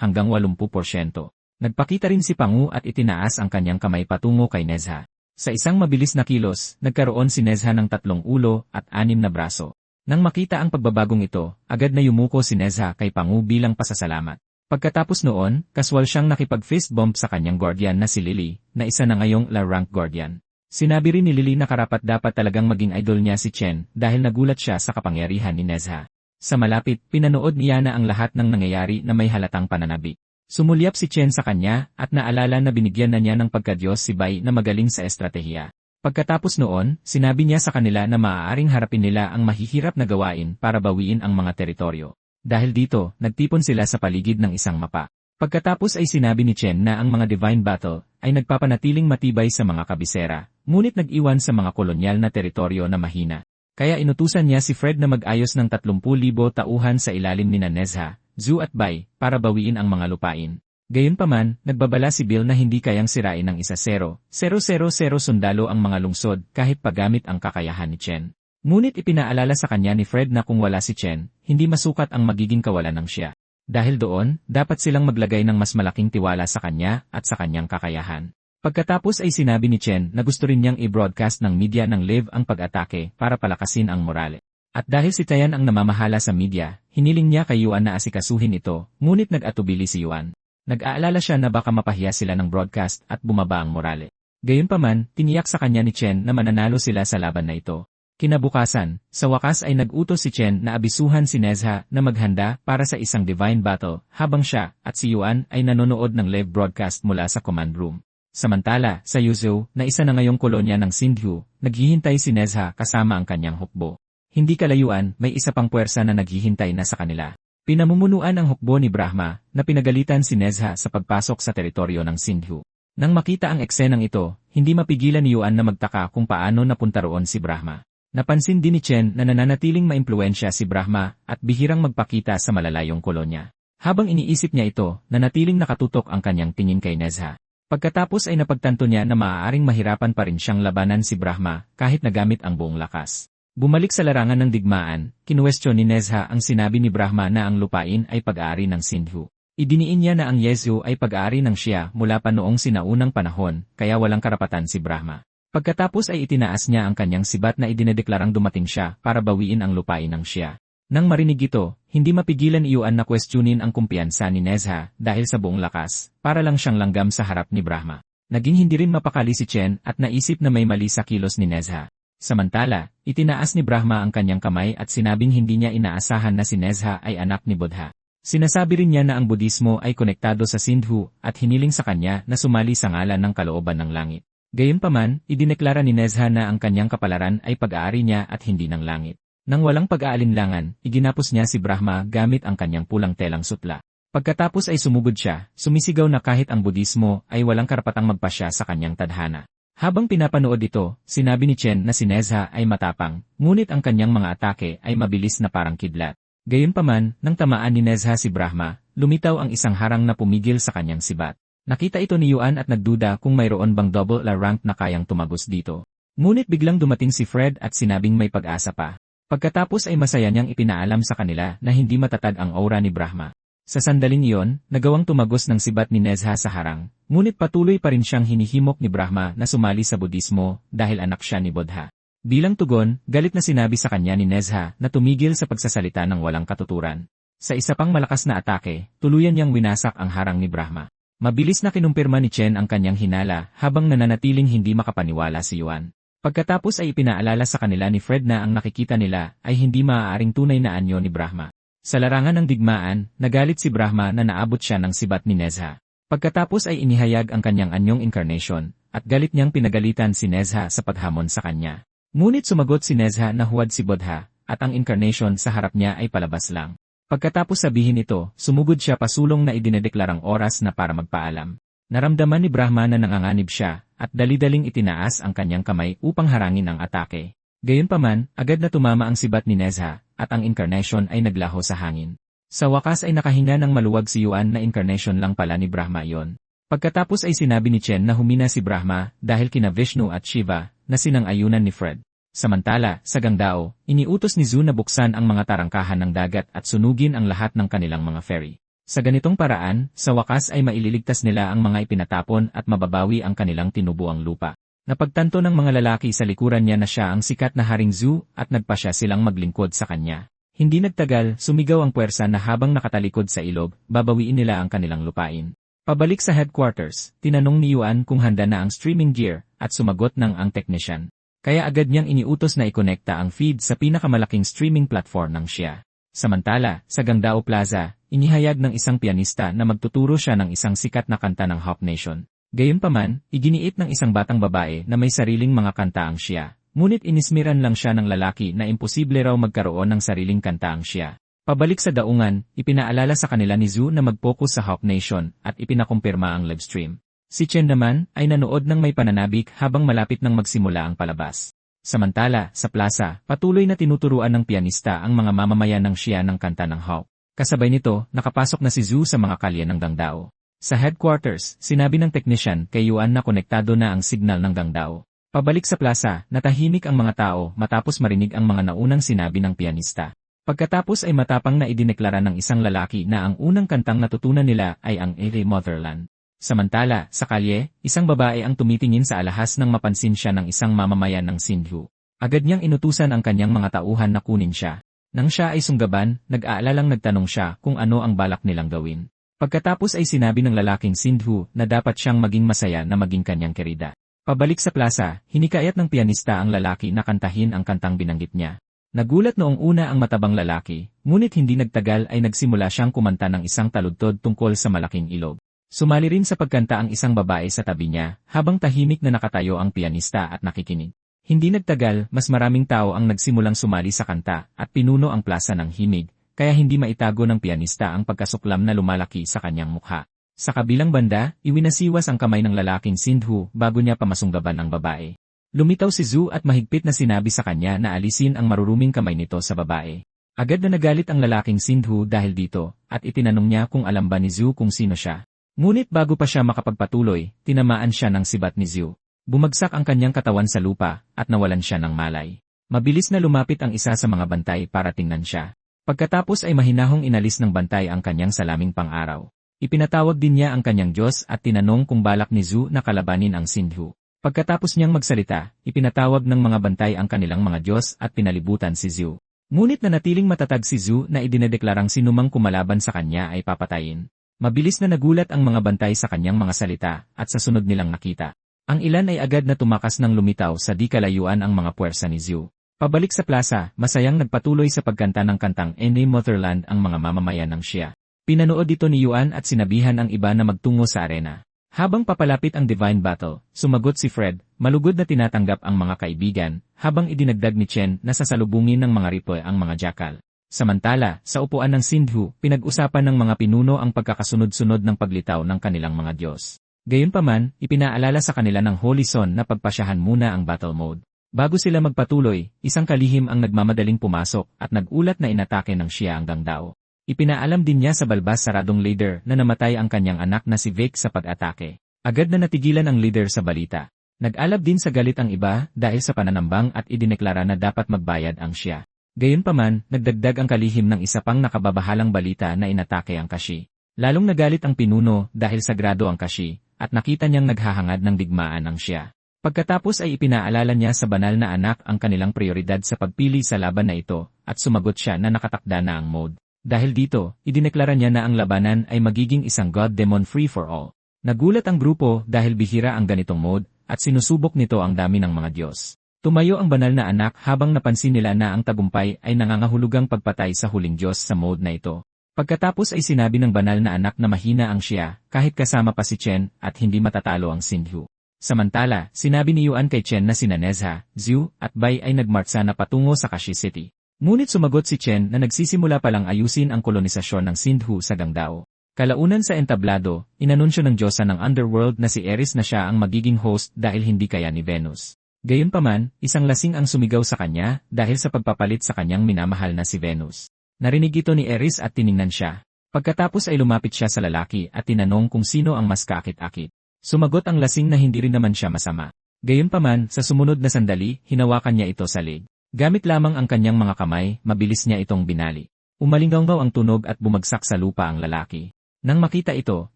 hanggang 80%. Nagpakita rin si Pangu at itinaas ang kanyang kamay patungo kay Nezha. Sa isang mabilis na kilos, nagkaroon si Nezha ng 3 ulo at 6 na braso. Nang makita ang pagbabagong ito, agad na yumuko si Nezha kay Pangu bilang pasasalamat. Pagkatapos noon, kaswal siyang nakipag-fist bump sa kanyang guardian na si Lily, na isa na ngayong La-rank guardian. Sinabi rin ni Lily na karapat-dapat talagang maging idol niya si Chen dahil nagulat siya sa kapangyarihan ni Nezha. Sa malapit, pinanood niya na ang lahat ng nangyayari na may halatang pananabik. Sumulyap si Chen sa kanya at naalala na binigyan na niya ng pagkadyos si Bai na magaling sa estratehiya. Pagkatapos noon, sinabi niya sa kanila na maaaring harapin nila ang mahihirap na gawain para bawiin ang mga teritoryo. Dahil dito, nagtipon sila sa paligid ng isang mapa. Pagkatapos ay sinabi ni Chen na ang mga Divine Battle ay nagpapanatiling matibay sa mga kabisera, ngunit nag-iwan sa mga kolonyal na teritoryo na mahina. Kaya inutusan niya si Fred na mag-ayos ng 30,000 tauhan sa ilalim ni Nezha, Zhu at Bai para bawiin ang mga lupain. Gayunpaman, nagbabala si Bill na hindi kayang sirain ng 1,000,000 sundalo ang mga lungsod kahit paggamit ang kakayahan ni Chen. Ngunit ipinaalala sa kanya ni Fred na kung wala si Chen, hindi masukat ang magiging kawalan ng siya. Dahil doon, dapat silang maglagay ng mas malaking tiwala sa kanya at sa kanyang kakayahan. Pagkatapos ay sinabi ni Chen na gusto rin niyang i-broadcast ng media ng live ang pag-atake para palakasin ang morale. At dahil si Tayan ang namamahala sa media, hiniling niya kay Yuan na asikasuhin ito, ngunit nag-atubili si Yuan. Nag-aalala siya na baka mapahiya sila ng broadcast at bumaba ang morale. Gayunpaman, tiniyak sa kanya ni Chen na mananalo sila sa laban na ito. Kinabukasan, sa wakas ay nag-utos si Chen na abisuhan si Nezha na maghanda para sa isang divine battle habang siya at si Yuan ay nanonood ng live broadcast mula sa command room. Samantala, sa Yuzhou, na isa na ngayong kolonya ng Sindhu, naghihintay si Nezha kasama ang kanyang hukbo. Hindi kalayuan, may isa pang puwersa na naghihintay na sa kanila. Pinamumunuan ang hukbo ni Brahma na pinagalitan si Nezha sa pagpasok sa teritoryo ng Sindhu. Nang makita ang eksenang ito, hindi mapigilan ni Yuan na magtaka kung paano napunta roon si Brahma. Napansin din ni Chen na nananatiling maimpluwensya si Brahma at bihirang magpakita sa malalayong kolonya. Habang iniisip niya ito, nanatiling nakatutok ang kanyang tingin kay Nezha. Pagkatapos ay napagtanto niya na maaaring mahirapan pa rin siyang labanan si Brahma kahit nagamit ang buong lakas. Bumalik sa larangan ng digmaan, kinuwestiyon ni Nezha ang sinabi ni Brahma na ang lupain ay pag-aari ng Sindhu. Idiniin niya na ang Yezhou ay pag-aari ng Xia mula pa noong sinaunang panahon, kaya walang karapatan si Brahma. Pagkatapos ay itinaas niya ang kanyang sibat na idinedeklarang dumating siya para bawiin ang lupain ng Xia. Nang marinig ito, hindi mapigilan ni Yuan na kwestiyonin ang kumpiyansa ni Nezha dahil sa buong lakas, para lang siyang langgam sa harap ni Brahma. Naging hindi rin mapakali si Chen at naisip na may mali sa kilos ni Nezha. Samantala, itinaas ni Brahma ang kanyang kamay at sinabing hindi niya inaasahan na si Nezha ay anak ni Buddha. Sinasabi rin niya na ang Budismo ay konektado sa Sindhu at hiniling sa kanya na sumali sa ngalan ng kalooban ng langit. Gayunpaman, idineklara ni Nezha na ang kanyang kapalaran ay pag-aari niya at hindi ng langit. Nang walang pag-aalinlangan, iginapos niya si Brahma gamit ang kanyang pulang telang sutla. Pagkatapos ay sumugod siya, sumisigaw na kahit ang Budismo ay walang karapatang magpasya sa kanyang tadhana. Habang pinapanood ito, sinabi ni Chen na si Nezha ay matapang, ngunit ang kanyang mga atake ay mabilis na parang kidlat. Gayunpaman, nang tamaan ni Nezha si Brahma, lumitaw ang isang harang na pumigil sa kanyang sibat. Nakita ito ni Yuan at nagduda kung mayroon bang double la rank na kayang tumagos dito. Ngunit biglang dumating si Fred at sinabing may pag-asa pa. Pagkatapos ay masaya niyang ipinaalam sa kanila na hindi matatag ang aura ni Brahma. Sa sandaling iyon, nagawang tumagos ng sibat ni Nezha sa harang, ngunit patuloy pa rin siyang hinihimok ni Brahma na sumali sa Budismo dahil anak siya ni Buddha. Bilang tugon, galit na sinabi sa kanya ni Nezha na tumigil sa pagsasalita ng walang katuturan. Sa isa pang malakas na atake, tuluyan niyang winasak ang harang ni Brahma. Mabilis na kinumpirma ni Chen ang kanyang hinala habang nananatiling hindi makapaniwala si Yuan. Pagkatapos ay ipinaalala sa kanila ni Fred na ang nakikita nila ay hindi maaaring tunay na anyo ni Brahma. Sa larangan ng digmaan, nagalit si Brahma na naabot siya ng sibat ni Nezha. Pagkatapos ay inihayag ang kanyang anyong incarnation, at galit niyang pinagalitan si Nezha sa paghamon sa kanya. Ngunit sumagot si Nezha na huwad si Bodha, at ang incarnation sa harap niya ay palabas lang. Pagkatapos sabihin ito, sumugod siya pasulong na idinedeklarang oras na para magpaalam. Naramdaman ni Brahma na nanganganib siya, at dali-daling itinaas ang kanyang kamay upang harangin ang atake. Gayunpaman, agad na tumama ang sibat ni Nezha, at ang incarnation ay naglaho sa hangin. Sa wakas ay nakahinga ng maluwag si Yuan na incarnation lang pala ni Brahma iyon. Pagkatapos ay sinabi ni Chen na humina si Brahma dahil kina Vishnu at Shiva na sinang-ayunan ni Fred. Samantala, sa Gangdao, iniutos ni Zhu na buksan ang mga tarangkahan ng dagat at sunugin ang lahat ng kanilang mga ferry. Sa ganitong paraan, sa wakas ay maililigtas nila ang mga ipinatapon at mababawi ang kanilang tinubuang lupa. Napagtanto ng mga lalaki sa likuran niya na siya ang sikat na Haring Zhu at nagpasya silang maglingkod sa kanya. Hindi nagtagal, sumigaw ang puwersa na habang nakatalikod sa ilog, babawiin nila ang kanilang lupain. Pabalik sa headquarters, tinanong ni Yuan kung handa na ang streaming gear at sumagot ng ang technician. Kaya agad niyang iniutos na ikonekta ang feed sa pinakamalaking streaming platform ng Xia. Samantala, sa Gangdao Plaza, inihayag ng isang pianista na magtuturo siya ng isang sikat na kanta ng Hawk Nation. Gayunpaman, iginiit ng isang batang babae na may sariling mga kanta ang Xia. Ngunit inismiran lang siya ng lalaki na imposible raw magkaroon ng sariling kanta ang Xia. Pabalik sa daungan, ipinaalala sa kanila ni Zhu na mag-focus sa Hawk Nation at ipinakumpirma ang livestream. Si Chen naman ay nanood ng may pananabik habang malapit nang magsimula ang palabas. Samantala, sa plaza, patuloy na tinuturuan ng pianista ang mga mamamayan ng Xia ng kanta ng Hawk. Kasabay nito, nakapasok na si Zhu sa mga kalye ng Gangdao. Sa headquarters, sinabi ng technician kay Yuan na konektado na ang signal ng Gangdao. Pabalik sa plaza, natahimik ang mga tao matapos marinig ang mga naunang sinabi ng pianista. Pagkatapos ay matapang na idineklara ng isang lalaki na ang unang kantang natutunan nila ay ang A Motherland. Samantala, sa kalye, isang babae ang tumitingin sa alahas nang mapansin siya ng isang mamamayan ng Sindhu. Agad niyang inutusan ang kanyang mga tauhan na kunin siya. Nang siya ay sunggaban, nag-aalalang nagtanong siya kung ano ang balak nilang gawin. Pagkatapos ay sinabi ng lalaking Sindhu na dapat siyang maging masaya na maging kanyang kerida. Pabalik sa plaza, hinikayat ng pianista ang lalaki na kantahin ang kantang binanggit niya. Nagulat noong una ang matabang lalaki, ngunit hindi nagtagal ay nagsimula siyang kumanta ng isang taludtod tungkol sa malaking ilog. Sumali rin sa pagkanta ang isang babae sa tabi niya, habang tahimik na nakatayo ang pianista at nakikinig. Hindi nagtagal, mas maraming tao ang nagsimulang sumali sa kanta at pinuno ang plaza ng himig, kaya hindi maitago ng pianista ang pagkasuklam na lumalaki sa kanyang mukha. Sa kabilang banda, iwinasiwas ang kamay ng lalaking Sindhu bago niya pamasunggaban ang babae. Lumitaw si Zhu at mahigpit na sinabi sa kanya na alisin ang maruruming kamay nito sa babae. Agad na nagalit ang lalaking Sindhu dahil dito, at itinanong niya kung alam ba ni Zhu kung sino siya. Ngunit bago pa siya makapagpatuloy, tinamaan siya ng sibat ni Zhu. Bumagsak ang kanyang katawan sa lupa, at nawalan siya ng malay. Mabilis na lumapit ang isa sa mga bantay para tingnan siya. Pagkatapos ay mahinahong inalis ng bantay ang kanyang salaming pang-araw. Ipinatawag din niya ang kanyang Diyos at tinanong kung balak ni Zhu na kalabanin ang Sindhu. Pagkatapos niyang magsalita, ipinatawag ng mga bantay ang kanilang mga Diyos at pinalibutan si Zhu. Ngunit nanatiling matatag si Zhu na idinedeklarang sinumang kumalaban sa kanya ay papatayin. Mabilis na nagulat ang mga bantay sa kanyang mga salita at sa sunod nilang nakita. Ang ilan ay agad na tumakas ng lumitaw sa di kalayuan ang mga puwersa ni Zhu. Pabalik sa plaza, masayang nagpatuloy sa pagkanta ng kantang A Motherland ang mga mamamayan ng Xia. Pinanood ito ni Yuan at sinabihan ang iba na magtungo sa arena. Habang papalapit ang Divine Battle, sumagot si Fred, malugod na tinatanggap ang mga kaibigan, habang idinagdag ni Chen na sasalubungin ng mga Ripoy ang mga Jackal. Samantala, sa upuan ng Sindhu, pinag-usapan ng mga pinuno ang pagkakasunod-sunod ng paglitaw ng kanilang mga Diyos. Gayunpaman, ipinaalala sa kanila ng Holy Son na pagpasyahan muna ang battle mode. Bago sila magpatuloy, isang kalihim ang nagmamadaling pumasok at nagulat na inatake ng Xia ang Gangdao. Ipinaalam din niya sa balbas saradong leader na namatay ang kanyang anak na si Vic sa pag-atake. Agad na natigilan ang leader sa balita. Nag-alab din sa galit ang iba dahil sa pananambang at idineklara na dapat magbayad ang Xia. Gayunpaman, nagdagdag ang kalihim ng isa pang nakababahalang balita na inatake ang Kashi. Lalong nagalit ang pinuno dahil sagrado ang Kashi at nakita niyang naghahangad ng digmaan ang Xia. Pagkatapos ay ipinaalala niya sa banal na anak ang kanilang prioridad sa pagpili sa laban na ito at sumagot siya na nakatakda na ang mode. Dahil dito, idineklara niya na ang labanan ay magiging isang God-Demon free-for-all. Nagulat ang grupo dahil bihira ang ganitong mode at sinusubok nito ang dami ng mga Diyos. Tumayo ang banal na anak habang napansin nila na ang tagumpay ay nangangahulugang pagpatay sa huling Diyos sa mode na ito. Pagkatapos ay sinabi ng banal na anak na mahina ang Xia kahit kasama pa si Chen at hindi matatalo ang Sindhu. Samantala, sinabi ni Yuan kay Chen na sina Nezha, Zhu, at Bai ay nagmartsa na patungo sa Kashi City. Ngunit sumagot si Chen na nagsisimula palang ayusin ang kolonisasyon ng Sindhu sa Gangdao. Kalaunan sa entablado, inanunsyo ng Diyosa ng Underworld na si Eris na siya ang magiging host dahil hindi kaya ni Venus. Gayunpaman, isang lasing ang sumigaw sa kanya dahil sa pagpapalit sa kanyang minamahal na si Venus. Narinig ito ni Eris at tiningnan siya. Pagkatapos ay lumapit siya sa lalaki at tinanong kung sino ang mas kaakit-akit. Sumagot ang lasing na hindi rin naman siya masama. Gayunpaman, sa sumunod na sandali, hinawakan niya ito sa leg. Gamit lamang ang kanyang mga kamay, mabilis niya itong binali. Umalinggaw ang tunog at bumagsak sa lupa ang lalaki. Nang makita ito,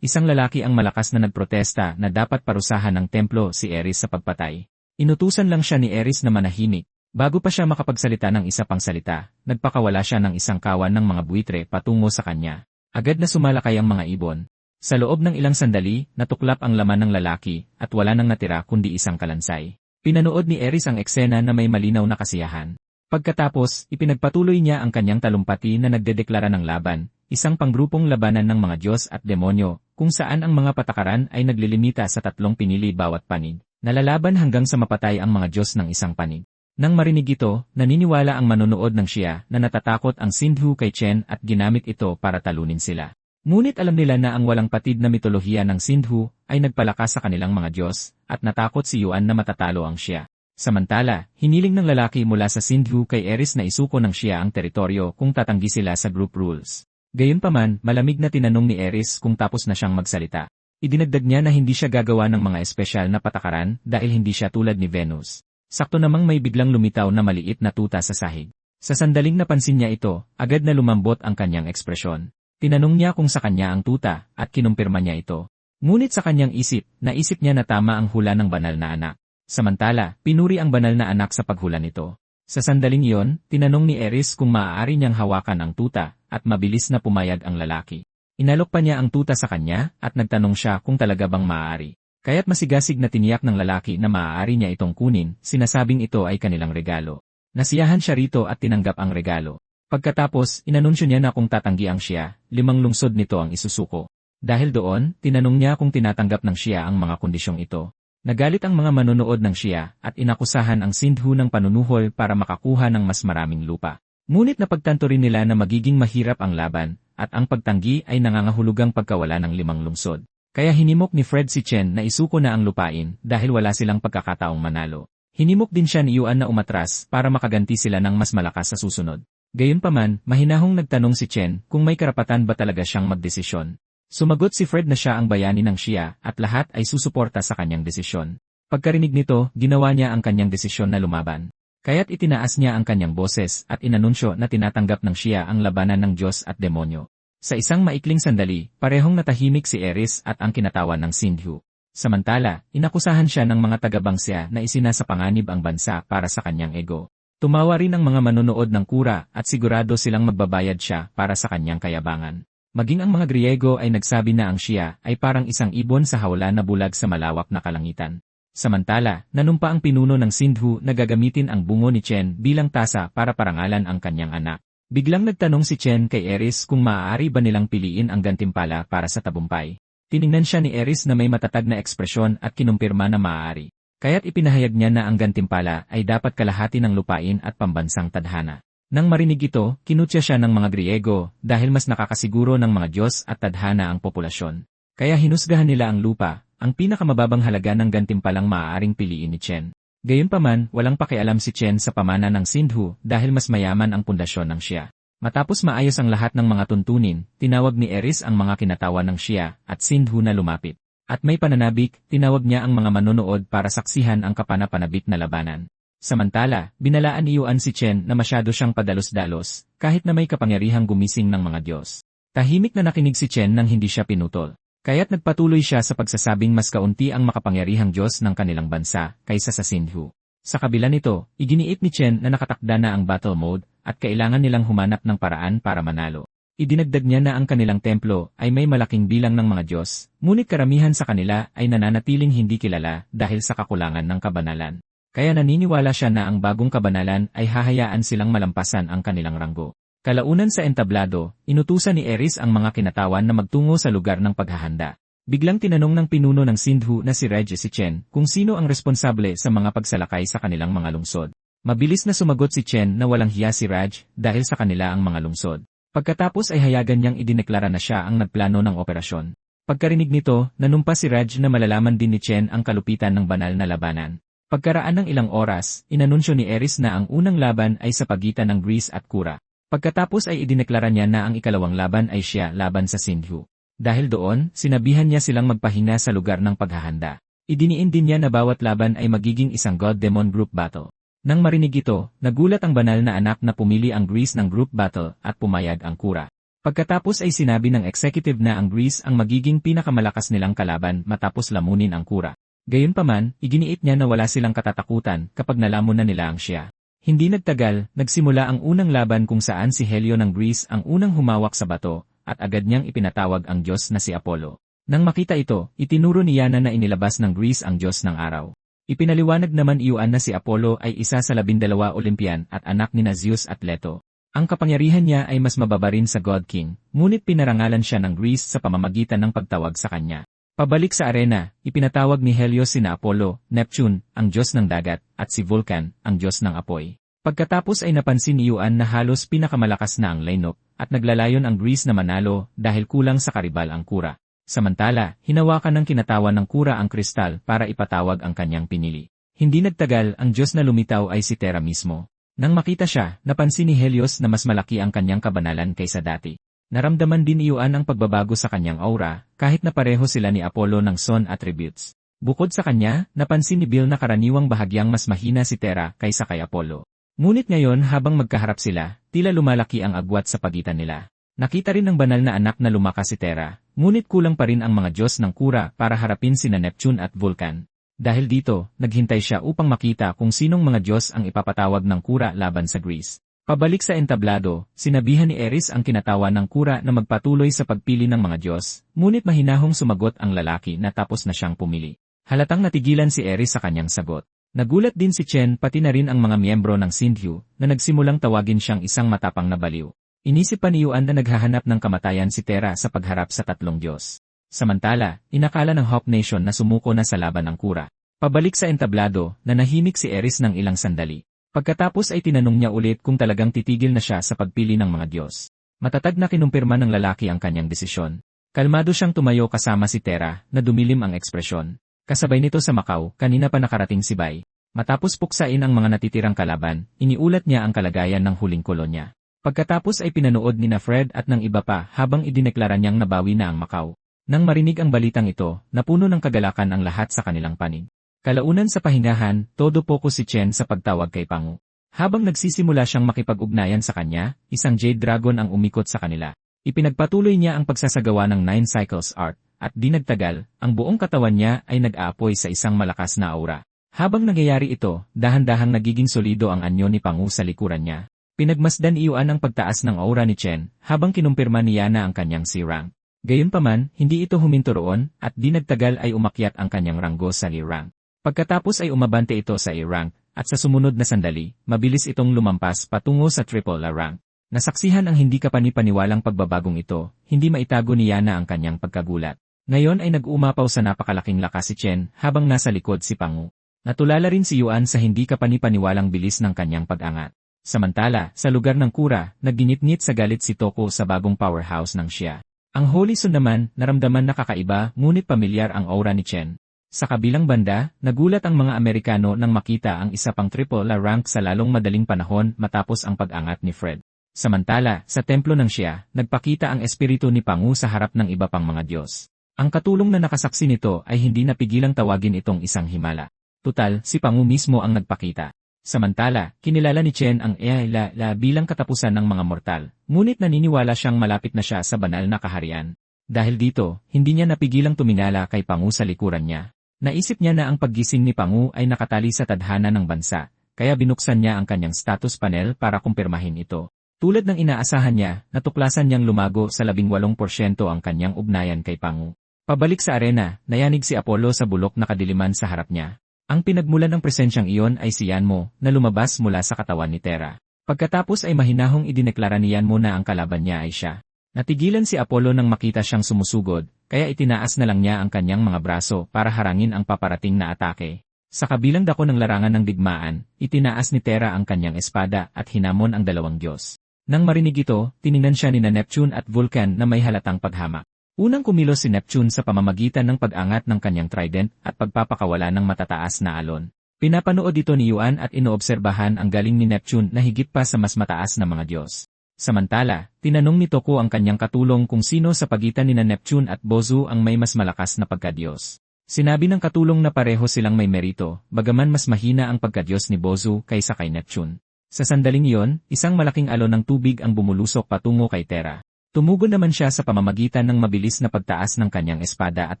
isang lalaki ang malakas na nagprotesta na dapat parusahan ng templo si Eris sa pagpatay. Inutusan lang siya ni Eris na manahimik. Bago pa siya makapagsalita ng isa pang salita, nagpakawala siya ng isang kawan ng mga buitre patungo sa kanya. Agad na sumalakay ang mga ibon. Sa loob ng ilang sandali, natuklap ang laman ng lalaki at wala nang natira kundi isang kalansay. Pinanood ni Eris ang eksena na may malinaw na kasiyahan. Pagkatapos, ipinagpatuloy niya ang kanyang talumpati na nagdedeklara ng laban, isang panggrupong labanan ng mga Diyos at demonyo, kung saan ang mga patakaran ay naglilimita sa 3 pinili bawat panig. Nalalaban hanggang sa mapatay ang mga Diyos ng isang panig. Nang marinig ito, naniniwala ang manonood ng Shia na natatakot ang Sindhu kay Chen at ginamit ito para talunin sila. Ngunit alam nila na ang walang patid na mitolohiya ng Sindhu ay nagpalakas sa kanilang mga Diyos at natakot si Yuan na matatalo ang Shia. Samantala, hiniling ng lalaki mula sa Sindhu kay Eris na isuko ng Shia ang teritoryo kung tatanggi sila sa group rules. Gayunpaman, malamig na tinanong ni Eris kung tapos na siyang magsalita. Idinagdag niya na hindi siya gagawa ng mga espesyal na patakaran dahil hindi siya tulad ni Venus. Sakto namang may biglang lumitaw na maliit na tuta sa sahig. Sa sandaling napansin niya ito, agad na lumambot ang kanyang ekspresyon. Tinanong niya kung sa kanya ang tuta at kinumpirma niya ito. Ngunit sa kanyang isip, naisip niya na tama ang hula ng banal na anak. Samantala, pinuri ang banal na anak sa paghula nito. Sa sandaling iyon, tinanong ni Eris kung maaari niyang hawakan ang tuta at mabilis na pumayag ang lalaki. Inalok pa niya ang tuta sa kanya at nagtanong siya kung talaga bang maaari. Kaya't masigasig na tiniyak ng lalaki na maaari niya itong kunin, sinasabing ito ay kanilang regalo. Nasiyahan siya rito at tinanggap ang regalo. Pagkatapos, inanunsyo niya na kung tatanggi ang Shia, 5 lungsod nito ang isusuko. Dahil doon, tinanong niya kung tinatanggap ng Shia ang mga kondisyong ito. Nagalit ang mga manonood ng Shia at inakusahan ang Sindhu ng panunuhol para makakuha ng mas maraming lupa. Ngunit napagtanto rin nila na magiging mahirap ang laban at ang pagtanggi ay nangangahulugang pagkawala ng 5 lungsod. Kaya hinimok ni Fred si Chen na isuko na ang lupain dahil wala silang pagkakataong manalo. Hinimok din siya ni Yuan na umatras para makaganti sila ng mas malakas sa susunod. Gayunpaman, mahinahong nagtanong si Chen kung may karapatan ba talaga siyang magdesisyon. Sumagot si Fred na siya ang bayani ng Shia at lahat ay susuporta sa kanyang desisyon. Pagkarinig nito, ginawa niya ang kanyang desisyon na lumaban. Kaya't itinaas niya ang kanyang boses at inanunsyo na tinatanggap ng Shia ang labanan ng Diyos at demonyo. Sa isang maikling sandali, parehong natahimik si Eris at ang kinatawan ng Sindhu. Samantala, inakusahan siya ng mga taga-Bangsya na isinasapanganib ang bansa para sa kanyang ego. Tumawa rin ang mga manonood ng kura at sigurado silang magbabayad siya para sa kanyang kayabangan. Maging ang mga Griego ay nagsabi na ang Shia ay parang isang ibon sa hawla na bulag sa malawak na kalangitan. Samantala, nanumpa ang pinuno ng Sindhu na gagamitin ang bungo ni Chen bilang tasa para parangalan ang kanyang anak. Biglang nagtanong si Chen kay Eris kung maaari ba nilang piliin ang gantimpala para sa tabumpay. Tiningnan siya ni Eris na may matatag na ekspresyon at kinumpirma na maaari. Kaya't ipinahayag niya na ang gantimpala ay dapat kalahati ng lupain at pambansang tadhana. Nang marinig ito, kinutya siya ng mga Griego dahil mas nakakasiguro ng mga Diyos at tadhana ang populasyon. Kaya hinusgahan nila ang lupa, ang pinakamababang halaga ng gantimpalang maaaring piliin ni Chen. Gayunpaman, walang pakialam si Chen sa pamana ng Sindhu dahil mas mayaman ang pundasyon ng Shia. Matapos maayos ang lahat ng mga tuntunin, tinawag ni Eris ang mga kinatawan ng Shia at Sindhu na lumapit. At may pananabik, tinawag niya ang mga manonood para saksihan ang kapanapanabik na labanan. Samantala, binalaan ni Yuan si Chen na masyado siyang padalos-dalos, kahit na may kapangyarihang gumising ng mga Diyos. Tahimik na nakinig si Chen nang hindi siya pinutol. Kaya't nagpatuloy siya sa pagsasabing mas kaunti ang makapangyarihang Diyos ng kanilang bansa kaysa sa Sindhu. Sa kabila nito, iginiit ni Chen na nakatakda na ang battle mode at kailangan nilang humanap ng paraan para manalo. Idinagdag niya na ang kanilang templo ay may malaking bilang ng mga Diyos, ngunit karamihan sa kanila ay nananatiling hindi kilala dahil sa kakulangan ng kabanalan. Kaya naniniwala siya na ang bagong kabanalan ay hahayaan silang malampasan ang kanilang ranggo. Kalaunan sa entablado, inutusan ni Eris ang mga kinatawan na magtungo sa lugar ng paghahanda. Biglang tinanong ng pinuno ng Sindhu na si Reg si Chen kung sino ang responsable sa mga pagsalakay sa kanilang mga lungsod. Mabilis na sumagot si Chen na walang hiya si Raj dahil sa kanila ang mga lungsod. Pagkatapos ay hayagan niyang idineklara na siya ang nagplano ng operasyon. Pagkarinig nito, nanumpa si Raj na malalaman din ni Chen ang kalupitan ng banal na labanan. Pagkaraan ng ilang oras, inanunsyo ni Eris na ang unang laban ay sa pagitan ng Greece at Kura. Pagkatapos ay idineklara niya na ang ikalawang laban ay siya laban sa Sindhu. Dahil doon, sinabihan niya silang magpahinga sa lugar ng paghahanda. Idiniin din niya na bawat laban ay magiging isang God-Demon group battle. Nang marinig ito, nagulat ang banal na anak na pumili ang Greece ng group battle at pumayag ang Kura. Pagkatapos ay sinabi ng executive na ang Greece ang magiging pinakamalakas nilang kalaban matapos lamunin ang Kura. Gayunpaman, iginiit niya na wala silang katatakutan kapag nalaman na nila ang siya. Hindi nagtagal, nagsimula ang unang laban kung saan si Helio ng Greece ang unang humawak sa bato, at agad niyang ipinatawag ang Diyos na si Apollo. Nang makita ito, itinuro ni Yana na inilabas ng Greece ang Diyos ng araw. Ipinaliwanag naman iyon na si Apollo ay isa sa 12 Olympian at anak ni Zeus at Leto. Ang kapangyarihan niya ay mas mababa rin sa God King, ngunit pinarangalan siya ng Greece sa pamamagitan ng pagtawag sa kanya. Pabalik sa arena, ipinatawag ni Helios sina Apollo, Neptune, ang Diyos ng dagat, at si Vulcan, ang Diyos ng apoy. Pagkatapos ay napansin ni Yuan na halos pinakamalakas na ang lineup, at naglalayon ang Greece na manalo dahil kulang sa karibal ang Kura. Samantala, hinawakan ng kinatawan ng Kura ang kristal para ipatawag ang kanyang pinili. Hindi nagtagal, ang Diyos na lumitaw ay si Terra mismo. Nang makita siya, napansin ni Helios na mas malaki ang kanyang kabanalan kaysa dati. Naramdaman din ni Yuan ang pagbabago sa kanyang aura, kahit na pareho sila ni Apollo ng Sun attributes. Bukod sa kanya, napansin ni Bill na karaniwang bahagyang mas mahina si Terra kaysa kay Apollo. Ngunit ngayon habang magkaharap sila, tila lumalaki ang agwat sa pagitan nila. Nakita rin ng banal na anak na lumakas si Terra, ngunit kulang pa rin ang mga Diyos ng Kura para harapin sina Neptune at Vulcan. Dahil dito, naghintay siya upang makita kung sinong mga Diyos ang ipapatawag ng Kura laban sa Greece. Pabalik sa entablado, sinabihan ni Eris ang kinatawa ng Kura na magpatuloy sa pagpili ng mga Diyos, ngunit mahinahong sumagot ang lalaki na tapos na siyang pumili. Halatang natigilan si Eris sa kanyang sagot. Nagulat din si Chen pati na rin ang mga miyembro ng Sindhu na nagsimulang tawagin siyang isang matapang na baliw. Inisip pa ni Yuan na naghahanap ng kamatayan si Terra sa pagharap sa tatlong Diyos. Samantala, inakala ng Hawk Nation na sumuko na sa laban ng Kura. Pabalik sa entablado, nanahimik si Eris ng ilang sandali. Pagkatapos ay tinanong niya ulit kung talagang titigil na siya sa pagpili ng mga Diyos. Matatag na kinumpirma ng lalaki ang kanyang desisyon. Kalmado siyang tumayo kasama si Terra na dumilim ang ekspresyon. Kasabay nito sa Macau, kanina pa nakarating si Bai. Matapos puksain ang mga natitirang kalaban, iniulat niya ang kalagayan ng huling kolonya. Pagkatapos ay pinanood ni na Fred at ng iba pa habang idineklara niyang nabawi na ang Macau. Nang marinig ang balitang ito, napuno ng kagalakan ang lahat sa kanilang panig. Kalaunan sa pahingahan, todo focus si Chen sa pagtawag kay Pangu. Habang nagsisimula siyang makipag-ugnayan sa kanya, isang Jade Dragon ang umikot sa kanila. Ipinagpatuloy niya ang pagsasagawa ng 9 Cycles Art. At di nagtagal, ang buong katawan niya ay nag-aapoy sa isang malakas na aura. Habang nangyayari ito, dahan-dahang nagiging solido ang anyo ni Pangu sa likuran niya. Pinagmasdan iyon ang pagtaas ng aura ni Chen, habang kinumpirma ni Yana ang kanyang C-rank. Gayunpaman, hindi ito huminto roon, at di nagtagal ay umakyat ang kanyang ranggo sa L-rank. Pagkatapos ay umabante ito sa A-rank, at sa sumunod na sandali, mabilis itong lumampas patungo sa triple A rank. Nasaksihan ang hindi kapani-paniwalang pagbabagong ito, hindi maitago ni Yana ang kanyang pagkagulat. Ngayon ay nag-uumapaw sa napakalaking lakas si Chen habang nasa likod si Pangu. Natulala rin si Yuan sa hindi kapani-paniwalang bilis ng kanyang pag-angat. Samantala, sa lugar ng Kura, nagginit-ngit sa galit si Toko sa bagong powerhouse ng Xia. Ang Holy Sun naman, naramdaman na kakaiba ngunit pamilyar ang aura ni Chen. Sa kabilang banda, nagulat ang mga Amerikano nang makita ang isa pang triple A rank sa lalong madaling panahon matapos ang pag-angat ni Fred. Samantala, sa templo ng Xia, nagpakita ang espiritu ni Pangu sa harap ng iba pang mga Diyos. Ang katulong na nakasaksi nito ay hindi napigilang tawagin itong isang himala. Tutal, si Pangu mismo ang nagpakita. Samantala, kinilala ni Chen ang La bilang katapusan ng mga mortal, ngunit naniniwala siyang malapit na siya sa banal na kaharian. Dahil dito, hindi niya napigilang tumingala kay Pangu sa likuran niya. Naisip niya na ang paggising ni Pangu ay nakatali sa tadhana ng bansa, kaya binuksan niya ang kanyang status panel para kumpirmahin ito. Tulad ng inaasahan niya, natuklasan niyang lumago sa 18% ang kanyang ugnayan kay Pangu. Pabalik sa arena, nayanig si Apollo sa bulok na kadiliman sa harap niya. Ang pinagmulan ng presensyang iyon ay si Yanmo, na lumabas mula sa katawan ni Terra. Pagkatapos ay mahinahong idineklara ni Yanmo na ang kalaban niya ay siya. Natigilan si Apollo nang makita siyang sumusugod, kaya itinaas na lang niya ang kanyang mga braso para harangin ang paparating na atake. Sa kabilang dako ng larangan ng digmaan, itinaas ni Terra ang kanyang espada at hinamon ang dalawang Diyos. Nang marinig ito, tiningnan siya ni Neptune at Vulcan na may halatang paghamak. Unang kumilos si Neptune sa pamamagitan ng pag-angat ng kanyang trident at pagpapakawala ng matataas na alon. Pinapanood ito ni Yuan at inoobserbahan ang galing ni Neptune na higit pa sa mas mataas na mga Diyos. Samantala, tinanong ni Toko ang kanyang katulong kung sino sa pagitan ni Neptune at Bozu ang may mas malakas na pagkadiyos. Sinabi ng katulong na pareho silang may merito, bagaman mas mahina ang pagkadiyos ni Bozu kaysa kay Neptune. Sa sandaling iyon, isang malaking alon ng tubig ang bumulusok patungo kay Terra. Tumugon naman siya sa pamamagitan ng mabilis na pagtaas ng kanyang espada at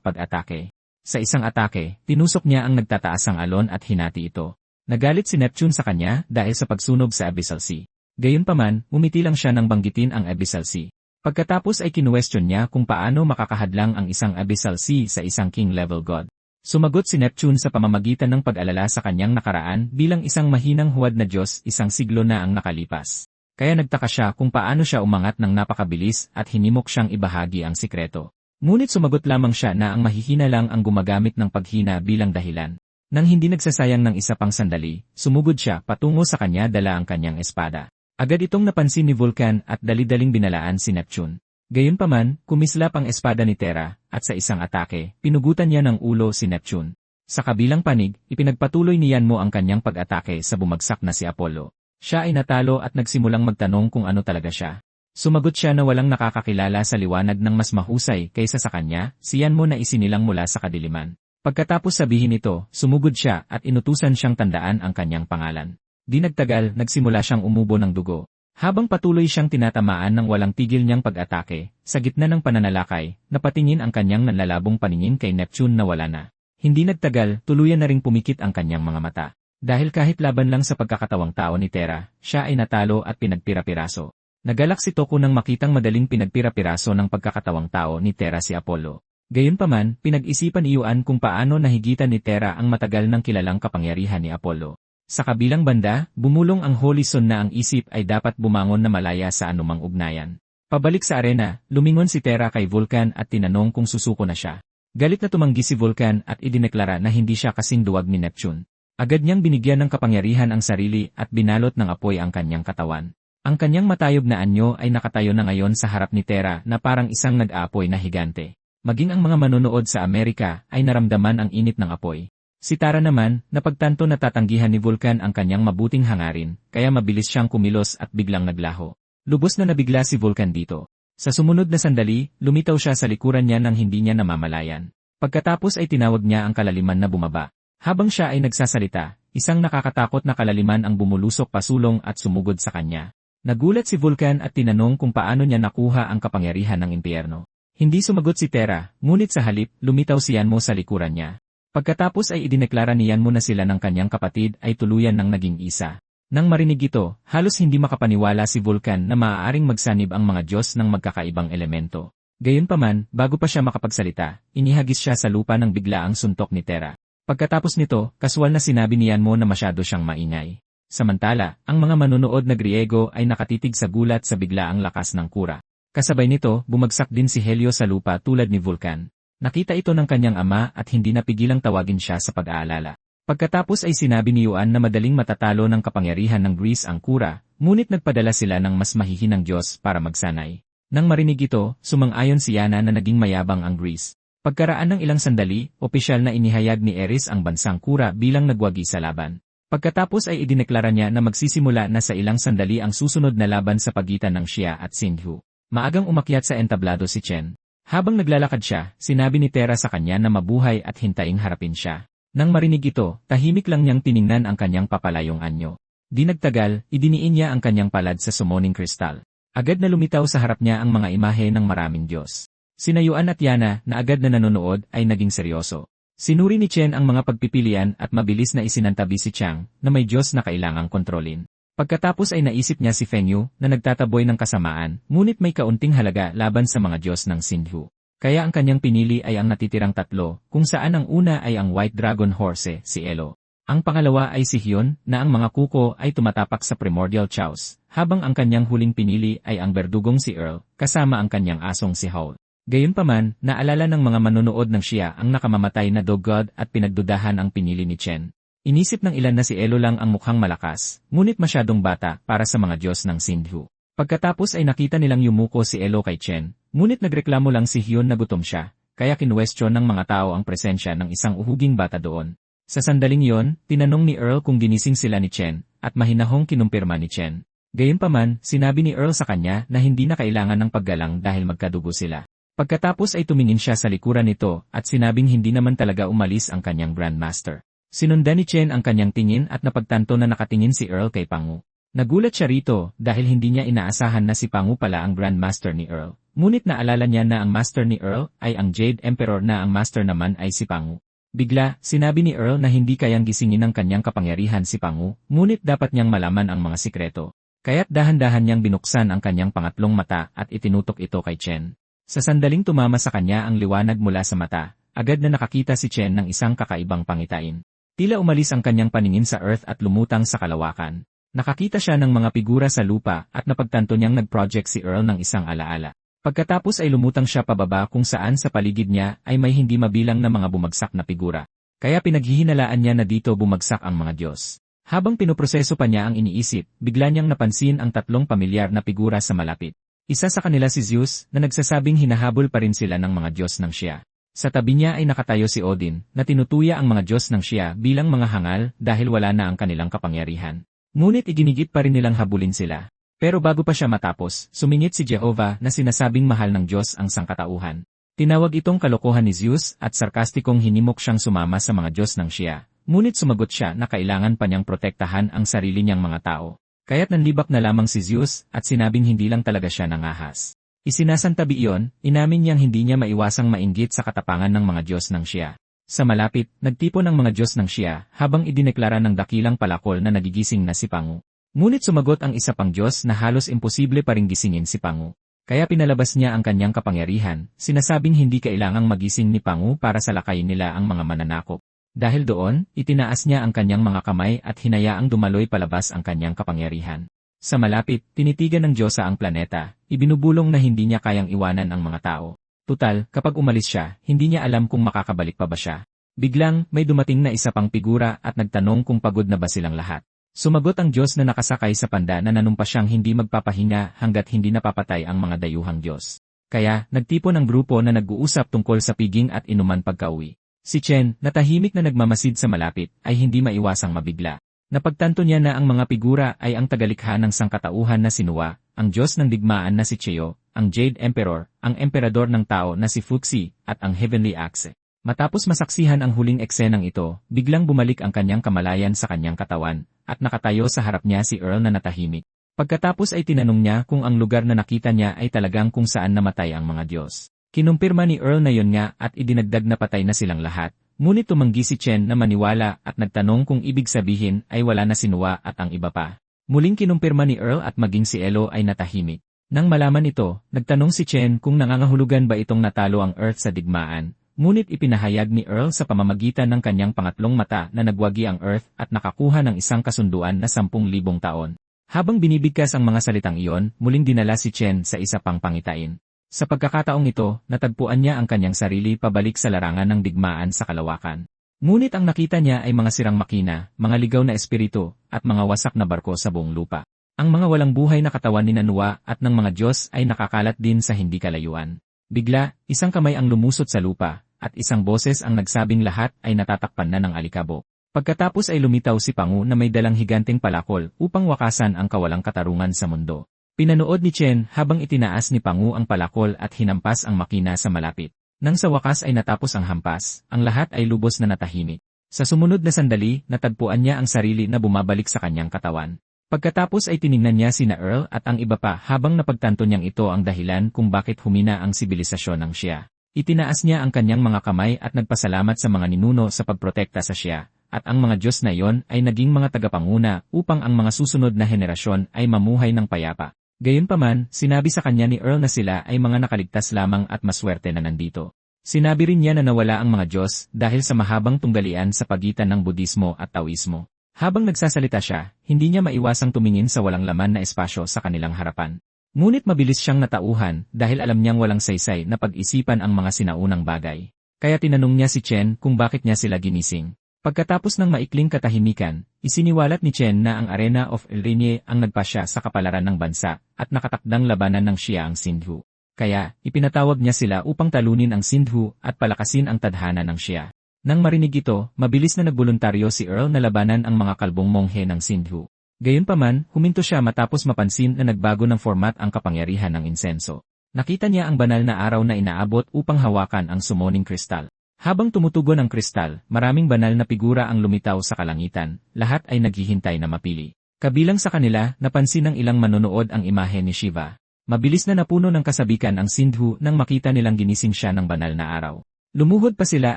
pag-atake. Sa isang atake, tinusok niya ang nagtataasang alon at hinati ito. Nagalit si Neptune sa kanya dahil sa pagsunog sa Abyssal Sea. Gayunpaman, umiti lang siya nang banggitin ang Abyssal Sea. Pagkatapos ay kinuwestiyon niya kung paano makakahadlang ang isang Abyssal Sea sa isang king-level god. Sumagot si Neptune sa pamamagitan ng pag-alala sa kanyang nakaraan bilang isang mahinang huwad na Diyos isang siglo na ang nakalipas. Kaya nagtaka siya kung paano siya umangat ng napakabilis at hinimok siyang ibahagi ang sikreto. Ngunit sumagot lamang siya na ang mahihina lang ang gumagamit ng paghina bilang dahilan. Nang hindi nagsasayang ng isa pang sandali, sumugod siya patungo sa kanya dala ang kanyang espada. Agad itong napansin ni Vulcan at dali-daling binalaan si Neptune. Gayunpaman, kumislap ang espada ni Terra, at sa isang atake, pinugutan niya ng ulo si Neptune. Sa kabilang panig, ipinagpatuloy ni Yanmo ang kanyang pag-atake sa bumagsak na si Apollo. Siya ay natalo at nagsimulang magtanong kung ano talaga siya. Sumagot siya na walang nakakakilala sa liwanag ng mas mahusay kaysa sa kanya, si Yanmo na isinilang mula sa kadiliman. Pagkatapos sabihin ito, sumugod siya at inutusan siyang tandaan ang kanyang pangalan. Di nagtagal, nagsimula siyang umubo ng dugo. Habang patuloy siyang tinatamaan ng walang tigil niyang pag-atake, sa gitna ng pananalakay, napatingin ang kanyang nanlalabong paningin kay Neptune na wala na. Hindi nagtagal, tuluyan na ring pumikit ang kanyang mga mata. Dahil kahit laban lang sa pagkakatawang tao ni Terra, siya ay natalo at pinagpira-piraso. Nagalak si Toko nang makitang madaling pinagpira-piraso ng pagkakatawang tao ni Terra si Apollo. Gayunpaman, pinag-isipan ni Yuan kung paano nahigitan ni Terra ang matagal ng kilalang kapangyarihan ni Apollo. Sa kabilang banda, bumulong ang Holy Son na ang isip ay dapat bumangon na malaya sa anumang ugnayan. Pabalik sa arena, lumingon si Terra kay Vulcan at tinanong kung susuko na siya. Galit na tumanggi si Vulcan at idineklara na hindi siya kasing duwag ni Neptune. Agad niyang binigyan ng kapangyarihan ang sarili at binalot ng apoy ang kanyang katawan. Ang kanyang matayog na anyo ay nakatayo na ngayon sa harap ni Terra na parang isang nag-aapoy na higante. Maging ang mga manonood sa Amerika ay naramdaman ang init ng apoy. Si Terra naman, napagtanto na tatanggihan ni Vulcan ang kanyang mabuting hangarin, kaya mabilis siyang kumilos at biglang naglaho. Lubos na nabigla si Vulcan dito. Sa sumunod na sandali, lumitaw siya sa likuran niya nang hindi niya namamalayan. Pagkatapos ay tinawag niya ang kalaliman na bumaba. Habang siya ay nagsasalita, isang nakakatakot na kalaliman ang bumulusok pasulong at sumugod sa kanya. Nagulat si Vulcan at tinanong kung paano niya nakuha ang kapangyarihan ng impyerno. Hindi sumagot si Terra, ngunit sa halip, lumitaw si Yanmo sa likuran niya. Pagkatapos ay idineklara ni Yanmo na sila ng kanyang kapatid ay tuluyan ng naging isa. Nang marinig ito, halos hindi makapaniwala si Vulcan na maaaring magsanib ang mga Diyos ng magkakaibang elemento. Gayunpaman, bago pa siya makapagsalita, inihagis siya sa lupa ng biglaang suntok ni Terra. Pagkatapos nito, kaswal na sinabi ni Yanmo na masyado siyang maingay. Samantala, ang mga manunood na Griego ay nakatitig sa gulat sa biglaang lakas ng kura. Kasabay nito, bumagsak din si Helio sa lupa tulad ni Vulcan. Nakita ito ng kanyang ama at hindi napigilang tawagin siya sa pag-aalala. Pagkatapos ay sinabi ni Yuan na madaling matatalo ng kapangyarihan ng Greece ang kura, ngunit nagpadala sila ng mas mahihinang Diyos para magsanay. Nang marinig ito, sumang-ayon si Yana na naging mayabang ang Greece. Pagkaraan ng ilang sandali, opisyal na inihayag ni Eris ang bansang kura bilang nagwagi sa laban. Pagkatapos ay idineklara niya na magsisimula na sa ilang sandali ang susunod na laban sa pagitan ng Xia at Sindhu. Maagang umakyat sa entablado si Chen. Habang naglalakad siya, sinabi ni Terra sa kanya na mabuhay at hintaing harapin siya. Nang marinig ito, tahimik lang niyang tiningnan ang kanyang papalayong anyo. Di nagtagal, idiniin niya ang kanyang palad sa summoning crystal. Agad na lumitaw sa harap niya ang mga imahe ng maraming Diyos. Sina Yuan at Yana, na agad na nanonood, ay naging seryoso. Sinuri ni Chen ang mga pagpipilian at mabilis na isinantabi si Chang, na may Diyos na kailangang kontrolin. Pagkatapos ay naisip niya si Feng Yu, na nagtataboy ng kasamaan, ngunit may kaunting halaga laban sa mga Diyos ng Sindhu. Kaya ang kanyang pinili ay ang natitirang tatlo, kung saan ang una ay ang White Dragon Horse, si Elo. Ang pangalawa ay si Hyun, na ang mga kuko ay tumatapak sa Primordial Chaos, habang ang kanyang huling pinili ay ang berdugong si Earl, kasama ang kanyang asong si Howl. Gayunpaman, naalala ng mga manonood ng Shia ang nakamamatay na dog god at pinagdudahan ang pinili ni Chen. Inisip ng ilan na si Elo lang ang mukhang malakas, ngunit masyadong bata para sa mga Diyos ng Sindhu. Pagkatapos ay nakita nilang yumuko si Elo kay Chen, ngunit nagreklamo lang si Hyun na gutom siya, kaya kinwestiyon ng mga tao ang presensya ng isang uhuging bata doon. Sa sandaling yon, tinanong ni Earl kung ginising sila ni Chen, at mahinahong kinumpirma ni Chen. Gayunpaman, sinabi ni Earl sa kanya na hindi na kailangan ng paggalang dahil magkadugo sila. Pagkatapos ay tumingin siya sa likuran nito at sinabing hindi naman talaga umalis ang kanyang Grandmaster. Sinundan ni Chen ang kanyang tingin at napagtanto na nakatingin si Earl kay Pangu. Nagulat siya rito dahil hindi niya inaasahan na si Pangu pala ang Grandmaster ni Earl. Ngunit naalala niya na ang Master ni Earl ay ang Jade Emperor na ang Master naman ay si Pangu. Bigla, sinabi ni Earl na hindi kayang gisingin ng kanyang kapangyarihan si Pangu, ngunit dapat niyang malaman ang mga sikreto. Kaya't dahan-dahan niyang binuksan ang kanyang pangatlong mata at itinutok ito kay Chen. Sa sandaling tumama sa kanya ang liwanag mula sa mata, agad na nakakita si Chen ng isang kakaibang pangitain. Tila umalis ang kanyang paningin sa Earth at lumutang sa kalawakan. Nakakita siya ng mga figura sa lupa at napagtanto niyang nag-project si Earl ng isang alaala. Pagkatapos ay lumutang siya pababa kung saan sa paligid niya ay may hindi mabilang na mga bumagsak na figura. Kaya pinaghihinalaan niya na dito bumagsak ang mga Diyos. Habang pinoproseso pa niya ang iniisip, bigla niyang napansin ang 3 pamilyar na figura sa malapit. Isa sa kanila si Zeus na nagsasabing hinahabol pa rin sila ng mga Diyos ng Shia. Sa tabi niya ay nakatayo si Odin, na tinutuya ang mga Diyos ng Shia bilang mga hangal dahil wala na ang kanilang kapangyarihan. Ngunit iginigit pa rin nilang habulin sila. Pero bago pa siya matapos, sumingit si Jehovah na sinasabing mahal ng Diyos ang sangkatauhan. Tinawag itong kalokohan ni Zeus at sarkastikong hinimok siyang sumama sa mga Diyos ng Shia. Ngunit sumagot siya na kailangan pa niyang protektahan ang sarili niyang mga tao. Kaya't nanlibak na lamang si Zeus at sinabing hindi lang talaga siya nangahas. Isinasantabi iyon, inamin niyang hindi niya maiwasang mainggit sa katapangan ng mga Diyos ng Shia. Sa malapit, nagtipon ang mga Diyos ng Shia habang idineklara ng dakilang palakol na nagigising na si Pangu. Ngunit sumagot ang isa pang Diyos na halos imposible pa ring gisingin si Pangu. Kaya pinalabas niya ang kanyang kapangyarihan, sinasabing hindi kailangang magising ni Pangu para salakayin nila ang mga mananakop. Dahil doon, itinaas niya ang kanyang mga kamay at hinayaang dumaloy palabas ang kanyang kapangyarihan. Sa malapit, tinitigan ng Diyosa ang planeta, ibinubulong na hindi niya kayang iwanan ang mga tao. Tutal, kapag umalis siya, hindi niya alam kung makakabalik pa ba siya. Biglang, may dumating na isa pang figura at nagtanong kung pagod na ba silang lahat. Sumagot ang Diyos na nakasakay sa panda na nanumpa siyang hindi magpapahinga hanggat hindi napapatay ang mga dayuhang Diyos. Kaya, nagtipon ang grupo na nag-uusap tungkol sa piging at inuman pagkauwi. Si Chen, na tahimik na nagmamasid sa malapit, ay hindi maiwasang mabigla. Napagtanto niya na ang mga figura ay ang tagalikha ng sangkatauhan na si Nuwa, ang Diyos ng digmaan na si Cheo, ang Jade Emperor, ang Emperador ng tao na si Fuxi, at ang Heavenly Axe. Matapos masaksihan ang huling eksenang ito, biglang bumalik ang kanyang kamalayan sa kanyang katawan, at nakatayo sa harap niya si Earl na natahimik. Pagkatapos ay tinanong niya kung ang lugar na nakita niya ay talagang kung saan namatay ang mga Diyos. Kinumpirma ni Earl na yon nga at idinagdag na patay na silang lahat. Ngunit tumanggi si Chen na maniwala at nagtanong kung ibig sabihin ay wala na si Nuwa at ang iba pa. Muling kinumpirma ni Earl at maging si Elo ay natahimik. Nang malaman ito, nagtanong si Chen kung nangangahulugan ba itong natalo ang Earth sa digmaan. Ngunit ipinahayag ni Earl sa pamamagitan ng kanyang pangatlong mata na nagwagi ang Earth at nakakuha ng isang kasunduan na 10,000 taon. Habang binibigkas ang mga salitang iyon, muling dinala si Chen sa isa pang pangitain. Sa pagkakataong ito, natagpuan niya ang kanyang sarili pabalik sa larangan ng digmaan sa kalawakan. Ngunit ang nakita niya ay mga sirang makina, mga ligaw na espiritu, at mga wasak na barko sa buong lupa. Ang mga walang buhay na katawan ni Nuwa at ng mga Diyos ay nakakalat din sa hindi kalayuan. Bigla, isang kamay ang lumusot sa lupa, at isang boses ang nagsabing lahat ay natatakpan na ng alikabok. Pagkatapos ay lumitaw si Pangu na may dalang higanteng palakol upang wakasan ang kawalang katarungan sa mundo. Pinanood ni Chen habang itinaas ni Pangu ang palakol at hinampas ang makina sa malapit. Nang sa wakas ay natapos ang hampas, ang lahat ay lubos na natahimik. Sa sumunod na sandali, natagpuan niya ang sarili na bumabalik sa kanyang katawan. Pagkatapos ay tiningnan niya sina Earl at ang iba pa habang napagtanto niyang ito ang dahilan kung bakit humina ang sibilisasyon ng Shia. Itinaas niya ang kanyang mga kamay at nagpasalamat sa mga ninuno sa pagprotekta sa Shia, at ang mga Diyos na iyon ay naging mga tagapanguna upang ang mga susunod na henerasyon ay mamuhay ng payapa. Gayunpaman, sinabi sa kanya ni Earl na sila ay mga nakaligtas lamang at maswerte na nandito. Sinabi rin niya na nawala ang mga Diyos dahil sa mahabang tunggalian sa pagitan ng Budismo at Taoismo. Habang nagsasalita siya, hindi niya maiwasang tumingin sa walang laman na espasyo sa kanilang harapan. Ngunit mabilis siyang natauhan dahil alam niyang walang saysay na pag-isipan ang mga sinaunang bagay. Kaya tinanong niya si Chen kung bakit niya sila ginising. Pagkatapos ng maikling katahimikan, isiniwalat ni Chen na ang Arena of Elrenie ang nagpasya sa kapalaran ng bansa at nakatakdang labanan ng Xia ang Sindhu. Kaya, ipinatawag niya sila upang talunin ang Sindhu at palakasin ang tadhana ng Xia. Nang marinig ito, mabilis na nagboluntaryo si Earl na labanan ang mga kalbong monghe ng Sindhu. Gayunpaman, huminto siya matapos mapansin na nagbago ng format ang kapangyarihan ng insenso. Nakita niya ang banal na araw na inaabot upang hawakan ang summoning kristal. Habang tumutugon ang kristal, maraming banal na figura ang lumitaw sa kalangitan, lahat ay naghihintay na mapili. Kabilang sa kanila, napansin ng ilang manonood ang imahe ni Shiva. Mabilis na napuno ng kasabikan ang Sindhu nang makita nilang ginising siya ng banal na araw. Lumuhod pa sila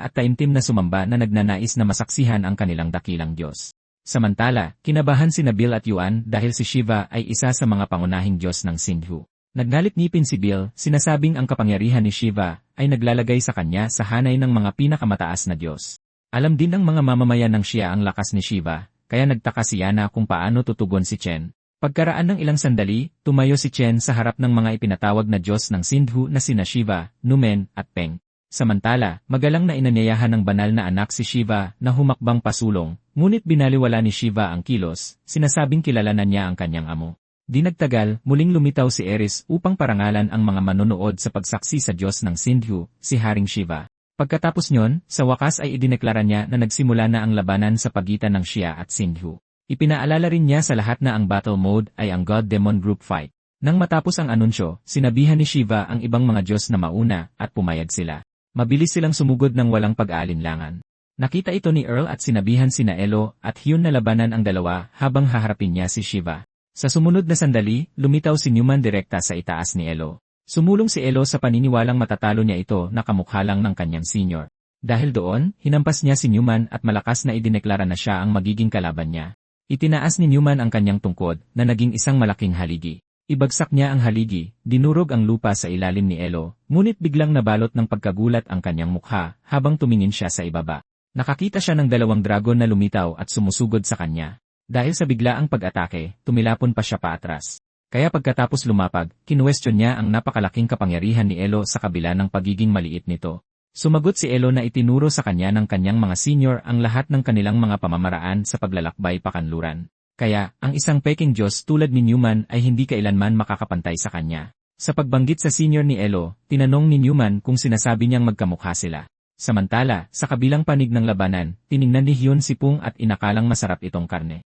at taimtim na sumamba na nagnanais na masaksihan ang kanilang dakilang Diyos. Samantala, kinabahan sina Bill at Yuan dahil si Shiva ay isa sa mga pangunahing Diyos ng Sindhu. Nagnalit-ngipin si Bill, sinasabing ang kapangyarihan ni Shiva ay naglalagay sa kanya sa hanay ng mga pinakamataas na Diyos. Alam din ng mga mamamayan ng Xia ang lakas ni Shiva, kaya nagtaka si Yana kung paano tutugon si Chen. Pagkaraan ng ilang sandali, tumayo si Chen sa harap ng mga ipinatawag na Diyos ng Sindhu na sina Shiva, Numen, at Peng. Samantala, magalang na inanyayahan ng banal na anak si Shiva na humakbang pasulong, ngunit binaliwala ni Shiva ang kilos, sinasabing kilala na niya ang kanyang amo. Di nagtagal, muling lumitaw si Eris upang parangalan ang mga manonood sa pagsaksi sa Diyos ng Sindhu, si Haring Shiva. Pagkatapos nyon, sa wakas ay idineklara niya na nagsimula na ang labanan sa pagitan ng Xia at Sindhu. Ipinaalala rin niya sa lahat na ang battle mode ay ang God-Demon Group Fight. Nang matapos ang anunsyo, sinabihan ni Shiva ang ibang mga Diyos na mauna at pumayag sila. Mabilis silang sumugod ng walang pag-aalinlangan. Nakita ito ni Earl at sinabihan sina Elo at Hyun na labanan ang dalawa habang haharapin niya si Shiva. Sa sumunod na sandali, lumitaw si Newman direkta sa itaas ni Elo. Sumulong si Elo sa paniniwalang matatalo niya ito na kamukha lang ng kanyang senior. Dahil doon, hinampas niya si Newman at malakas na idineklara na siya ang magiging kalaban niya. Itinaas ni Newman ang kanyang tungkod na naging isang malaking haligi. Ibagsak niya ang haligi, dinurog ang lupa sa ilalim ni Elo, ngunit biglang nabalot ng pagkagulat ang kanyang mukha habang tumingin siya sa ibaba. Nakakita siya ng dalawang dragon na lumitaw at sumusugod sa kanya. Dahil sa biglaang pag-atake, tumilapon pa siya paatras. Kaya pagkatapos lumapag, kinuwestiyon niya ang napakalaking kapangyarihan ni Elo sa kabila ng pagiging maliit nito. Sumagot si Elo na itinuro sa kanya ng kanyang mga senior ang lahat ng kanilang mga pamamaraan sa paglalakbay pakanluran. Kaya, ang isang peking Diyos tulad ni Newman ay hindi kailanman makakapantay sa kanya. Sa pagbanggit sa senior ni Elo, tinanong ni Newman kung sinasabi niyang magkamukha sila. Samantala, sa kabilang panig ng labanan, tiningnan ni Hyun si Pung at inakalang masarap itong karne.